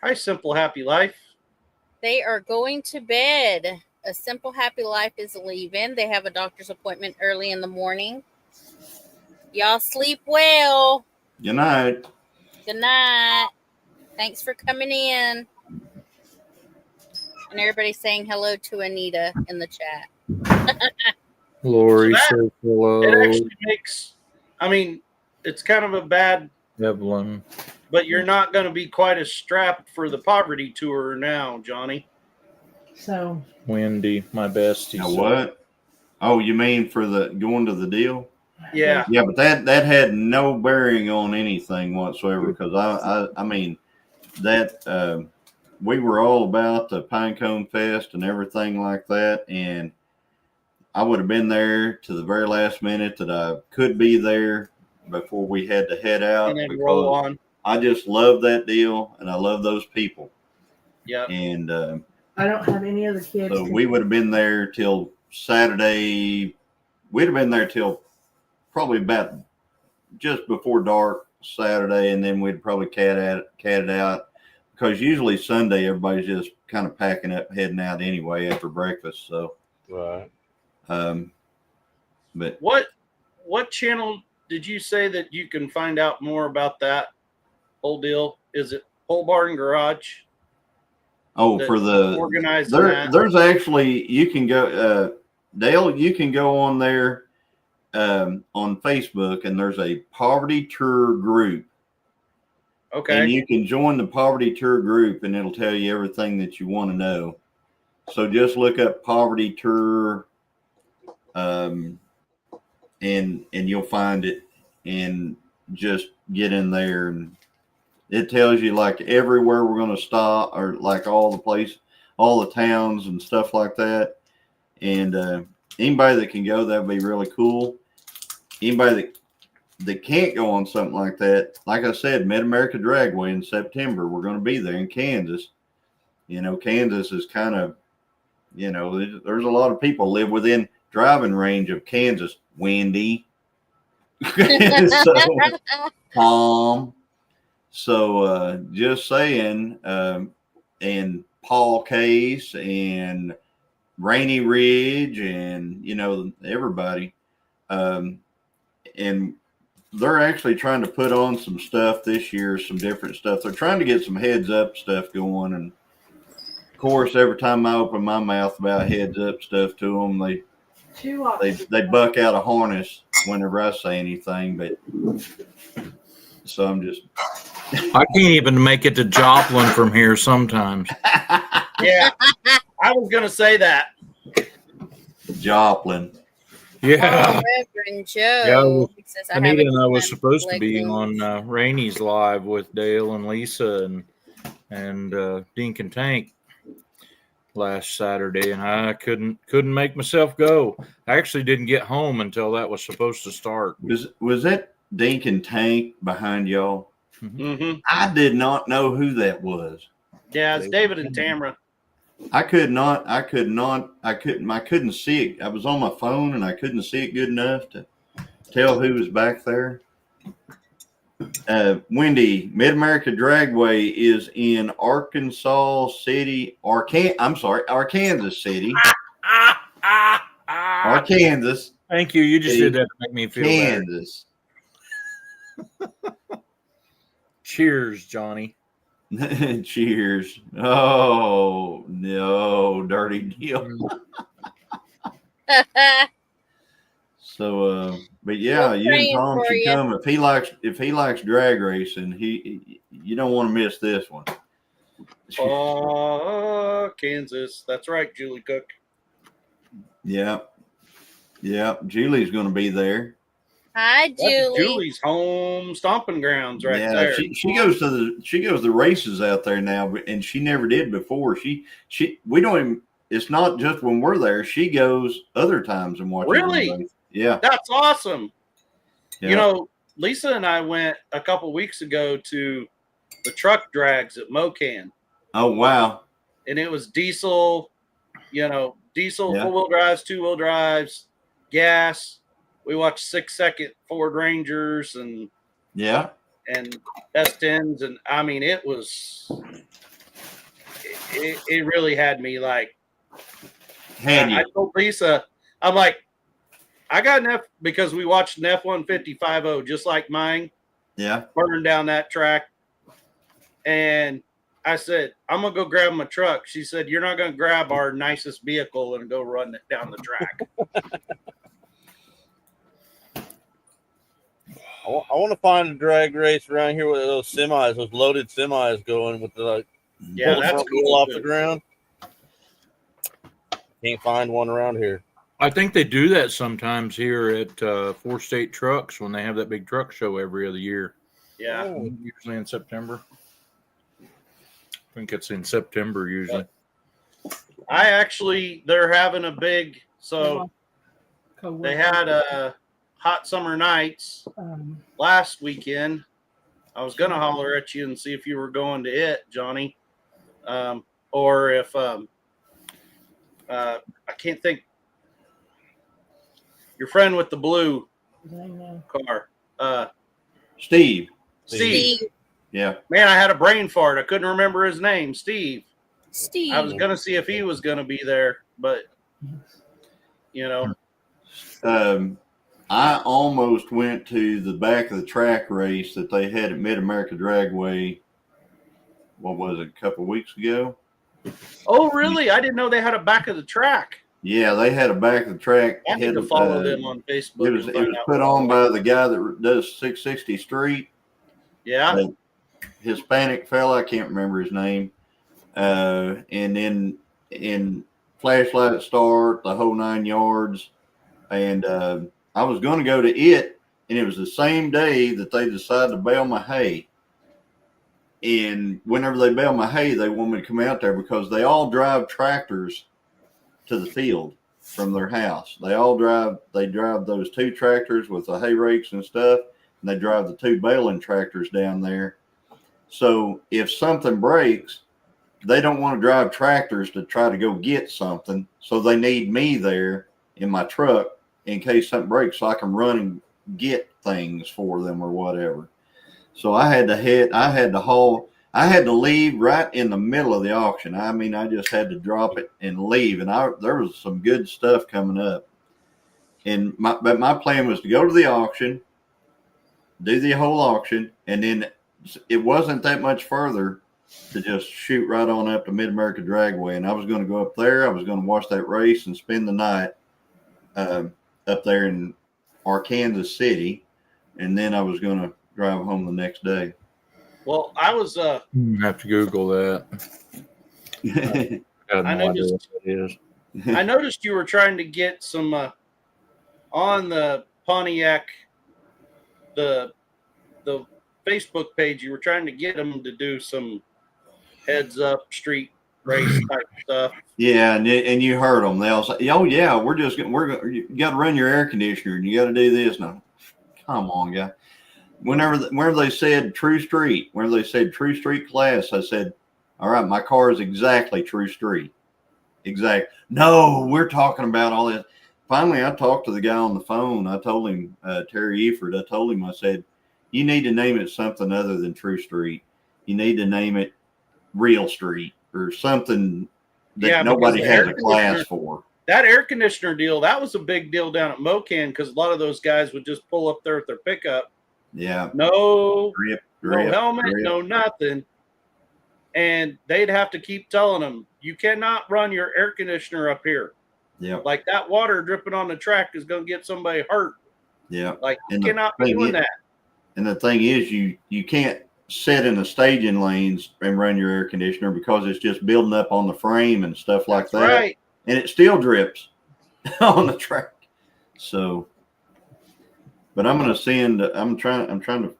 Speaker 4: hi, Simple Happy Life.
Speaker 1: They are going to bed. A Simple Happy Life is leaving. They have a doctor's appointment early in the morning. Y'all sleep well.
Speaker 5: Good night.
Speaker 1: Good night. Thanks for coming in. And everybody's saying hello to Anita in the chat.
Speaker 3: Lori says hello.
Speaker 4: It actually makes, it's kind of a bad
Speaker 3: Evelyn.
Speaker 4: But you're not going to be quite as strapped for the poverty tour now, Johnny.
Speaker 6: So
Speaker 3: Wendy, my bestie.
Speaker 5: Now what? Oh, you mean for the going to the deal?
Speaker 4: Yeah.
Speaker 5: Yeah, but that had no bearing on anything whatsoever because we were all about the Pinecone Fest and everything like that, and I would have been there to the very last minute that I could be there, before we had to head out,
Speaker 4: and then roll
Speaker 5: because
Speaker 4: on.
Speaker 5: I just love that deal, and I love those people.
Speaker 4: Yeah.
Speaker 5: And
Speaker 6: I don't have any other kids.
Speaker 5: so we would have been there till Saturday. We'd have been there till probably about just before dark Saturday, and then we'd probably cat it out, because usually Sunday everybody's just kind of packing up, heading out anyway after breakfast. So,
Speaker 2: Right.
Speaker 5: But
Speaker 4: what channel did you say that you can find out more about that whole deal? Is it Pole Barn Garage?
Speaker 5: for the
Speaker 4: organizing
Speaker 5: there's actually, you can go, Dale, you can go on there on Facebook, and there's a poverty tour group.
Speaker 4: Okay.
Speaker 5: And you can join the poverty tour group, and it'll tell you everything that you want to know. So just look up poverty tour, and you'll find it, and just get in there, and it tells you like everywhere we're going to stop, or like all the towns and stuff like that. And anybody that can go, that'd be really cool. Anybody that can't go on something like that, like I said, Mid-America Dragway in September, we're going to be there in Kansas. Kansas is kind of, there's a lot of people live within driving range of Kansas. Wendy. So just saying, and Paul Case and Rainy Ridge, and everybody, and they're actually trying to put on some stuff this year, some different stuff. They're trying to get some heads up stuff going, and of course, every time I open my mouth about heads up stuff to them, they buck out a harness whenever I say anything. But so I'm just.
Speaker 3: I can't even make it to Joplin from here sometimes.
Speaker 4: Yeah, I was going to say that.
Speaker 5: Joplin.
Speaker 3: Yeah.
Speaker 1: Reverend Joe. Says,
Speaker 3: Anita and I was supposed to
Speaker 1: leg
Speaker 3: be
Speaker 1: wounds.
Speaker 3: on Rainey's Live with Dale and Lisa and Dink and Tank last Saturday, and I couldn't make myself go. I actually didn't get home until that was supposed to start.
Speaker 5: Was that Dink and Tank behind y'all?
Speaker 4: Mm-hmm.
Speaker 5: I did not know who that was.
Speaker 4: Yeah, it's David and Tamara.
Speaker 5: I couldn't see it. I was on my phone and I couldn't see it good enough to tell who was back there. Wendy, Mid-America Dragway is in Arkansas City, Arkansas City. Arkansas.
Speaker 3: Thank you. You just did that to make me feel
Speaker 5: Kansas.
Speaker 3: better. Cheers, Johnny.
Speaker 5: Cheers. Oh no, dirty deal. So but yeah,
Speaker 1: We're
Speaker 5: you and
Speaker 1: praying
Speaker 5: Tom
Speaker 1: for
Speaker 5: should
Speaker 1: you.
Speaker 5: come if he likes drag racing. You don't want to miss this one.
Speaker 4: Oh, Kansas. That's right, Julie Cook.
Speaker 5: Yeah. Julie's going to be there.
Speaker 1: Hi,
Speaker 4: That's
Speaker 1: Julie.
Speaker 4: Julie's home stomping grounds there.
Speaker 5: She goes to the races out there now, and she never did before. We don't even. It's not just when we're there. She goes other times and watches.
Speaker 4: Really?
Speaker 5: Yeah.
Speaker 4: That's awesome.
Speaker 5: Yeah.
Speaker 4: Lisa and I went a couple weeks ago to the truck drags at Mocan.
Speaker 5: Oh wow.
Speaker 4: And it was diesel,
Speaker 5: Yeah.
Speaker 4: four-wheel drives, two-wheel drives, gas. We watched 6-second Ford Rangers and S10s, and I mean it really had me like. I told Lisa, I'm like, I got an F because we watched an F-150 just like mine.
Speaker 5: Yeah.
Speaker 4: Burn down that track. And I said, I'm going to go grab my truck. She said, you're not going to grab our nicest vehicle and go run it down the track.
Speaker 2: I want to find a drag race around here with those semis, those loaded semis going with the
Speaker 4: Yeah,
Speaker 2: pull the
Speaker 4: that's
Speaker 2: front wheel
Speaker 4: cool
Speaker 2: off
Speaker 4: too.
Speaker 2: the ground. Can't find one around here.
Speaker 3: I think they do that sometimes here at Four State Trucks when they have that big truck show every other year.
Speaker 4: Yeah.
Speaker 3: Usually in September. I think it's in September usually.
Speaker 4: They're having a big, so they had a hot summer nights last weekend. I was gonna holler at you and see if you were going to it, Johnny, or if I can't think. Your friend with the blue car,
Speaker 5: Steve.
Speaker 4: Steve.
Speaker 5: Yeah.
Speaker 4: Man, I had a brain fart. I couldn't remember his name. Steve.
Speaker 1: Steve.
Speaker 4: I was gonna see if he was gonna be there, but you know.
Speaker 5: I almost went to the back of the track race that they had at Mid America Dragway. What was it, a couple of weeks ago?
Speaker 4: Oh, really? I didn't know they had a back of the track.
Speaker 5: Yeah, they had a back of the track.
Speaker 4: I need to follow them on Facebook.
Speaker 5: It was put on by the guy that does 660 Street.
Speaker 4: Yeah.
Speaker 5: The Hispanic fella, I can't remember his name. And then in flashlight start, the whole 9 yards. And I was going to go to it, and it was the same day that they decided to bale my hay. And whenever they bale my hay, they want me to come out there because they all drive tractors to the field from their house. They drive those 2 tractors with the hay rakes and stuff, and they drive the 2 baling tractors down there. So if something breaks, they don't want to drive tractors to try to go get something. So they need me there in my truck in case something breaks so I can run and get things for them or whatever. So I had to leave right in the middle of the auction. I mean, I just had to drop it and leave. And there was some good stuff coming up. But my plan was to go to the auction, do the whole auction, and then it wasn't that much further to just shoot right on up to Mid America Dragway. And I was going to go up there. I was going to watch that race and spend the night up there in Arkansas City. And then I was going to drive home the next day.
Speaker 4: Well, I was
Speaker 3: You have to Google that.
Speaker 4: I noticed you were trying to get some on the Pontiac, the Facebook page. You were trying to get them to do some heads up street race type stuff.
Speaker 5: Yeah, and you heard them. They all say, "Oh yeah, you got to run your air conditioner and you got to do this." No, come on, guy. Whenever they said True Street, whenever they said True Street class, I said, "All right, my car is exactly True Street." Exact. No, we're talking about all this. Finally, I talked to the guy on the phone. I told him, Terry Eford, I told him, I said, "You need to name it something other than True Street. You need to name it Real Street or something that nobody has a class for."
Speaker 4: That air conditioner deal, that was a big deal down at Mocan because a lot of those guys would just pull up there with their pickup.
Speaker 5: Yeah.
Speaker 4: No
Speaker 5: drip,
Speaker 4: no helmet, no nothing. And they'd have to keep telling them, you cannot run your air conditioner up here.
Speaker 5: Yeah.
Speaker 4: Like that water dripping on the track is going to get somebody hurt.
Speaker 5: Yeah.
Speaker 4: Like you cannot be doing that.
Speaker 5: And the thing is, you can't sit in the staging lanes and run your air conditioner because it's just building up on the frame and stuff like that.
Speaker 4: Right.
Speaker 5: And it still drips on the track. So, but I'm going to send, I'm trying to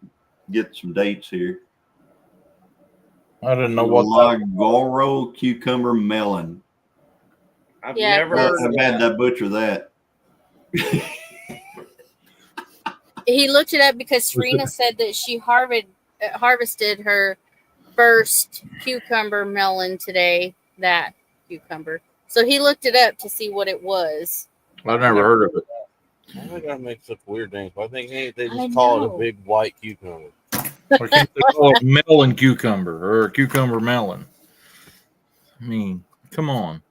Speaker 5: get some dates here.
Speaker 3: I didn't know what
Speaker 5: Goro cucumber melon.
Speaker 4: I've never heard
Speaker 5: of that. I butcher that.
Speaker 1: He looked it up because Serena said that she harvested her first cucumber melon today. That cucumber. So he looked it up to see what it was.
Speaker 3: I've never heard of it.
Speaker 2: I think I make such weird names, but I think they just call it a big white cucumber.
Speaker 3: Why can't they call it melon cucumber or cucumber melon? I mean, come on.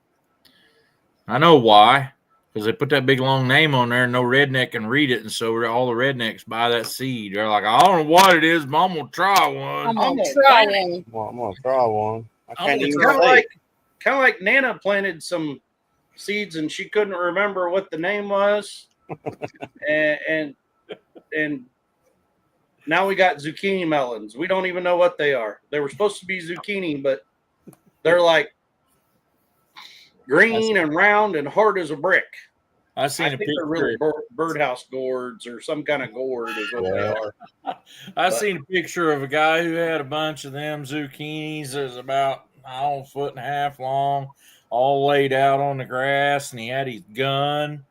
Speaker 3: I know why. Because they put that big long name on there and no redneck can read it. And so all the rednecks buy that seed. They're like, I don't know what it is, but I'm going to try one.
Speaker 1: I'm going to try one.
Speaker 2: Well, I'm going to try one. I can't even
Speaker 4: kind of like Nana planted some seeds and she couldn't remember what the name was. and now we got zucchini melons. We don't even know what they are. They were supposed to be zucchini, but they're like green and round and hard as a brick.
Speaker 3: I think
Speaker 4: they're really birdhouse gourds or some kind of gourd is what they are.
Speaker 3: I seen a picture of a guy who had a bunch of them zucchinis. That's about a foot and a half long, all laid out on the grass, and he had his gun,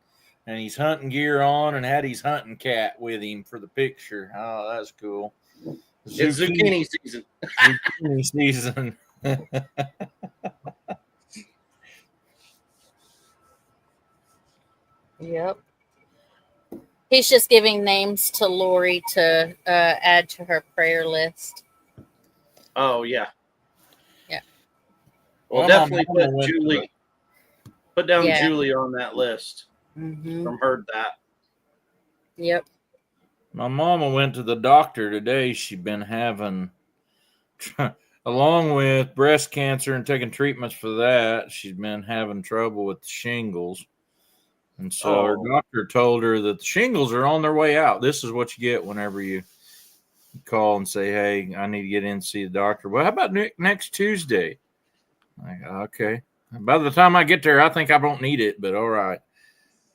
Speaker 3: and he's hunting gear on and had his hunting cat with him for the picture. Oh, that's cool.
Speaker 4: It's zucchini season.
Speaker 3: Zucchini season.
Speaker 1: Yep. He's just giving names to Lori to add to her prayer list.
Speaker 4: Oh yeah.
Speaker 1: Yeah.
Speaker 4: Well, definitely put Julie. Put down Julie on that list. From heard that.
Speaker 1: Yep.
Speaker 3: My mama went to the doctor today. She'd been having, along with breast cancer and taking treatments for that, she's been having trouble with the shingles. And so her doctor told her that the shingles are on their way out. This is what you get whenever you call and say, hey, I need to get in and see the doctor. Well, how about next Tuesday? Like, okay. By the time I get there, I think I won't need it, but all right.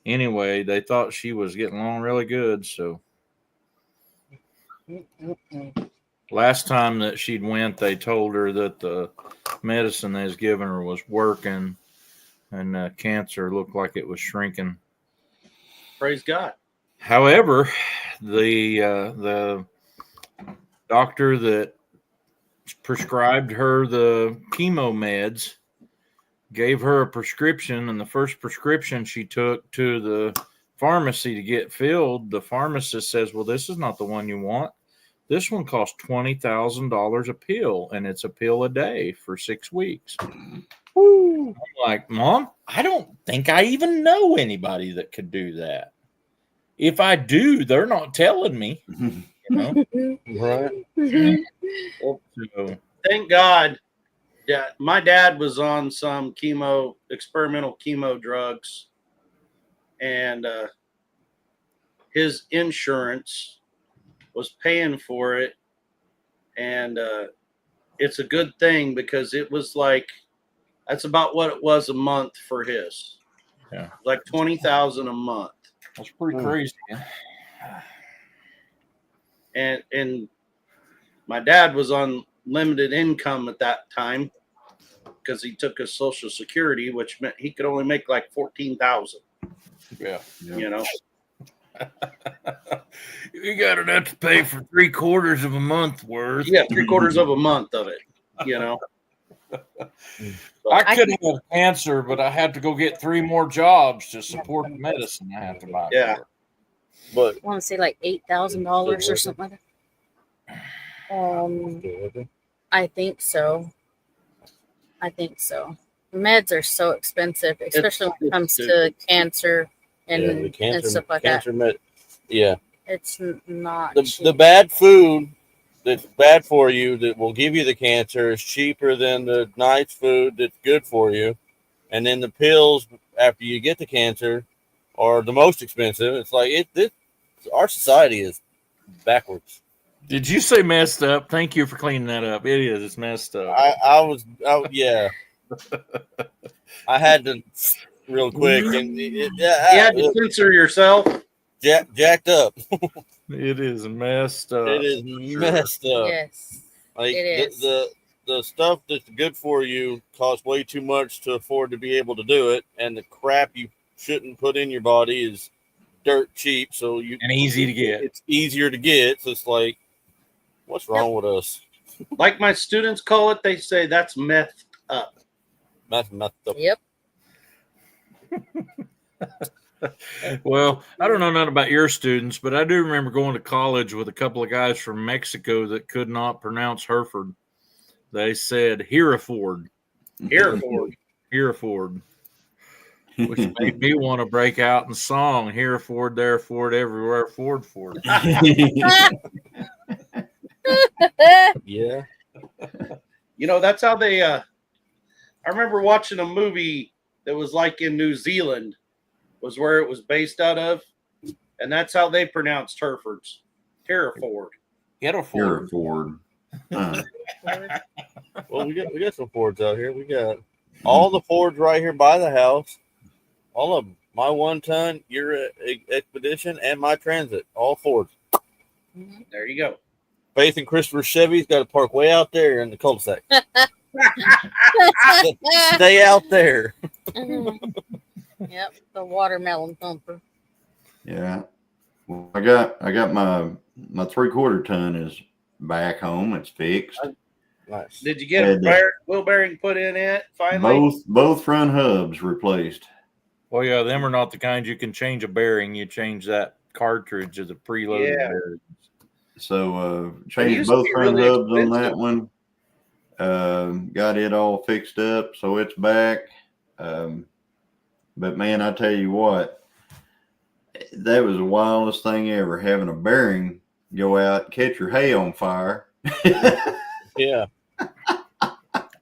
Speaker 3: Anyway, they thought she was getting along really good, so. Last time that she'd went, they told her that the medicine they was giving her was working, and cancer looked like it was shrinking.
Speaker 4: Praise God.
Speaker 3: However, the doctor that prescribed her the chemo meds gave her a prescription, and the first prescription she took to the pharmacy to get filled, the pharmacist says, well, this is not the one you want. This one costs $20,000 a pill, and it's a pill a day for 6 weeks. Woo. I'm like, Mom, I don't think I even know anybody that could do that. If I do, they're not telling me. You know?
Speaker 2: Right.
Speaker 3: So,
Speaker 4: thank God that my dad was on some experimental chemo drugs, and his insurance was paying for it, and it's a good thing because it was like that's about what it was a month for his.
Speaker 3: Yeah,
Speaker 4: like $20,000 a month.
Speaker 3: That's pretty crazy.
Speaker 4: And my dad was on limited income at that time because he took his Social Security, which meant he could only make like $14,000.
Speaker 3: Yeah,
Speaker 4: you know.
Speaker 3: You got enough to pay for 3/4 of a month worth.
Speaker 4: Yeah, 3/4 of a month of it. You know.
Speaker 3: I could have cancer, but I had to go get 3 more jobs to support the medicine I have to buy.
Speaker 4: Yeah,
Speaker 2: but
Speaker 1: I want to say like $8,000 or something like that. I think so. Meds are so expensive, especially when it comes to cancer and stuff like that. It's not
Speaker 2: the bad food that's bad for you that will give you the cancer is cheaper than the nice food that's good for you, and then the pills after you get the cancer are the most expensive. It's like our society is backwards.
Speaker 3: Did you say messed up? Thank you for cleaning that up. It is. It's messed up.
Speaker 2: Yeah. I had to real quick, and
Speaker 4: you had to censor yourself.
Speaker 2: Jacked up.
Speaker 3: It is messed up.
Speaker 2: It is messed up.
Speaker 1: Yes,
Speaker 2: like
Speaker 1: it is.
Speaker 2: The stuff that's good for you costs way too much to afford to be able to do it, and the crap you shouldn't put in your body is dirt cheap. So
Speaker 3: and easy to get.
Speaker 2: It's easier to get. So it's like, what's wrong with us?
Speaker 4: Like my students call it, they say that's messed up.
Speaker 2: That's messed up.
Speaker 1: Yep.
Speaker 3: Well, I don't know nothing about your students, but I do remember going to college with a couple of guys from Mexico that could not pronounce Hereford. They said Hereford. Hereford. Which made me want to break out in song. Hereford, there, Ford, everywhere, Ford.
Speaker 2: Yeah.
Speaker 4: You know, that's how they I remember watching a movie that was like in New Zealand, was where it was based out of, and that's how they pronounced Herefords. Hereford.
Speaker 5: Hereford.
Speaker 2: Well, we got some Fords out here. We got all the Fords right here by the house. All of them. My 1-ton, your Expedition, and my Transit. All Fords.
Speaker 4: There you go.
Speaker 2: Faith and Christopher Chevy's got to park way out there in the cul-de-sac. Stay out there.
Speaker 1: Yep, the watermelon thumper.
Speaker 5: Yeah. Well, I got my 3/4 ton is back home. It's fixed.
Speaker 2: Nice.
Speaker 4: Did you get a wheel bearing put in it finally?
Speaker 5: Both front hubs replaced.
Speaker 3: Well, yeah, them are not the kind you can change a bearing. You change that cartridge of the preloaded bearing.
Speaker 5: So changed both front
Speaker 4: really
Speaker 5: hubs on that
Speaker 4: expensive.
Speaker 5: one. Got it all fixed up, so it's back. But man, I tell you what, that was the wildest thing ever, having a bearing go out, catch your hay on fire.
Speaker 2: Yeah.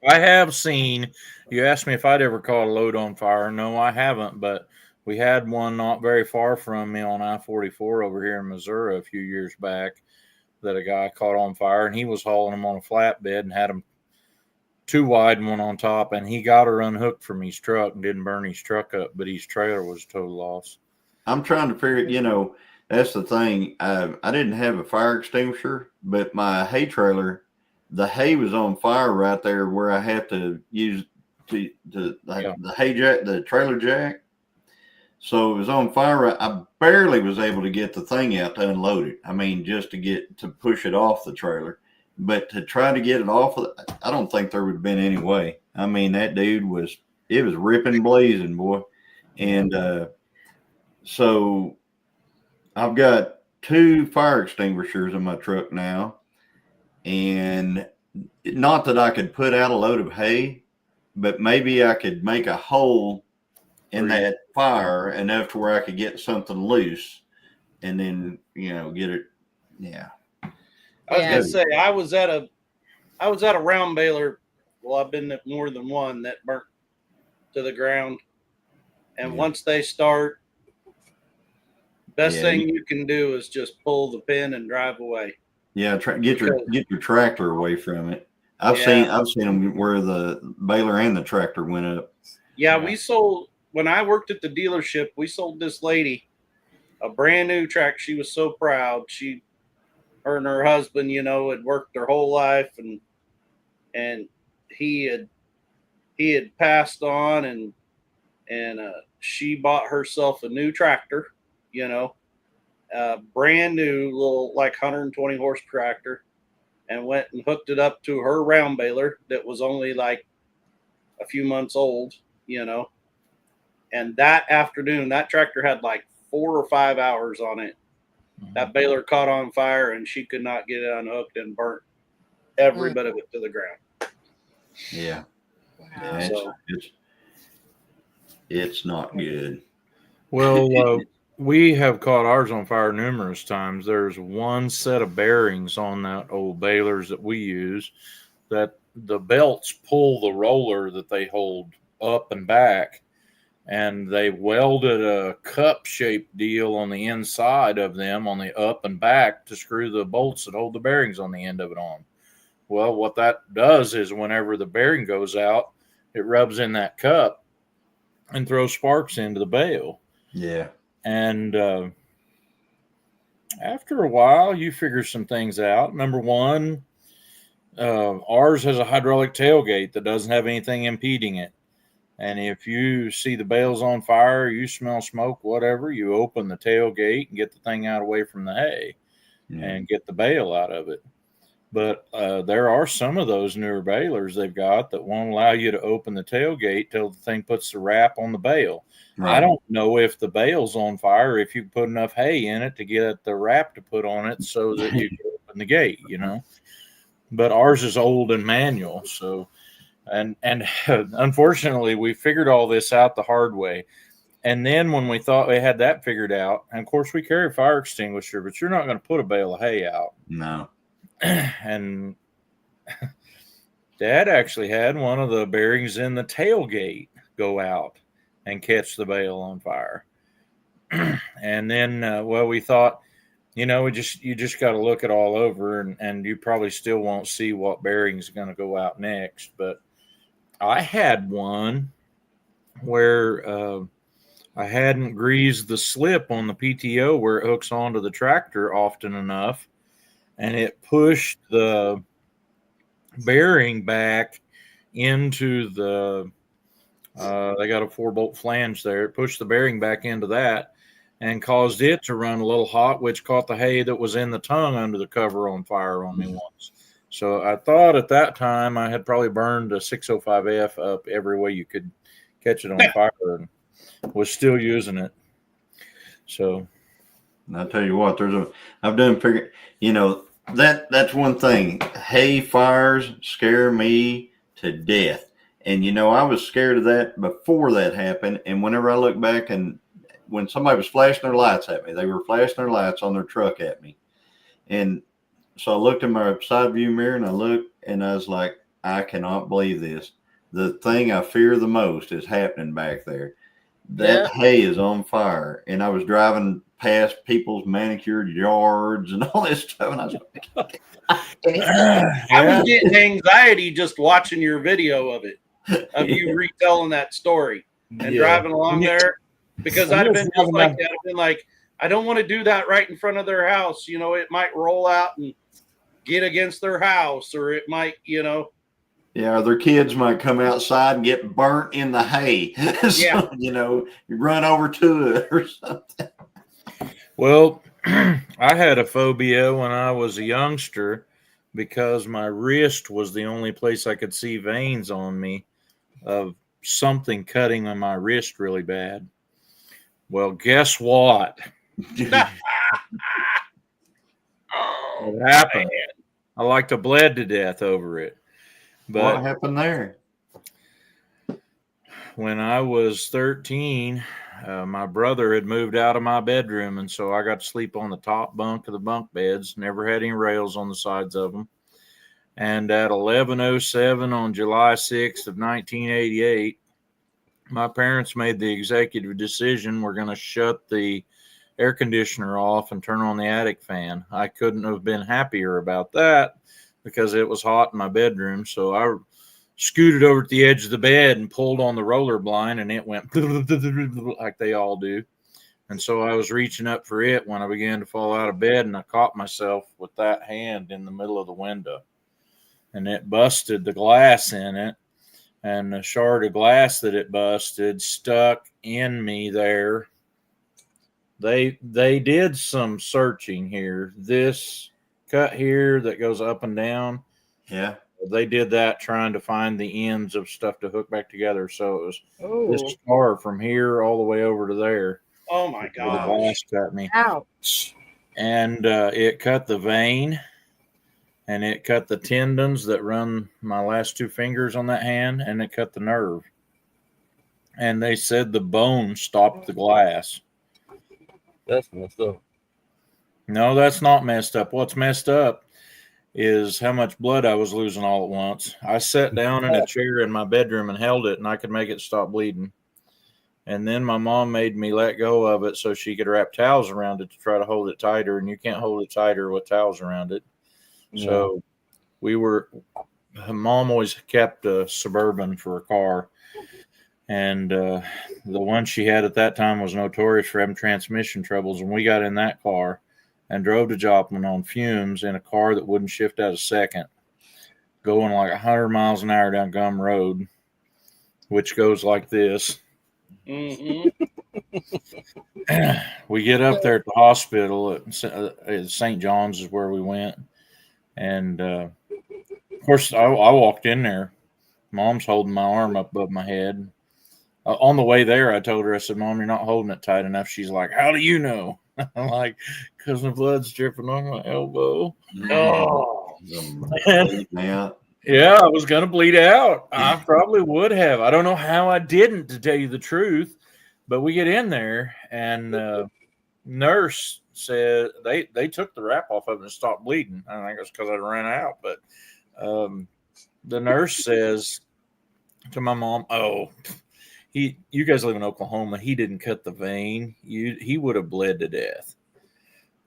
Speaker 3: I have seen, you asked me if I'd ever caught a load on fire. No, I haven't, but we had one not very far from me on I-44 over here in Missouri a few years back that a guy caught on fire, and he was hauling them on a flatbed and had them too wide and one on top, and he got her unhooked from his truck and didn't burn his truck up, but his trailer was a total loss.
Speaker 5: I'm trying to figure, that's the thing. I didn't have a fire extinguisher, but my hay trailer, the hay was on fire right there where I have to use the hay jack, the trailer jack. So it was on fire. I barely was able to get the thing out to unload it. I mean, just to push it off the trailer. But to try to get it off, I don't think there would have been any way. I mean, that dude was ripping, blazing, boy. And so I've got 2 fire extinguishers in my truck now. And not that I could put out a load of hay, but maybe I could make a hole in that fire enough to where I could get something loose and then, get it. Yeah.
Speaker 4: I was gonna say I was at a round baler. Well, I've been at more than one that burnt to the ground. And once they start, best thing you can do is just pull the pin and drive away.
Speaker 5: Yeah, get your tractor away from it. I've seen them where the baler and the tractor went up.
Speaker 4: Yeah, we sold, when I worked at the dealership, we sold this lady a brand new tractor. She was so proud. Her and her husband, had worked their whole life, and he had passed on, and she bought herself a new tractor, brand new little 120 horse tractor, and went and hooked it up to her round baler that was only a few months old, and that afternoon that tractor had 4 or 5 hours on it. That baler caught on fire and she could not get it unhooked and burnt every bit of it to the ground.
Speaker 5: Yeah.
Speaker 1: Wow.
Speaker 5: Yeah, it's not good.
Speaker 3: Well, we have caught ours on fire numerous times. There's one set of bearings on that old balers that we use that the belts pull the roller that they hold up and back, and they welded a cup-shaped deal on the inside of them on the up and back to screw the bolts that hold the bearings on the end of it on. Well, what that does is whenever the bearing goes out, it rubs in that cup and throws sparks into the bale.
Speaker 5: Yeah.
Speaker 3: And after a while, you figure some things out. Number one, ours has a hydraulic tailgate that doesn't have anything impeding it. And if you see the bales on fire, you smell smoke, whatever, you open the tailgate and get the thing out away from the hay and get the bale out of it. But there are some of those newer balers they've got that won't allow you to open the tailgate till the thing puts the wrap on the bale. Right. I don't know if the bale's on fire, if you put enough hay in it to get the wrap to put on it so that you can open the gate, But ours is old and manual, so... And unfortunately, we figured all this out the hard way. And then when we thought we had that figured out, and of course we carry a fire extinguisher, but you're not going to put a bale of hay out.
Speaker 5: No.
Speaker 3: And Dad actually had one of the bearings in the tailgate go out and catch the bale on fire. And then, we thought, you just got to look it all over, and you probably still won't see what bearing's going to go out next. But I had one where I hadn't greased the slip on the PTO where it hooks onto the tractor often enough, and it pushed the bearing back into the they got a 4-bolt flange there. It pushed the bearing back into that, and caused it to run a little hot, which caught the hay that was in the tongue under the cover on fire on me once. So I thought at that time I had probably burned a 605F up every way you could catch it on fire and was still using it. So
Speaker 5: And I'll tell you what, I've done figure, that's one thing. Hay fires scare me to death. And, I was scared of that before that happened. And whenever I look back and when somebody was flashing their lights at me, they were flashing their lights on their truck at me. And so I looked in my side view mirror and I was like, I cannot believe this. The thing I fear the most is happening back there. That hay is on fire. And I was driving past people's manicured yards and all this stuff. And I was like,
Speaker 4: I was getting anxiety just watching your video of it, of you retelling that story and driving along there, because I'd have been just like that. I've been like, I don't want to do that right in front of their house. It might roll out and get against their house, or it might,
Speaker 5: Yeah, their kids might come outside and get burnt in the hay. So, you run over to it or something.
Speaker 3: Well, I had a phobia when I was a youngster because my wrist was the only place I could see veins on me of something cutting on my wrist really bad. Well, guess what? It happened. I like to bled to death over it. But
Speaker 5: what happened there?
Speaker 3: When I was 13, my brother had moved out of my bedroom, and so I got to sleep on the top bunk of the bunk beds. Never had any rails on the sides of them. And at 11:07 on July 6th of 1988, my parents made the executive decision we're going to shut the air conditioner off and turn on the attic fan. I couldn't have been happier about that because it was hot in my bedroom. So I scooted over to the edge of the bed and pulled on the roller blind, and it went like they all do. And so I was reaching up for it when I began to fall out of bed, and I caught myself with that hand in the middle of the window, and it busted the glass in it, and the shard of glass that it busted stuck in me there. They did some searching here. This cut here that goes up and down.
Speaker 5: Yeah.
Speaker 3: They did that trying to find the ends of stuff to hook back together. So it was this scar from here all the way over to there.
Speaker 4: Oh my God.
Speaker 3: The glass cut me.
Speaker 1: Ouch.
Speaker 3: And it cut the vein, and it cut the tendons that run my last two fingers on that hand, and it cut the nerve. And they said the bone stopped the glass.
Speaker 2: That's messed up.
Speaker 3: No, that's not messed up. What's messed up is how much blood I was losing all at once. I sat down in a chair in my bedroom and held it, and I could make it stop bleeding. And then my mom made me let go of it so she could wrap towels around it to try to hold it tighter, and you can't hold it tighter with towels around it. Yeah. So Mom always kept a Suburban for a car. And the one she had at that time was notorious for having transmission troubles. And we got in that car and drove to Joplin on fumes in a car that wouldn't shift out a second, going like 100 miles an hour down Gum Road, which goes like this. Mm-hmm. We get up there at the hospital at St. John's is where we went. And, of course, I walked in there. Mom's holding my arm up above my head. On the way there, I told her, I said, Mom, you're not holding it tight enough. She's like, how do you know? I'm like, because the blood's dripping on my elbow.
Speaker 5: Oh.
Speaker 3: Yeah, I was going to bleed out. I probably would have. I don't know how I didn't, to tell you the truth. But we get in there, and nurse said they took the wrap off of it and stopped bleeding. I think it's because I ran out. But the nurse says to my mom, oh, you guys live in Oklahoma. He didn't cut the vein. He would have bled to death.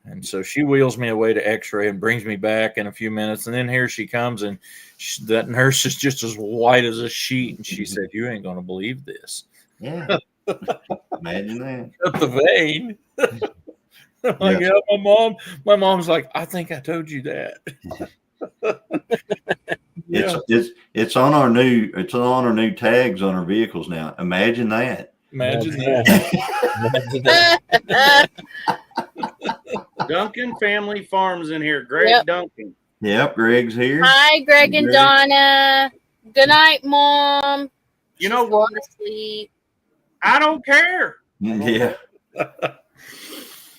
Speaker 3: And so she wheels me away to x-ray and brings me back in a few minutes. And then here she comes, and that nurse is just as white as a sheet. And she said, you ain't going to believe this.
Speaker 5: Yeah. Imagine that.
Speaker 3: Cut the vein. Like, yeah, my mom's like, I think I told you that.
Speaker 5: It's on our new tags on our vehicles now. Imagine that.
Speaker 3: Imagine that.
Speaker 2: Imagine that.
Speaker 4: Duncan Family Farms in here. Greg
Speaker 1: Yep.
Speaker 4: Duncan.
Speaker 5: Yep, Greg's here.
Speaker 1: Hi, Greg and
Speaker 5: Greg.
Speaker 1: Donna. Good night, Mom.
Speaker 4: You know
Speaker 1: She's
Speaker 4: what?
Speaker 1: going to sleep.
Speaker 4: I don't care.
Speaker 5: Yeah.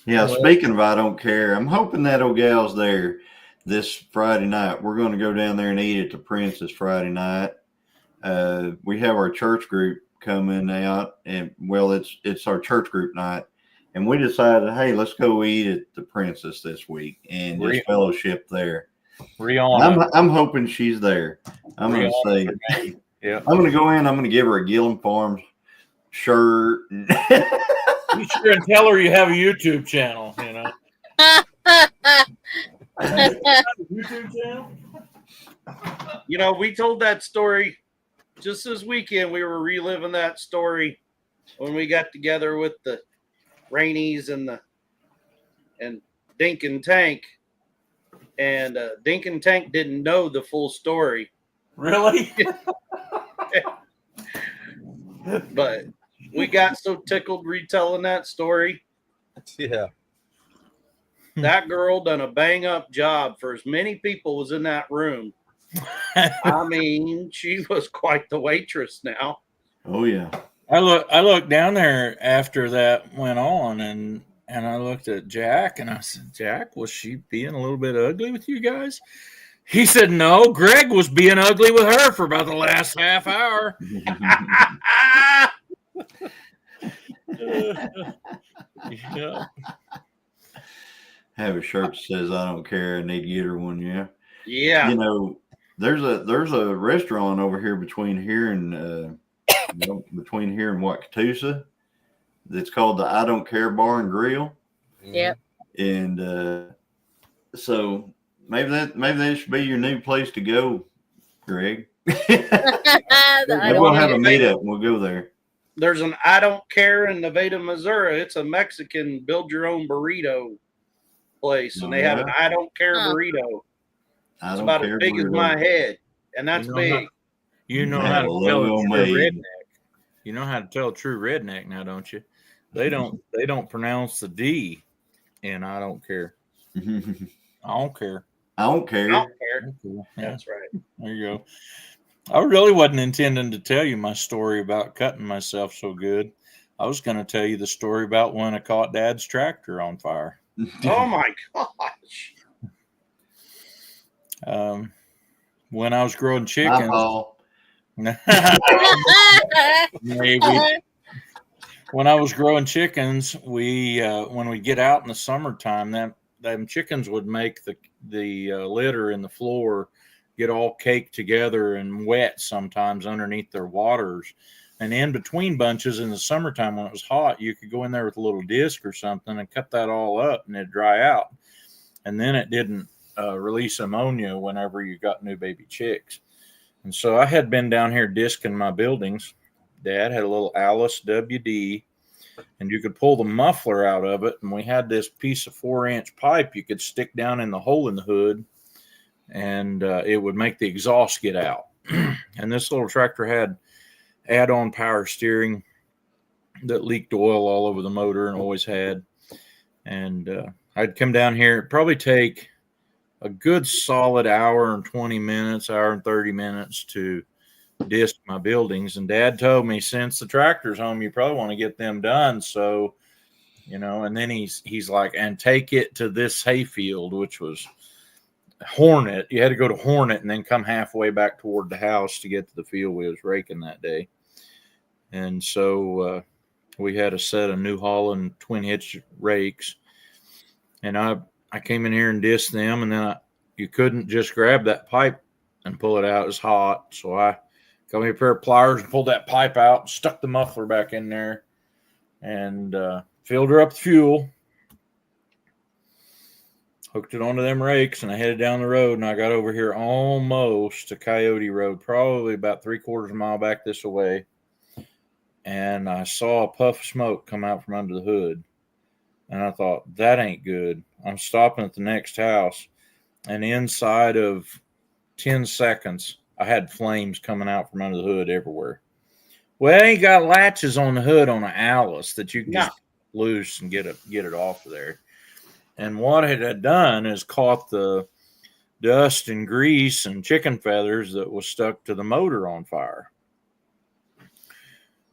Speaker 5: Yeah,
Speaker 3: Well-
Speaker 5: speaking of I don't care, I'm hoping that old gal's there this Friday night. We're going to go down there and eat at the Princess Friday night. We have our church group coming out, and well, it's our church group night, and we decided, hey, let's go eat at the Princess this week and just fellowship there.
Speaker 3: Rihanna.
Speaker 5: I'm hoping she's there. I'm going to say,
Speaker 3: Yeah.
Speaker 5: I'm going to go in. I'm going to give her a Gillum Farms shirt.
Speaker 3: You sure and tell her you have a YouTube channel, you know. YouTube channel?
Speaker 4: You know, we told that story just this weekend. We were reliving that story when we got together with the Rainies and Dink and Tank. And Dink and Tank didn't know the full story.
Speaker 3: Really?
Speaker 4: But we got so tickled retelling that story.
Speaker 2: Yeah.
Speaker 4: That girl done a bang up job for as many people was in that room. I mean, she was quite the waitress now.
Speaker 5: Oh, yeah.
Speaker 3: I looked down there after that went on, and I looked at Jack, and I said, Jack, was she being a little bit ugly with you guys? He said, no, Greg was being ugly with her for about the last half hour. Yeah.
Speaker 5: Have a shirt that says I don't care. I need to get her one. Yeah.
Speaker 4: Yeah.
Speaker 5: You know, there's a restaurant over here between here and Wauketusa that's called the I Don't Care Bar and Grill.
Speaker 1: Yep.
Speaker 5: And so maybe that should be your new place to go, Greg. Maybe we'll have a meetup and we'll go there.
Speaker 4: There's an I Don't Care in Nevada, Missouri. It's a Mexican build your own burrito place, and they have an I Don't Care burrito. It's about as big as my head, and that's big.
Speaker 3: You know how to tell a true redneck. You know how to tell a true redneck now, don't you? They don't pronounce the D in I don't care. I don't care.
Speaker 5: I don't care.
Speaker 4: I don't care.
Speaker 3: Yeah.
Speaker 4: That's right.
Speaker 3: There you go. I really wasn't intending to tell you my story about cutting myself so good. I was going to tell you the story about when I caught Dad's tractor on fire.
Speaker 4: Oh my gosh.
Speaker 3: When I was growing chickens. Maybe. When I was growing chickens, when we get out in the summertime, them chickens would make the litter in the floor get all caked together and wet sometimes underneath their waters. And in between bunches in the summertime when it was hot, you could go in there with a little disc or something and cut that all up and it'd dry out. And then it didn't release ammonia whenever you got new baby chicks. And so I had been down here disking my buildings. Dad had a little Alice WD, and you could pull the muffler out of it. And we had this piece of 4-inch pipe you could stick down in the hole in the hood, and it would make the exhaust get out. And this little tractor had add-on power steering that leaked oil all over the motor and always had. And I'd come down here. It'd probably take a good solid hour and 20 minutes, hour and 30 minutes to disc my buildings. And Dad told me, since the tractor's home, you probably want to get them done. So, you know, and then he's like, and take it to this hayfield, which was Hornet. You had to go to Hornet and then come halfway back toward the house to get to the field we was raking that day. And so we had a set of New Holland twin hitch rakes, and I came in here and dissed them, and then you couldn't just grab that pipe and pull it out. It was hot. So I got me a pair of pliers and pulled that pipe out, stuck the muffler back in there, and filled her up with fuel, hooked it onto them rakes, and I headed down the road, and I got over here almost to Coyote Road, probably about 3/4 of a mile back this way, and I saw a puff of smoke come out from under the hood, and I thought, that ain't good. I'm stopping at the next house, and inside of 10 seconds, I had flames coming out from under the hood everywhere. Well, it ain't got latches on the hood on an Alice that you can just loose and get it off of there. And what it had done is caught the dust and grease and chicken feathers that was stuck to the motor on fire.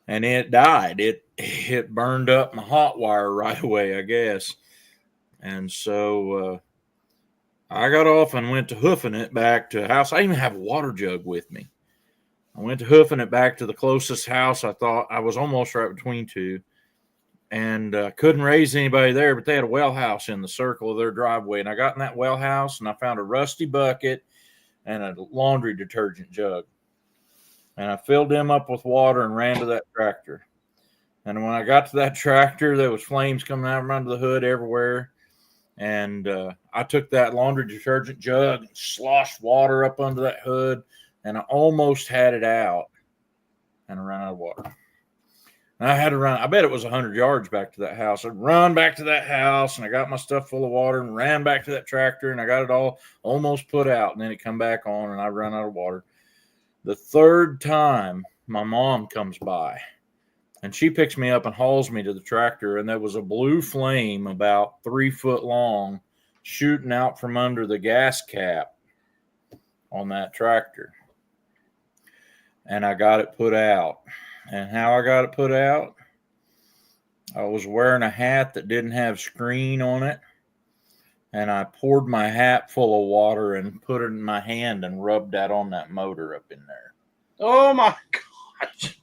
Speaker 3: And it died. It burned up my hot wire right away, I guess. And so I got off and went to hoofing it back to the house. I even have a water jug with me. I went to hoofing it back to the closest house. I thought I was almost right between two, and couldn't raise anybody there, but they had a well house in the circle of their driveway. And I got in that well house and I found a rusty bucket and a laundry detergent jug. And I filled them up with water and ran to that tractor. And when I got to that tractor, there was flames coming out from under the hood everywhere. And I took that laundry detergent jug and sloshed water up under that hood, and I almost had it out, and I ran out of water. And I had to run. I bet it was 100 yards back to that house. I'd run back to that house, and I got my stuff full of water and ran back to that tractor, and I got it all almost put out, and then it come back on, and I run out of water. The third time, my mom comes by, and she picks me up and hauls me to the tractor, and there was a blue flame about 3 foot long shooting out from under the gas cap on that tractor. And I got it put out. And how I got it put out, I was wearing a hat that didn't have screen on it, and I poured my hat full of water and put it in my hand and rubbed that on that motor up in there.
Speaker 4: Oh my gosh.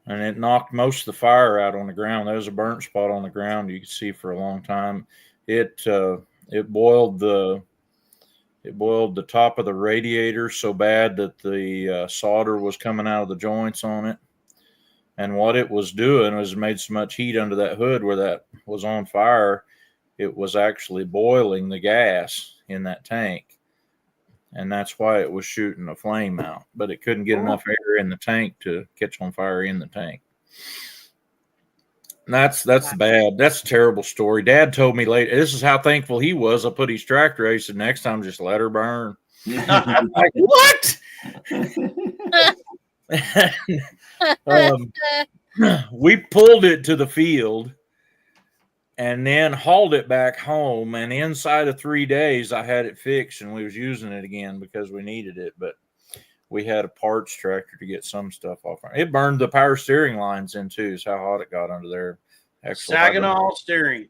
Speaker 3: And it knocked most of the fire out on the ground. There was a burnt spot on the ground you could see for a long time. It boiled the top of the radiator so bad that the solder was coming out of the joints on it. And what it was doing was made so much heat under that hood where that was on fire, it was actually boiling the gas in that tank. And that's why it was shooting a flame out. But it couldn't get enough air in the tank to catch on fire in the tank. And that's bad. That's a terrible story. Dad told me later, this is how thankful he was. I put his tractor out. He said, next time just let her burn. I'm like, what? We pulled it to the field and then hauled it back home. And inside of 3 days, I had it fixed and we was using it again because we needed it. But we had a parts tractor to get some stuff off. It burned the power steering lines in too. Is how hot it got under there.
Speaker 4: Saginaw steering.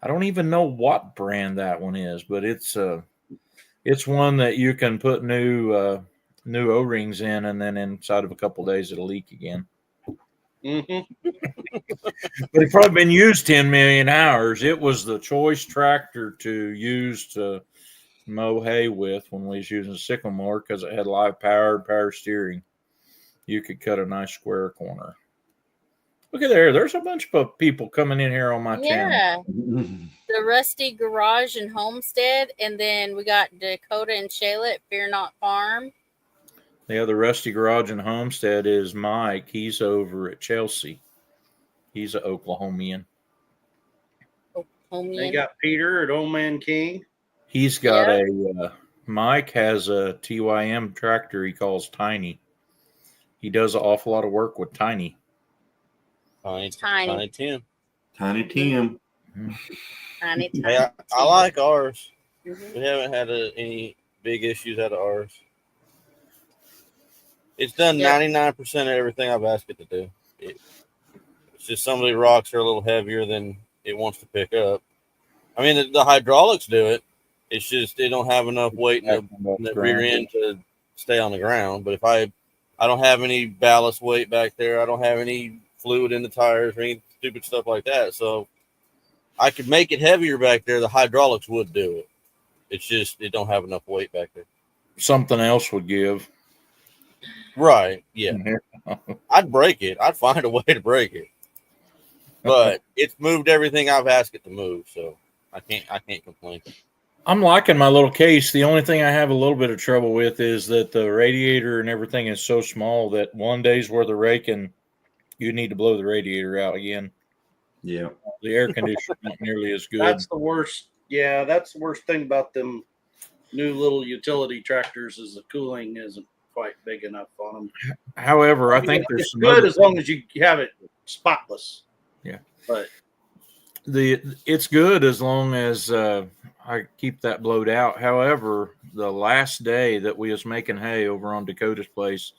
Speaker 3: I don't even know what brand that one is, but it's one that you can put new O-rings in, and then inside of a couple of days it'll leak again.
Speaker 4: Mm-hmm.
Speaker 3: But it's probably been used 10 million hours. It was the choice tractor to use to mow hay with when we was using a sycamore because it had live power steering. You could cut a nice square corner. Look at there. There's a bunch of people coming in here on my channel.
Speaker 1: The Rusty Garage and Homestead, and then we got Dakota and Shayla at Fear Not Farm.
Speaker 3: Yeah, the Rusty Garage and Homestead is Mike. He's over at Chelsea. He's an Oklahomian.
Speaker 4: They got Peter at Old Man King.
Speaker 3: He's got Mike has a TYM tractor he calls Tiny. He does an awful lot of work with Tiny.
Speaker 2: Tiny Tim.
Speaker 5: Tiny Tim.
Speaker 1: Tiny Tim.
Speaker 2: Hey, I like ours. Mm-hmm. We haven't had any big issues out of ours. It's done 99% of everything I've asked it to do. It's just some of the rocks are a little heavier than it wants to pick up. I mean, the hydraulics do it. It's just they don't have enough weight in the rear end to stay on the ground. But if I don't have any ballast weight back there, I don't have any fluid in the tires or any stupid stuff like that. So I could make it heavier back there. The hydraulics would do it. It's just it don't have enough weight back there.
Speaker 3: Something else would give.
Speaker 2: Right. Yeah. I'd break it. I'd find a way to break it. But it's moved everything I've asked it to move, so I can't complain.
Speaker 3: I'm liking my little case. The only thing I have a little bit of trouble with is that the radiator and everything is so small that one day's worth of raking, you need to blow the radiator out again.
Speaker 5: Yeah.
Speaker 3: The air conditioner not nearly as good.
Speaker 4: That's the worst. Yeah, that's the worst thing about them new little utility tractors is the cooling isn't quite big enough on them.
Speaker 3: However, I think there's
Speaker 4: it's
Speaker 3: some
Speaker 4: good
Speaker 3: other,
Speaker 4: as long as you have it spotless.
Speaker 3: Yeah.
Speaker 4: But
Speaker 3: it's good as long as I keep that blowed out. However, the last day that we was making hay over on Dakota's place,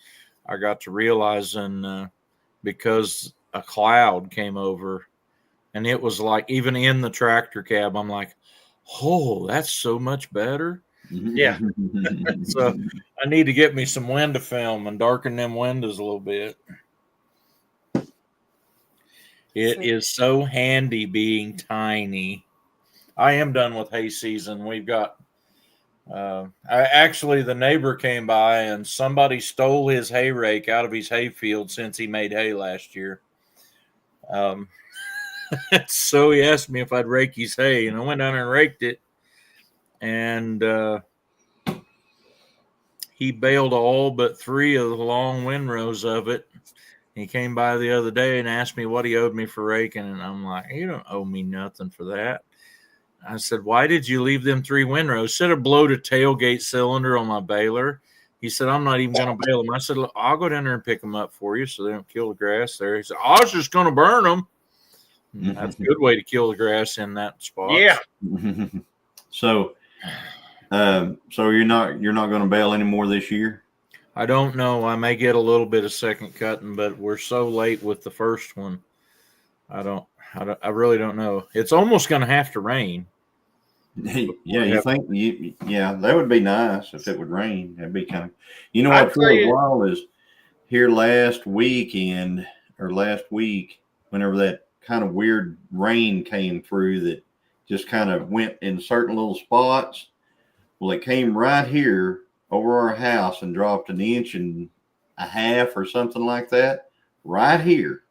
Speaker 3: I got to realizing because a cloud came over, and it was like even in the tractor cab, I'm like, oh, that's so much better.
Speaker 4: Yeah.
Speaker 3: So I need to get me some window film and darken them windows a little bit. It is so handy being tiny. I am done with hay season. We've got actually the neighbor came by and somebody stole his hay rake out of his hay field since he made hay last year. So he asked me if I'd rake his hay, and I went down and raked it, and he baled all but 3 of the long windrows of it. He came by the other day and asked me what he owed me for raking, and I'm like, you don't owe me nothing for that. I said, why did you leave them 3 windrows? Should have blowed a tailgate cylinder on my baler. He said, I'm not even going to bail them. I said, look, I'll go down there and pick them up for you so they don't kill the grass there. He said, I was just going to burn them. That's a good way to kill the grass in that spot.
Speaker 4: Yeah.
Speaker 5: So you're not going to bail anymore this year?
Speaker 3: I don't know. I may get a little bit of second cutting, but we're so late with the first one. I really don't know. It's almost going to have to rain.
Speaker 5: Yeah, that would be nice if it would rain. That'd be kind of, what's really wild is here last week, whenever that kind of weird rain came through that just kind of went in certain little spots. Well, it came right here over our house and dropped 1.5 inches or something like that right here.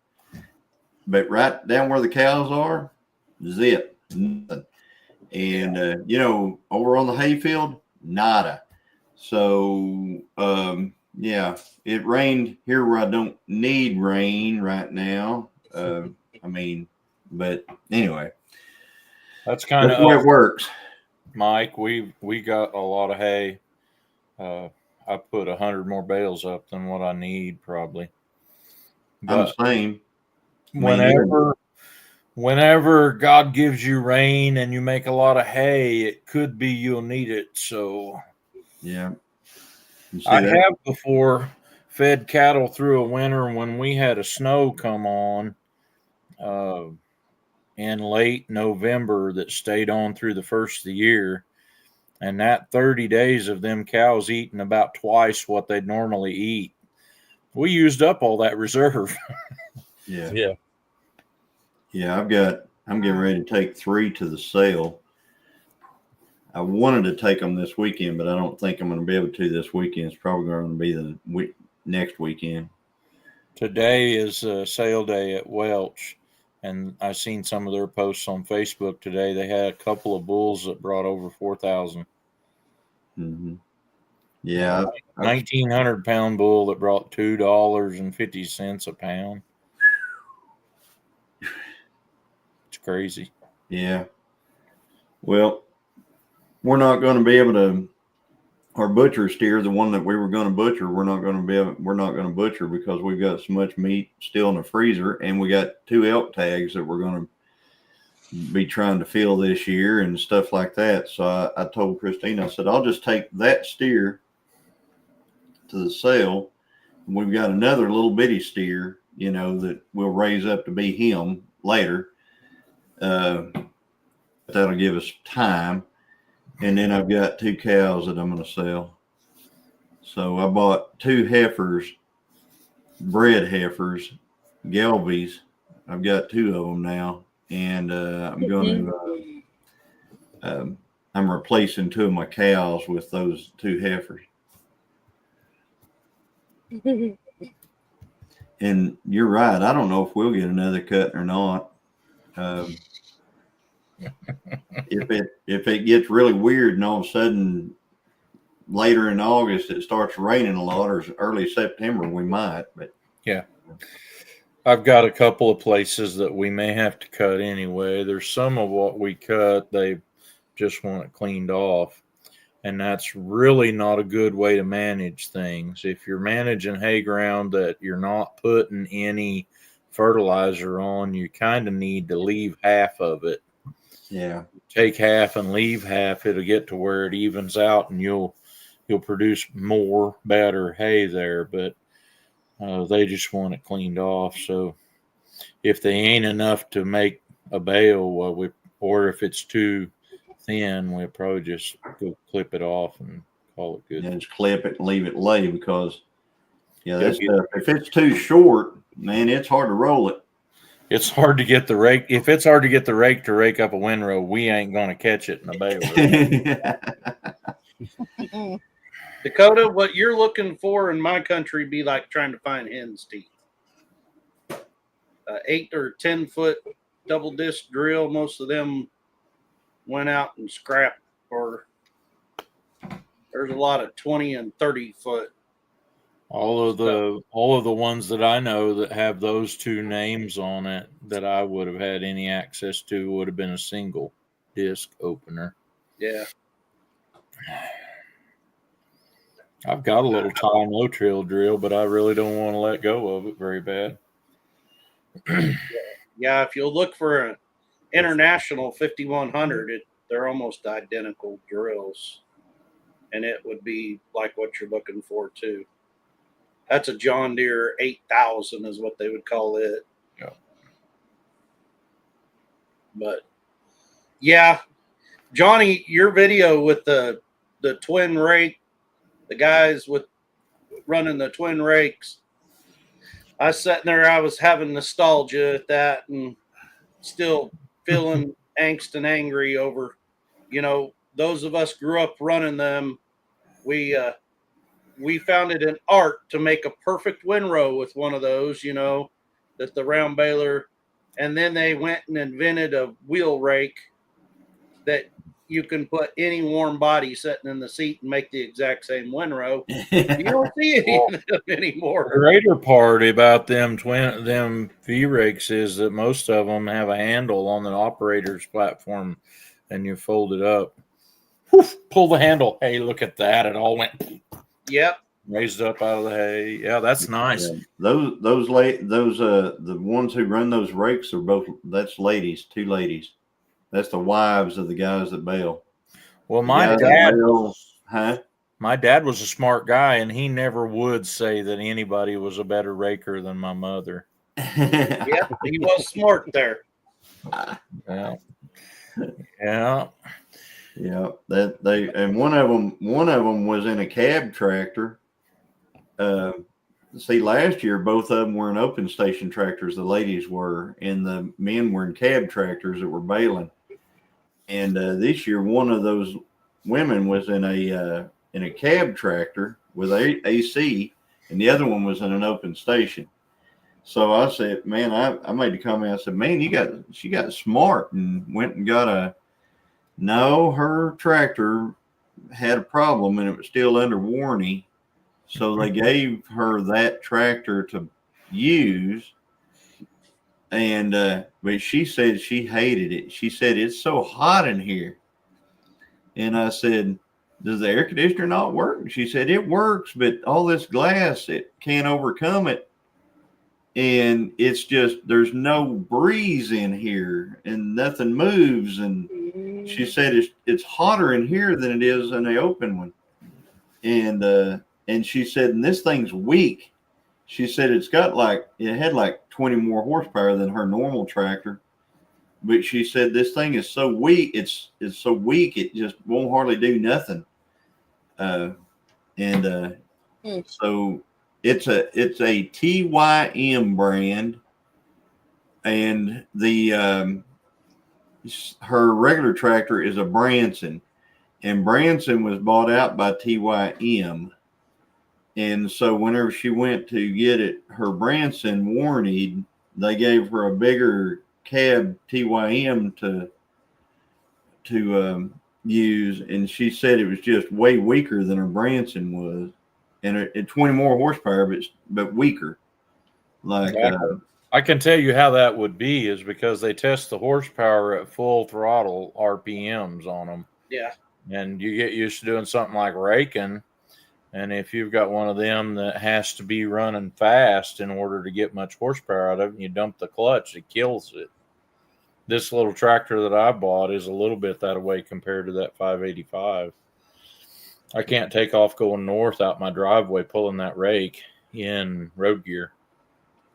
Speaker 5: But right down where the cows are, zip, nothing. And, over on the hayfield, nada. So, it rained here where I don't need rain right now. But anyway.
Speaker 3: That's kind of
Speaker 5: the way it works.
Speaker 3: Mike, we got a lot of hay. I put 100 more bales up than what I need, probably.
Speaker 5: But I'm the same.
Speaker 3: Whenever God gives you rain and you make a lot of hay, it could be you'll need it. So,
Speaker 5: yeah,
Speaker 3: I have before fed cattle through a winter when we had a snow come on in late November that stayed on through the first of the year. And that 30 days of them cows eating about twice what they'd normally eat, we used up all that reserve.
Speaker 5: Yeah. I'm getting ready to take 3 to the sale. I wanted to take them this weekend, but I don't think I'm going to be able to this weekend. It's probably going to be the next weekend.
Speaker 3: Today is a sale day at Welch, and I've seen some of their posts on Facebook today. They had a couple of bulls that brought over 4,000.
Speaker 5: Mm-hmm. Yeah,
Speaker 3: 1,900-pound bull that brought $2.50 a pound. It's crazy.
Speaker 5: Yeah. Well, we're not going to be able to. Our butcher steer, the one that we were going to butcher, we're not going to butcher because we've got so much meat still in the freezer, and we got 2 elk tags that we're going to be trying to fill this year and stuff like that. So I told Christine, I said, I'll just take that steer to the sale. And we've got another little bitty steer, that we'll raise up to be him later. That'll give us time. And then I've got 2 cows that I'm going to sell. So I bought 2 heifers, bred heifers, Gelbies. I've got 2 of them now. And I'm going to, I'm replacing 2 of my cows with those 2 heifers. And you're right. I don't know if we'll get another cut or not. If it gets really weird and all of a sudden later in August it starts raining a lot, or early September, we might. But
Speaker 3: yeah, I've got a couple of places that we may have to cut anyway. There's some of what we cut they just want it cleaned off. And that's really not a good way to manage things. If you're managing hay ground that you're not putting any fertilizer on, you kind of need to leave half of it.
Speaker 5: Yeah.
Speaker 3: Take half and leave half. It'll get to where it evens out, and you'll produce more, better hay there. But they just want it cleaned off. So if they ain't enough to make a bale, or if it's too thin, we'll probably just go clip it off and call it good.
Speaker 5: And just clip it and leave it lay, because this stuff, if it's too short, man, it's hard to roll it.
Speaker 3: It's hard to get the rake. If it's hard to get the rake to rake up a windrow, we ain't going to catch it in a bale.
Speaker 4: Dakota, what you're looking for in my country be like trying to find hen's teeth. 8 or 10 foot double disc drill. Most of them went out and scrapped, or there's a lot of 20 and 30 foot.
Speaker 3: All of the ones that I know that have those two names on it that I would have had any access to would have been a single disc opener.
Speaker 4: Yeah.
Speaker 3: I've got a little tall no-trill drill, but I really don't want to let go of it very bad.
Speaker 4: Yeah, if you'll look for an international 5100, they're almost identical drills, and it would be like what you're looking for too. That's a John Deere 8000 is what they would call it.
Speaker 3: Yeah.
Speaker 4: But yeah, Johnny, your video with the twin rake, the guys with running the twin rakes, I was sitting there, I was having nostalgia at that and still feeling angst and angry over, those of us grew up running them. We found it an art to make a perfect windrow with one of those, that the round baler, and then they went and invented a wheel rake that you can put any warm body sitting in the seat and make the exact same windrow. You don't see any of them anymore.
Speaker 3: The greater part about them V rakes is that most of them have a handle on the operator's platform, and you fold it up. Woof, pull the handle. Hey, look at that! It all went.
Speaker 4: Yep.
Speaker 3: Raised up out of the hay. Yeah, that's nice.
Speaker 5: Yeah. The ones who run those rakes are that's ladies, 2 ladies. That's the wives of the guys that bale.
Speaker 3: Well, my dad was a smart guy, and he never would say that anybody was a better raker than my mother.
Speaker 4: Yeah, he was smart there.
Speaker 3: Yeah.
Speaker 5: Yeah, and one of them was in a cab tractor. See, last year both of them were in open station tractors. The ladies were, and the men were in cab tractors that were baling. And this year, one of those women was in a cab tractor with AC, and the other one was in an open station. So I said, man, I made the comment. I said, man, she got smart and went and got her tractor had a problem and it was still under warranty. So they gave her that tractor to use. And, but she said she hated it. She said, it's so hot in here. And I said, does the air conditioner not work? She said, it works, but all this glass, it can't overcome it. And it's just, there's no breeze in here and nothing moves. And she said, it's hotter in here than it is in the open one. And she said, and this thing's weak. She said, it had like 20 more horsepower than her normal tractor. But she said, this thing is so weak. It's so weak. It just won't hardly do nothing. So it's a TYM brand, and her regular tractor is a Branson, and Branson was bought out by TYM. And so whenever she went to get her Branson warranted, they gave her a bigger cab TYM to use, and she said it was just way weaker than her Branson was, and it 20 more horsepower, but weaker. Like
Speaker 3: I can tell you how that would be is because they test the horsepower at full throttle RPMs on them.
Speaker 4: Yeah.
Speaker 3: And you get used to doing something like raking. And if you've got one of them that has to be running fast in order to get much horsepower out of it, and you dump the clutch, it kills it. This little tractor that I bought is a little bit that way compared to that 585. I can't take off going north out my driveway pulling that rake in road gear.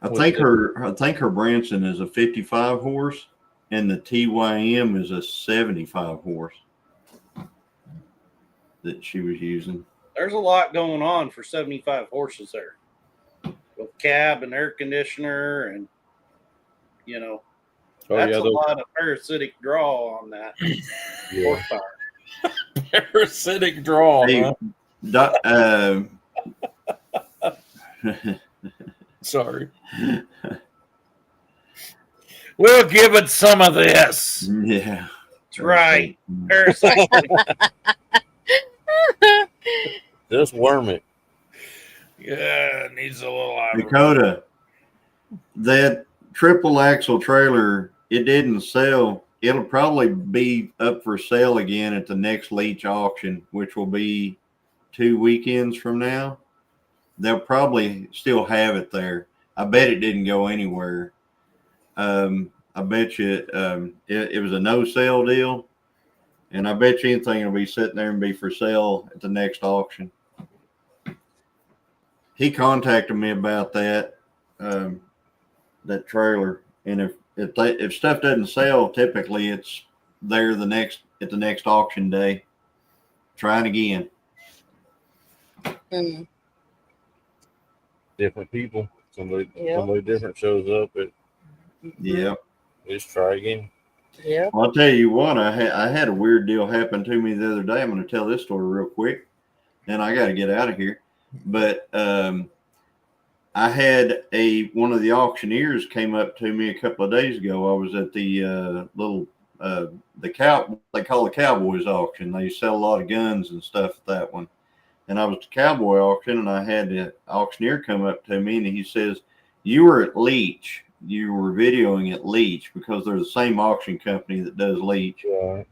Speaker 5: I think her Branson is a 55 horse, and the TYM is a 75 horse that she was using.
Speaker 4: There's a lot going on for 75 horses there, with cab and air conditioner, and that's a lot of parasitic draw on that horsepower.
Speaker 3: Parasitic draw.
Speaker 5: Hey,
Speaker 3: Sorry. We'll give it some of this.
Speaker 5: Yeah.
Speaker 4: That's right. Parasitic.
Speaker 2: Just worm it.
Speaker 3: Yeah, it needs a little ivory.
Speaker 5: Dakota, that triple axle trailer, it didn't sell. It'll probably be up for sale again at the next Leach auction, which will be 2 weekends from now. They'll probably still have it there. I bet it didn't go anywhere. I bet you it was a no-sale deal, and I bet you anything will be sitting there and be for sale at the next auction. He contacted me about that that trailer, and if stuff doesn't sell, typically it's there at the next auction day. Trying again.
Speaker 2: Different people. Somebody different shows up.
Speaker 5: Yeah.
Speaker 2: Just try again.
Speaker 1: Yeah.
Speaker 5: Well, I'll tell you what, I had a weird deal happen to me the other day. I'm going to tell this story real quick, and I got to get out of here. But I had one of the auctioneers came up to me a couple of days ago. I was at the they call the Cowboys auction. They sell a lot of guns and stuff at that one. And I was at the Cowboy auction, and I had the auctioneer come up to me, and he says, "You were at Leach. You were videoing at Leach," because they're the same auction company that does Leach.
Speaker 2: Right.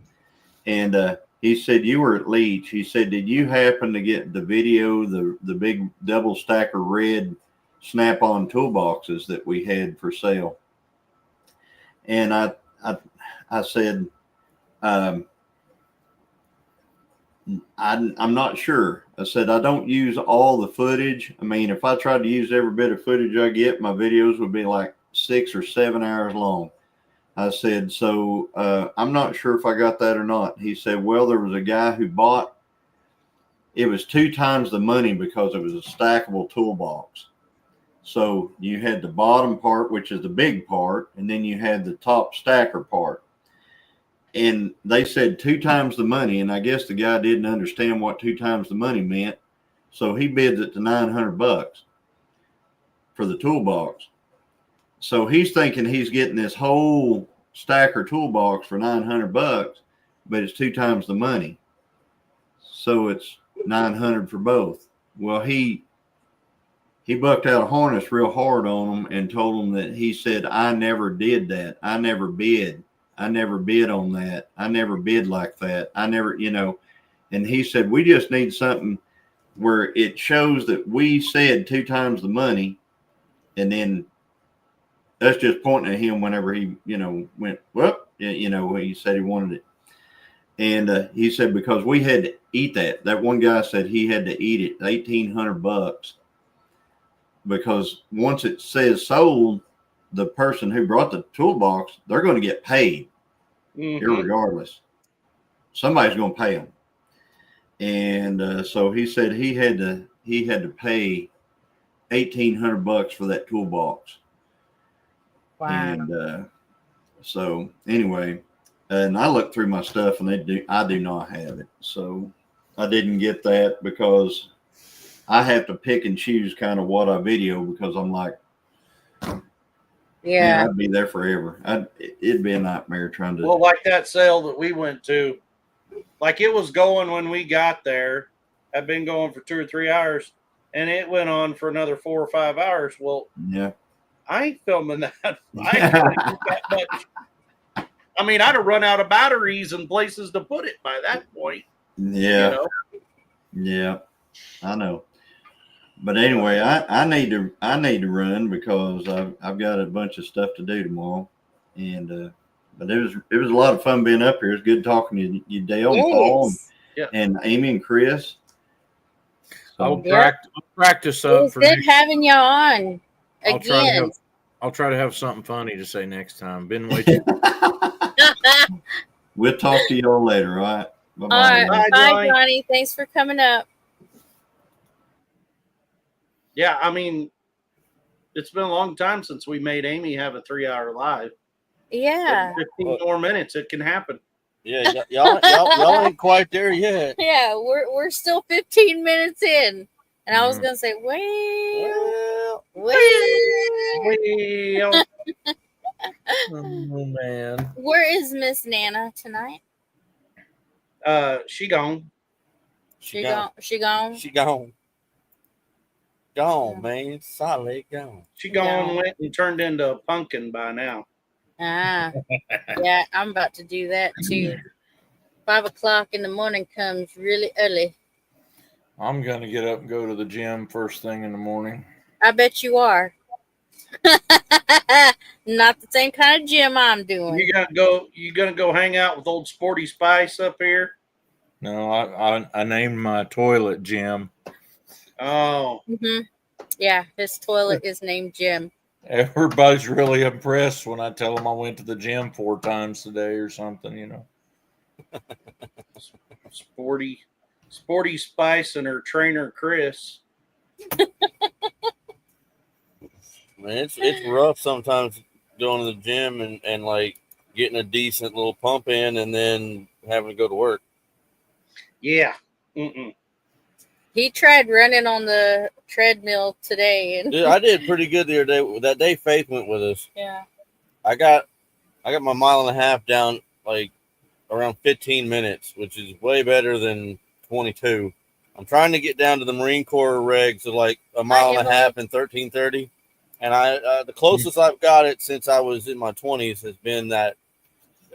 Speaker 5: And he said, "You were at Leach." He said, "Did you happen to get the video, the big double stacker red Snap-on toolboxes that we had for sale?" And I said, I'm not sure. I said, I don't use all the footage. I mean, if I tried to use every bit of footage I get, my videos would be like 6 or 7 hours long. I said, so I'm not sure if I got that or not. He said, well, there was a guy who bought, it was 2 times the money because it was a stackable toolbox. So you had the bottom part, which is the big part, and then you had the top stacker part. And they said 2 times the money, and I guess the guy didn't understand what 2 times the money meant. So he bids it to $900 for the toolbox. So he's thinking he's getting this whole stacker toolbox for $900, but it's 2 times the money. So it's $900 for both. Well, he bucked out a harness real hard on them and told them that he said, I never did that. I never bid on that. I never bid like that. I never, and he said, we just need something where it shows that we said 2 times the money. And then that's just pointing at him whenever he, went, well, he said he wanted it. And he said, because we had to eat that. That one guy said he had to eat it, $1,800, because once it says sold, the person who brought the toolbox, they're going to get paid, irregardless. Somebody's going to pay them. And so he said he had to pay $1,800 for that toolbox.
Speaker 1: Wow.
Speaker 5: And so anyway, and I looked through my stuff, and I do not have it. So I didn't get that because I have to pick and choose kind of what I video, because I'm like,
Speaker 1: yeah,
Speaker 5: man, I'd be there forever. It'd be a nightmare trying to.
Speaker 4: Well, like that sale that we went to, like it was going when we got there. Had been going for 2 or 3 hours, and it went on for another 4 or 5 hours. Well,
Speaker 5: yeah,
Speaker 4: I ain't filming that. I ain't gonna get that much. I mean, I'd have run out of batteries and places to put it by that point.
Speaker 5: Yeah.
Speaker 4: You know?
Speaker 5: Yeah. I know. But anyway, I need to run because I've got a bunch of stuff to do tomorrow, and but it was a lot of fun being up here. It's good talking to you, Dale and Paul and Amy and Chris.
Speaker 3: I'll
Speaker 5: So,
Speaker 3: practice
Speaker 1: It
Speaker 3: up
Speaker 1: was
Speaker 3: for
Speaker 1: good
Speaker 3: next.
Speaker 1: having you on
Speaker 3: I'll
Speaker 1: again.
Speaker 3: try to have something funny to say next time. Been way too.
Speaker 5: we'll talk to y'all later. All right.
Speaker 1: All right.
Speaker 4: Bye,
Speaker 1: Bye,
Speaker 4: Johnny.
Speaker 1: Johnny. Thanks for coming up.
Speaker 4: Yeah, I mean, it's been a long time since we made Amy have a 3-hour live.
Speaker 1: Yeah.
Speaker 4: 15 more minutes, it can happen.
Speaker 2: Yeah, y'all ain't quite there yet.
Speaker 1: Yeah, we're still 15 minutes in. And I was gonna say, well.
Speaker 3: Oh man.
Speaker 1: Where is Miss Nana tonight?
Speaker 4: She gone.
Speaker 1: She gone.
Speaker 2: She gone. Gone, man. Solid gone.
Speaker 4: She gone, went and turned into a pumpkin by now.
Speaker 1: Ah, yeah, I'm about to do that too. 5 o'clock in the morning comes really early.
Speaker 3: I'm gonna get up and go to the gym first thing in the morning.
Speaker 1: I bet you are. Not the same kind of gym I'm doing.
Speaker 4: You gonna go hang out with old Sporty Spice up here?
Speaker 3: No, I named my toilet Jim.
Speaker 4: Oh.
Speaker 1: Mm-hmm. Yeah, his toilet is named Jim.
Speaker 3: Everybody's really impressed when I tell them I went to the gym 4 times today or something, you know.
Speaker 4: Sporty Spice and her trainer Chris.
Speaker 2: Man, it's rough sometimes going to the gym and like getting a decent little pump in and then having to go to work.
Speaker 4: Yeah.
Speaker 1: He tried running on the treadmill today, and
Speaker 2: Dude, I did pretty good the other day. That day Faith went with us.
Speaker 1: Yeah.
Speaker 2: I got my 1.5 miles down like around 15 minutes, which is way better than 22. I'm trying to get down to the Marine Corps regs of like 1.5 miles in 13:30. And the closest I've got it since I was in my 20s has been that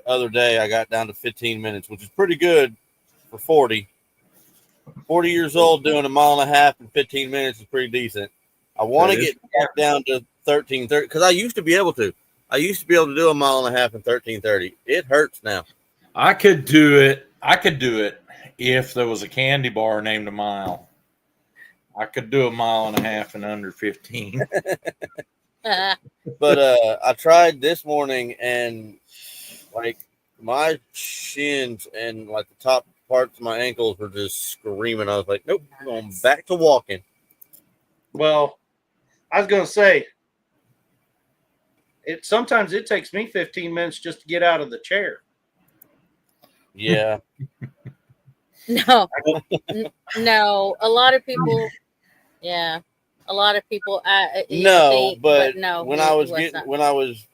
Speaker 2: other day I got down to 15 minutes, which is pretty good for 40. 40 years old doing 1.5 miles in 15 minutes is pretty decent. I want to get back down to 13:30 because I used to be able to. I used to be able to do 1.5 miles in 13:30. It hurts now.
Speaker 3: I could do it if there was a candy bar named a mile. I could do 1.5 miles in under 15.
Speaker 2: But I tried this morning and like my shins and like the top parts of my ankles were just screaming. I was like, nope, I'm going back to walking.
Speaker 4: Well, I was going to say, sometimes it takes me 15 minutes just to get out of the chair.
Speaker 2: Yeah.
Speaker 1: No. A lot of people. Yeah, a lot of people.
Speaker 2: But
Speaker 1: no.
Speaker 2: When I was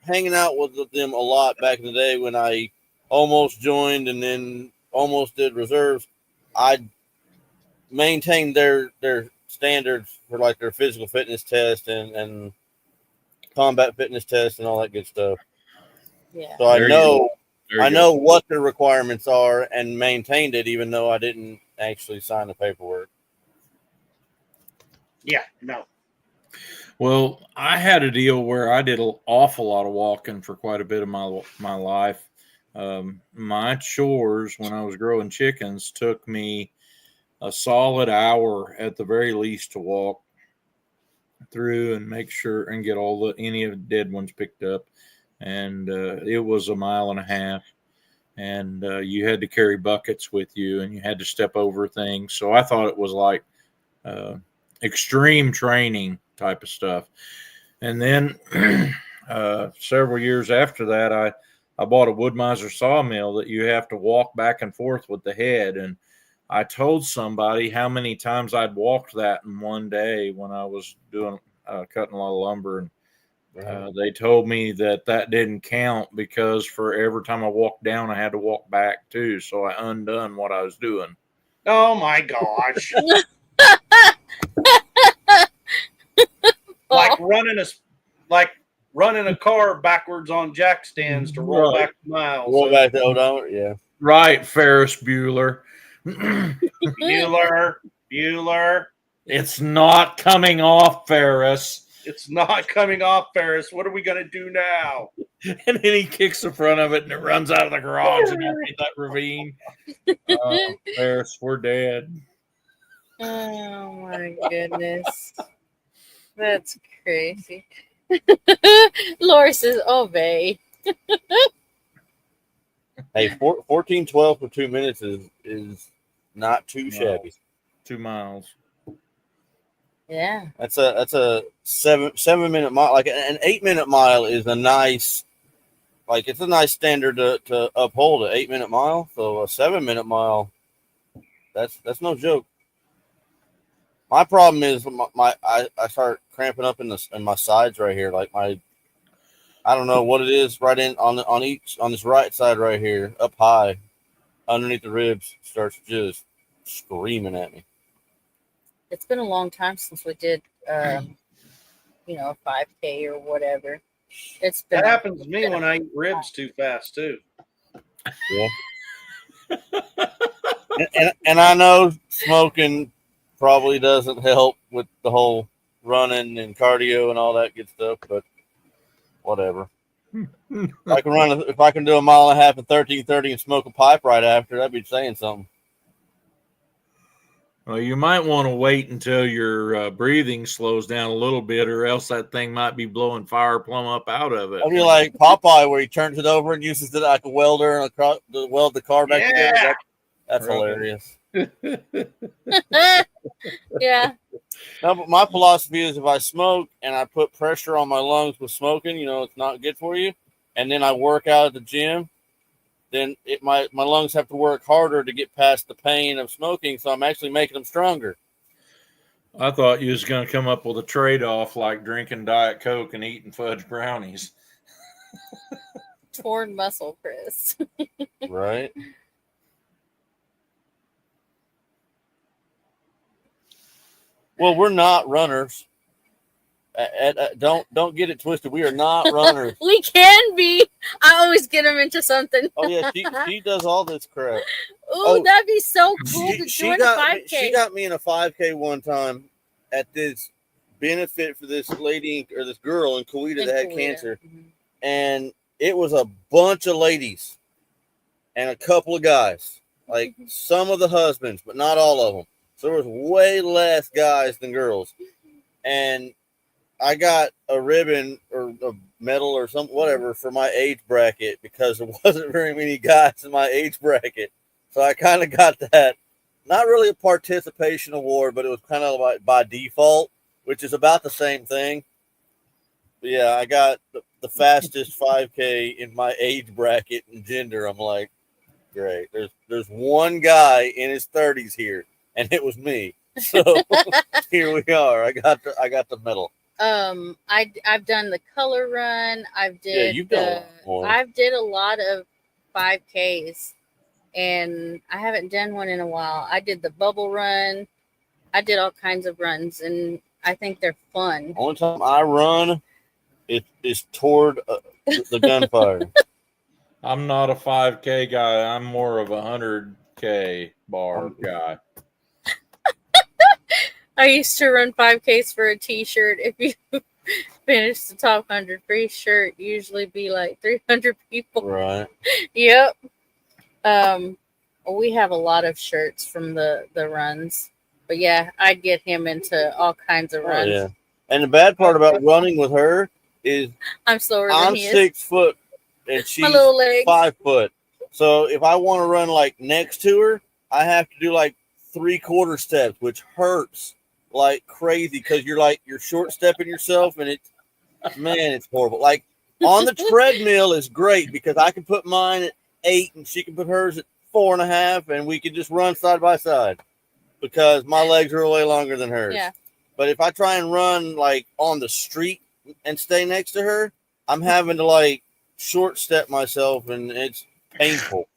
Speaker 2: hanging out with them a lot back in the day, when I almost joined and then almost did reserves, I maintained their standards for like their physical fitness test and combat fitness test and all that good stuff.
Speaker 1: Yeah.
Speaker 2: So I know what the requirements are and maintained it, even though I didn't actually sign the paperwork.
Speaker 4: Yeah, no.
Speaker 3: Well, I had a deal where I did an awful lot of walking for quite a bit of my life. My chores when I was growing chickens took me a solid hour at the very least to walk through and make sure and get any of the dead ones picked up. And it was 1.5 miles. And you had to carry buckets with you and you had to step over things. So I thought it was like extreme training type of stuff. And then several years after that, I bought a Wood-Mizer sawmill that you have to walk back and forth with the head. And I told somebody how many times I'd walked that in one day when I was doing cutting a lot of lumber. And they told me that didn't count because for every time I walked down, I had to walk back too. So I undone what I was doing.
Speaker 4: Oh my gosh. like running a car backwards on jack stands to roll back the miles.
Speaker 2: Roll back the odometer, yeah.
Speaker 3: Right, Ferris Bueller.
Speaker 4: Bueller.
Speaker 3: It's not coming off, Ferris.
Speaker 4: It's not coming off, Ferris. What are we going to do now?
Speaker 3: And then he kicks the front of it and it runs out of the garage and into that ravine. Oh, Ferris, we're dead.
Speaker 1: Oh my goodness. That's crazy. Laura says, obey.
Speaker 2: Hey, 14:12 for 2 minutes is not too shabby.
Speaker 3: 2 miles.
Speaker 1: Yeah.
Speaker 2: That's a 7-minute mile. Like an 8-minute mile is a nice, like it's a nice standard to uphold, an 8-minute mile. So a 7-minute mile, that's no joke. My problem is I start cramping up in my sides right here, like I don't know what it is, right in on this right side right here, up high, underneath the ribs, starts just screaming at me.
Speaker 1: It's been a long time since we did, a 5K or whatever. It's been.
Speaker 4: That happens to me when I eat ribs too fast too.
Speaker 2: Yeah. and I know smoking probably doesn't help with the whole running and cardio and all that good stuff, but whatever. If I can do a mile and a half in 13:30 and smoke a pipe right after, that'd be saying something.
Speaker 3: Well, you might want to wait until your breathing slows down a little bit, or else that thing might be blowing fire plumb up out of it.
Speaker 2: I'd be like Popeye, where he turns it over and uses it like a welder and to weld the car back together. That's hilarious.
Speaker 1: Yeah.
Speaker 2: No, but my philosophy is if I smoke and I put pressure on my lungs with smoking, it's not good for you. And then I work out at the gym, then my lungs have to work harder to get past the pain of smoking. So I'm actually making them stronger.
Speaker 3: I thought you was going to come up with a trade-off like drinking Diet Coke and eating fudge brownies.
Speaker 1: Torn muscle, Chris.
Speaker 2: Right. Well, we're not runners. Don't get it twisted. We are not runners.
Speaker 1: We can be. I always get them into something.
Speaker 2: Oh yeah, she does all this crap.
Speaker 1: Ooh, that'd be so cool to join a 5K.
Speaker 2: She got me in a 5K one time at this benefit for this lady or this girl in Coweta that had cancer, and it was a bunch of ladies and a couple of guys, like some of the husbands, but not all of them. So there was way less guys than girls, and I got a ribbon or a medal or something, whatever, for my age bracket because there wasn't very many guys in my age bracket. So I kind of got that. Not really a participation award, but it was kind of like by default, which is about the same thing. But yeah, I got the fastest 5K in my age bracket and gender. I'm like, great. There's one guy in his 30s here, and it was me. So here we are. I got the medal.
Speaker 1: I've done the color run.
Speaker 2: You've done more.
Speaker 1: I've did a lot of 5Ks, and I haven't done one in a while. I did the bubble run. I did all kinds of runs, and I think they're fun.
Speaker 2: Only time I run is toward the gunfire.
Speaker 3: I'm not a 5K guy. I'm more of a 100K bar guy.
Speaker 1: I used to run 5Ks for a t-shirt. If you finish the top 100, free shirt usually be like 300 people.
Speaker 2: Right.
Speaker 1: Yep. We have a lot of shirts from the runs. But yeah, I'd get him into all kinds of runs.
Speaker 2: Yeah. And the bad part about running with her is
Speaker 1: I'm slower than he is.
Speaker 2: 6 foot and she's 5 foot. So if I want to run like next to her, I have to do like 3/4 steps, which hurts like crazy because you're short stepping yourself, and it's horrible. Like on the treadmill is great because I can put mine at 8 and she can put hers at 4.5, and we can just run side by side because my legs are way longer than hers.
Speaker 1: Yeah.
Speaker 2: But if I try and run like on the street and stay next to her, I'm having to like short step myself, and it's painful.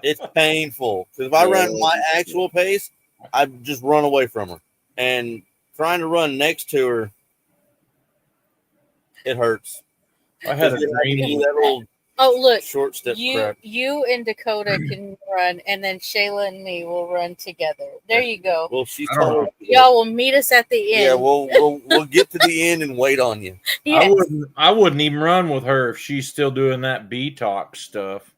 Speaker 2: It's painful because if I run my actual pace, I just run away from her. And trying to run next to her, it hurts.
Speaker 3: I had a dream.
Speaker 2: That little
Speaker 1: Oh, look.
Speaker 2: Short step
Speaker 1: You
Speaker 2: crack.
Speaker 1: you and Dakota can run, and then Shayla and me will run together. There you go.
Speaker 2: Well, she's
Speaker 3: I don't
Speaker 2: told.
Speaker 1: Y'all will meet us at the end.
Speaker 2: Yeah, we'll get to the end and wait on you.
Speaker 1: Yes.
Speaker 3: I wouldn't even run with her if she's still doing that B-talk stuff.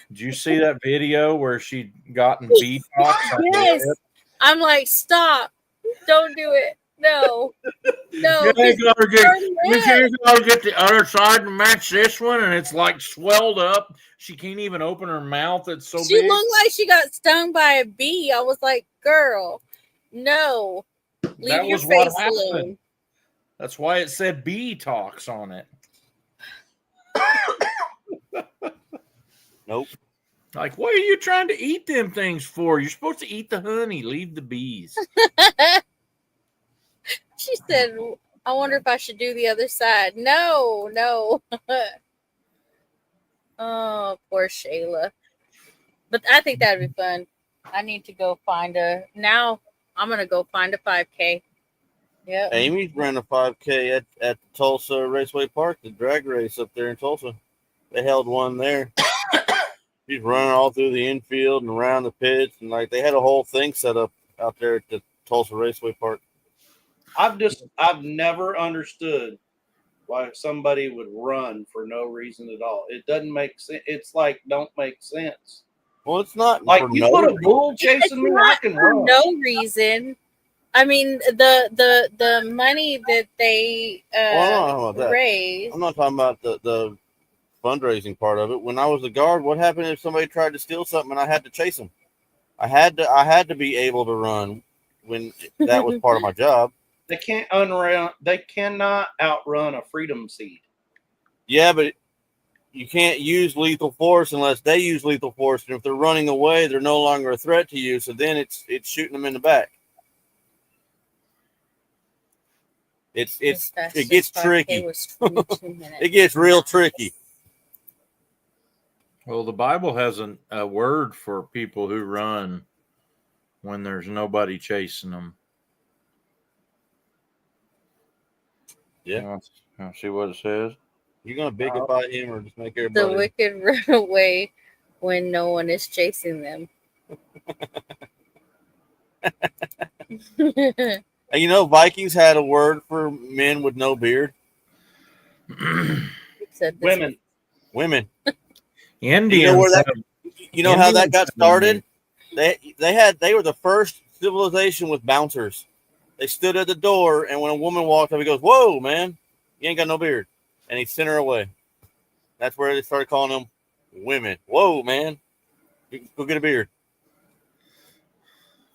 Speaker 3: Did you see that video where she gotten B-talk?
Speaker 1: Yes. I'm like, stop. Don't do it. No. No.
Speaker 3: You can't go get the other side and match this one, and it's like swelled up. She can't even open her mouth. It's so
Speaker 1: She
Speaker 3: big.
Speaker 1: looked like she got stung by a bee. I was like, girl, no. Leave
Speaker 3: That
Speaker 1: your
Speaker 3: was what
Speaker 1: face
Speaker 3: happened.
Speaker 1: alone.
Speaker 3: That's why it said B-talks on it.
Speaker 2: Nope.
Speaker 3: Like, what are you trying to eat them things for? You're supposed to eat the honey, leave the bees.
Speaker 1: She said, I wonder if I should do the other side. No. Oh, poor Shayla. But I think that'd be fun. I need to go find now I'm going to go find a 5K. Yep.
Speaker 2: Amy's ran a 5K at the Tulsa Raceway Park, the drag race up there in Tulsa. They held one there. She's running all through the infield and around the pits, and like they had a whole thing set up out there at the Tulsa Raceway Park.
Speaker 4: I've never understood why somebody would run for no reason at all. It doesn't make sense. It's like don't make sense.
Speaker 2: Well, it's not
Speaker 4: Like
Speaker 2: for
Speaker 4: you
Speaker 2: no
Speaker 4: put a
Speaker 2: reason.
Speaker 4: bull chasing me, I can
Speaker 1: For
Speaker 4: run.
Speaker 1: no reason. I mean, the money that they raise.
Speaker 2: I'm not talking about the fundraising part of it. When I was a guard, what happened if somebody tried to steal something and I had to chase them? I had to be able to run when that was part of my job.
Speaker 4: They cannot outrun a freedom seed.
Speaker 2: Yeah, but you can't use lethal force unless they use lethal force. And if they're running away, they're no longer a threat to you. So then it's shooting them in the back. It gets tricky. It gets real tricky.
Speaker 3: Well, the Bible has a word for people who run when there's nobody chasing them.
Speaker 2: Yeah.
Speaker 3: See what it says?
Speaker 2: You're going to bigify him or just make everybody...
Speaker 1: The wicked run away when no one is chasing them.
Speaker 2: And you know, Vikings had a word for men with no beard.
Speaker 4: Women.
Speaker 3: Indians.
Speaker 2: You know how that got started? They were the first civilization with bouncers. They stood at the door, and when a woman walked up, he goes, "Whoa, man, you ain't got no beard," and he sent her away. That's where they started calling them women. Whoa, man, go get a beard.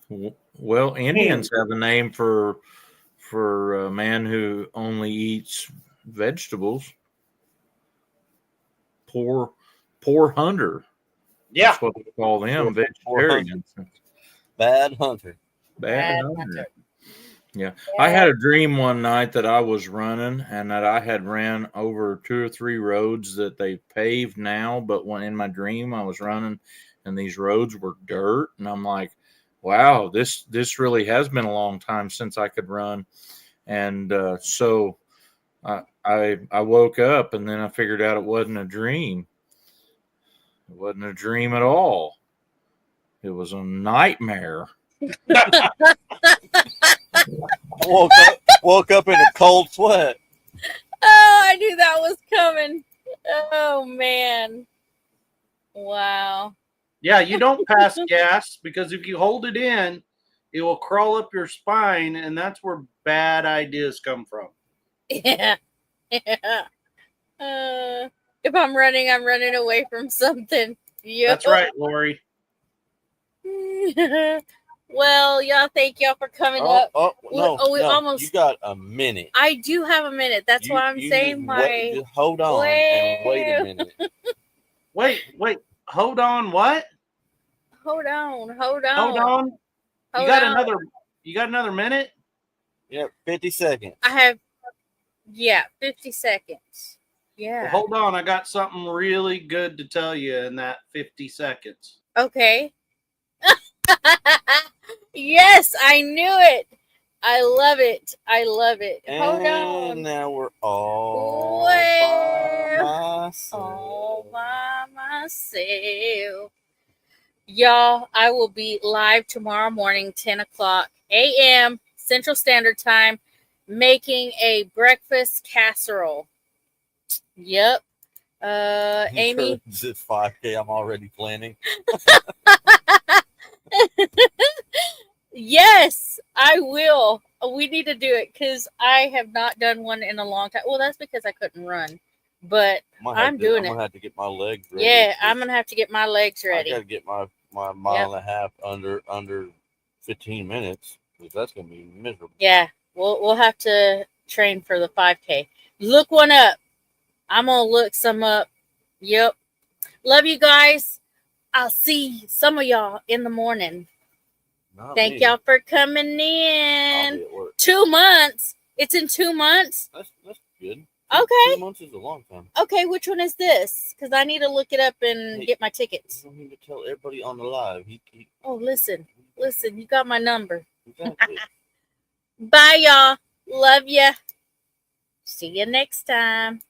Speaker 3: Well, Indians have a name for a man who only eats vegetables. Poor hunter.
Speaker 4: Yeah.
Speaker 3: That's what they call them, vegetarians.
Speaker 2: Bad hunter.
Speaker 3: Bad hunter. Yeah. I had a dream one night that I was running and that I had ran over 2 or 3 roads that they paved now, but when in my dream I was running and these roads were dirt, and I'm like, wow, this really has been a long time since I could run. And so I woke up, and then I figured out it wasn't a dream. It wasn't a dream at all. It was a nightmare.
Speaker 2: Woke up in a cold sweat.
Speaker 1: Oh, I knew that was coming. Oh, man. Wow.
Speaker 4: Yeah, you don't pass gas because if you hold it in, it will crawl up your spine, and that's where bad ideas come from.
Speaker 1: Yeah. If I'm running away from something. Yep.
Speaker 4: That's right, Lori.
Speaker 1: Well, y'all, thank y'all for coming up.
Speaker 2: No,
Speaker 1: almost.
Speaker 2: You got a minute.
Speaker 1: I do have a minute. That's why I'm saying
Speaker 2: just hold on and wait a minute.
Speaker 4: Wait. Hold on. What?
Speaker 1: Hold on.
Speaker 4: You got another minute?
Speaker 2: Yeah, 50 seconds.
Speaker 1: I have 50 seconds. Yeah.
Speaker 4: Well, hold on. I got something really good to tell you in that 50 seconds.
Speaker 1: Okay. Yes, I knew it. I love it. Hold on.
Speaker 2: And now we're all by myself.
Speaker 1: All by myself. Y'all, I will be live tomorrow morning, 10 o'clock a.m. Central Standard Time, making a breakfast casserole. Yep. Amy.
Speaker 2: This is 5K. I'm already planning.
Speaker 1: Yes, I will. We need to do it because I have not done one in a long time. Well, that's because I couldn't run, but I'm doing
Speaker 2: I'm
Speaker 1: it.
Speaker 2: gonna have to get my legs ready.
Speaker 1: Yeah, I'm gonna have to get my legs ready.
Speaker 2: I gotta get my mile and a half under 15 minutes because that's gonna be miserable.
Speaker 1: Yeah, we'll have to train for the 5K. Look one up. I'm gonna look some up. Yep. Love you guys. I'll see some of y'all in the morning. Thank y'all for coming in. 2 months. It's in 2 months.
Speaker 2: That's good.
Speaker 1: Okay.
Speaker 2: 2 months is a long time.
Speaker 1: Okay, which one is this? Because I need to look it up and get my tickets.
Speaker 2: You don't need to tell everybody on the live.
Speaker 1: Oh, listen. You got my number.
Speaker 2: Exactly.
Speaker 1: Bye, y'all. Love ya. See you next time.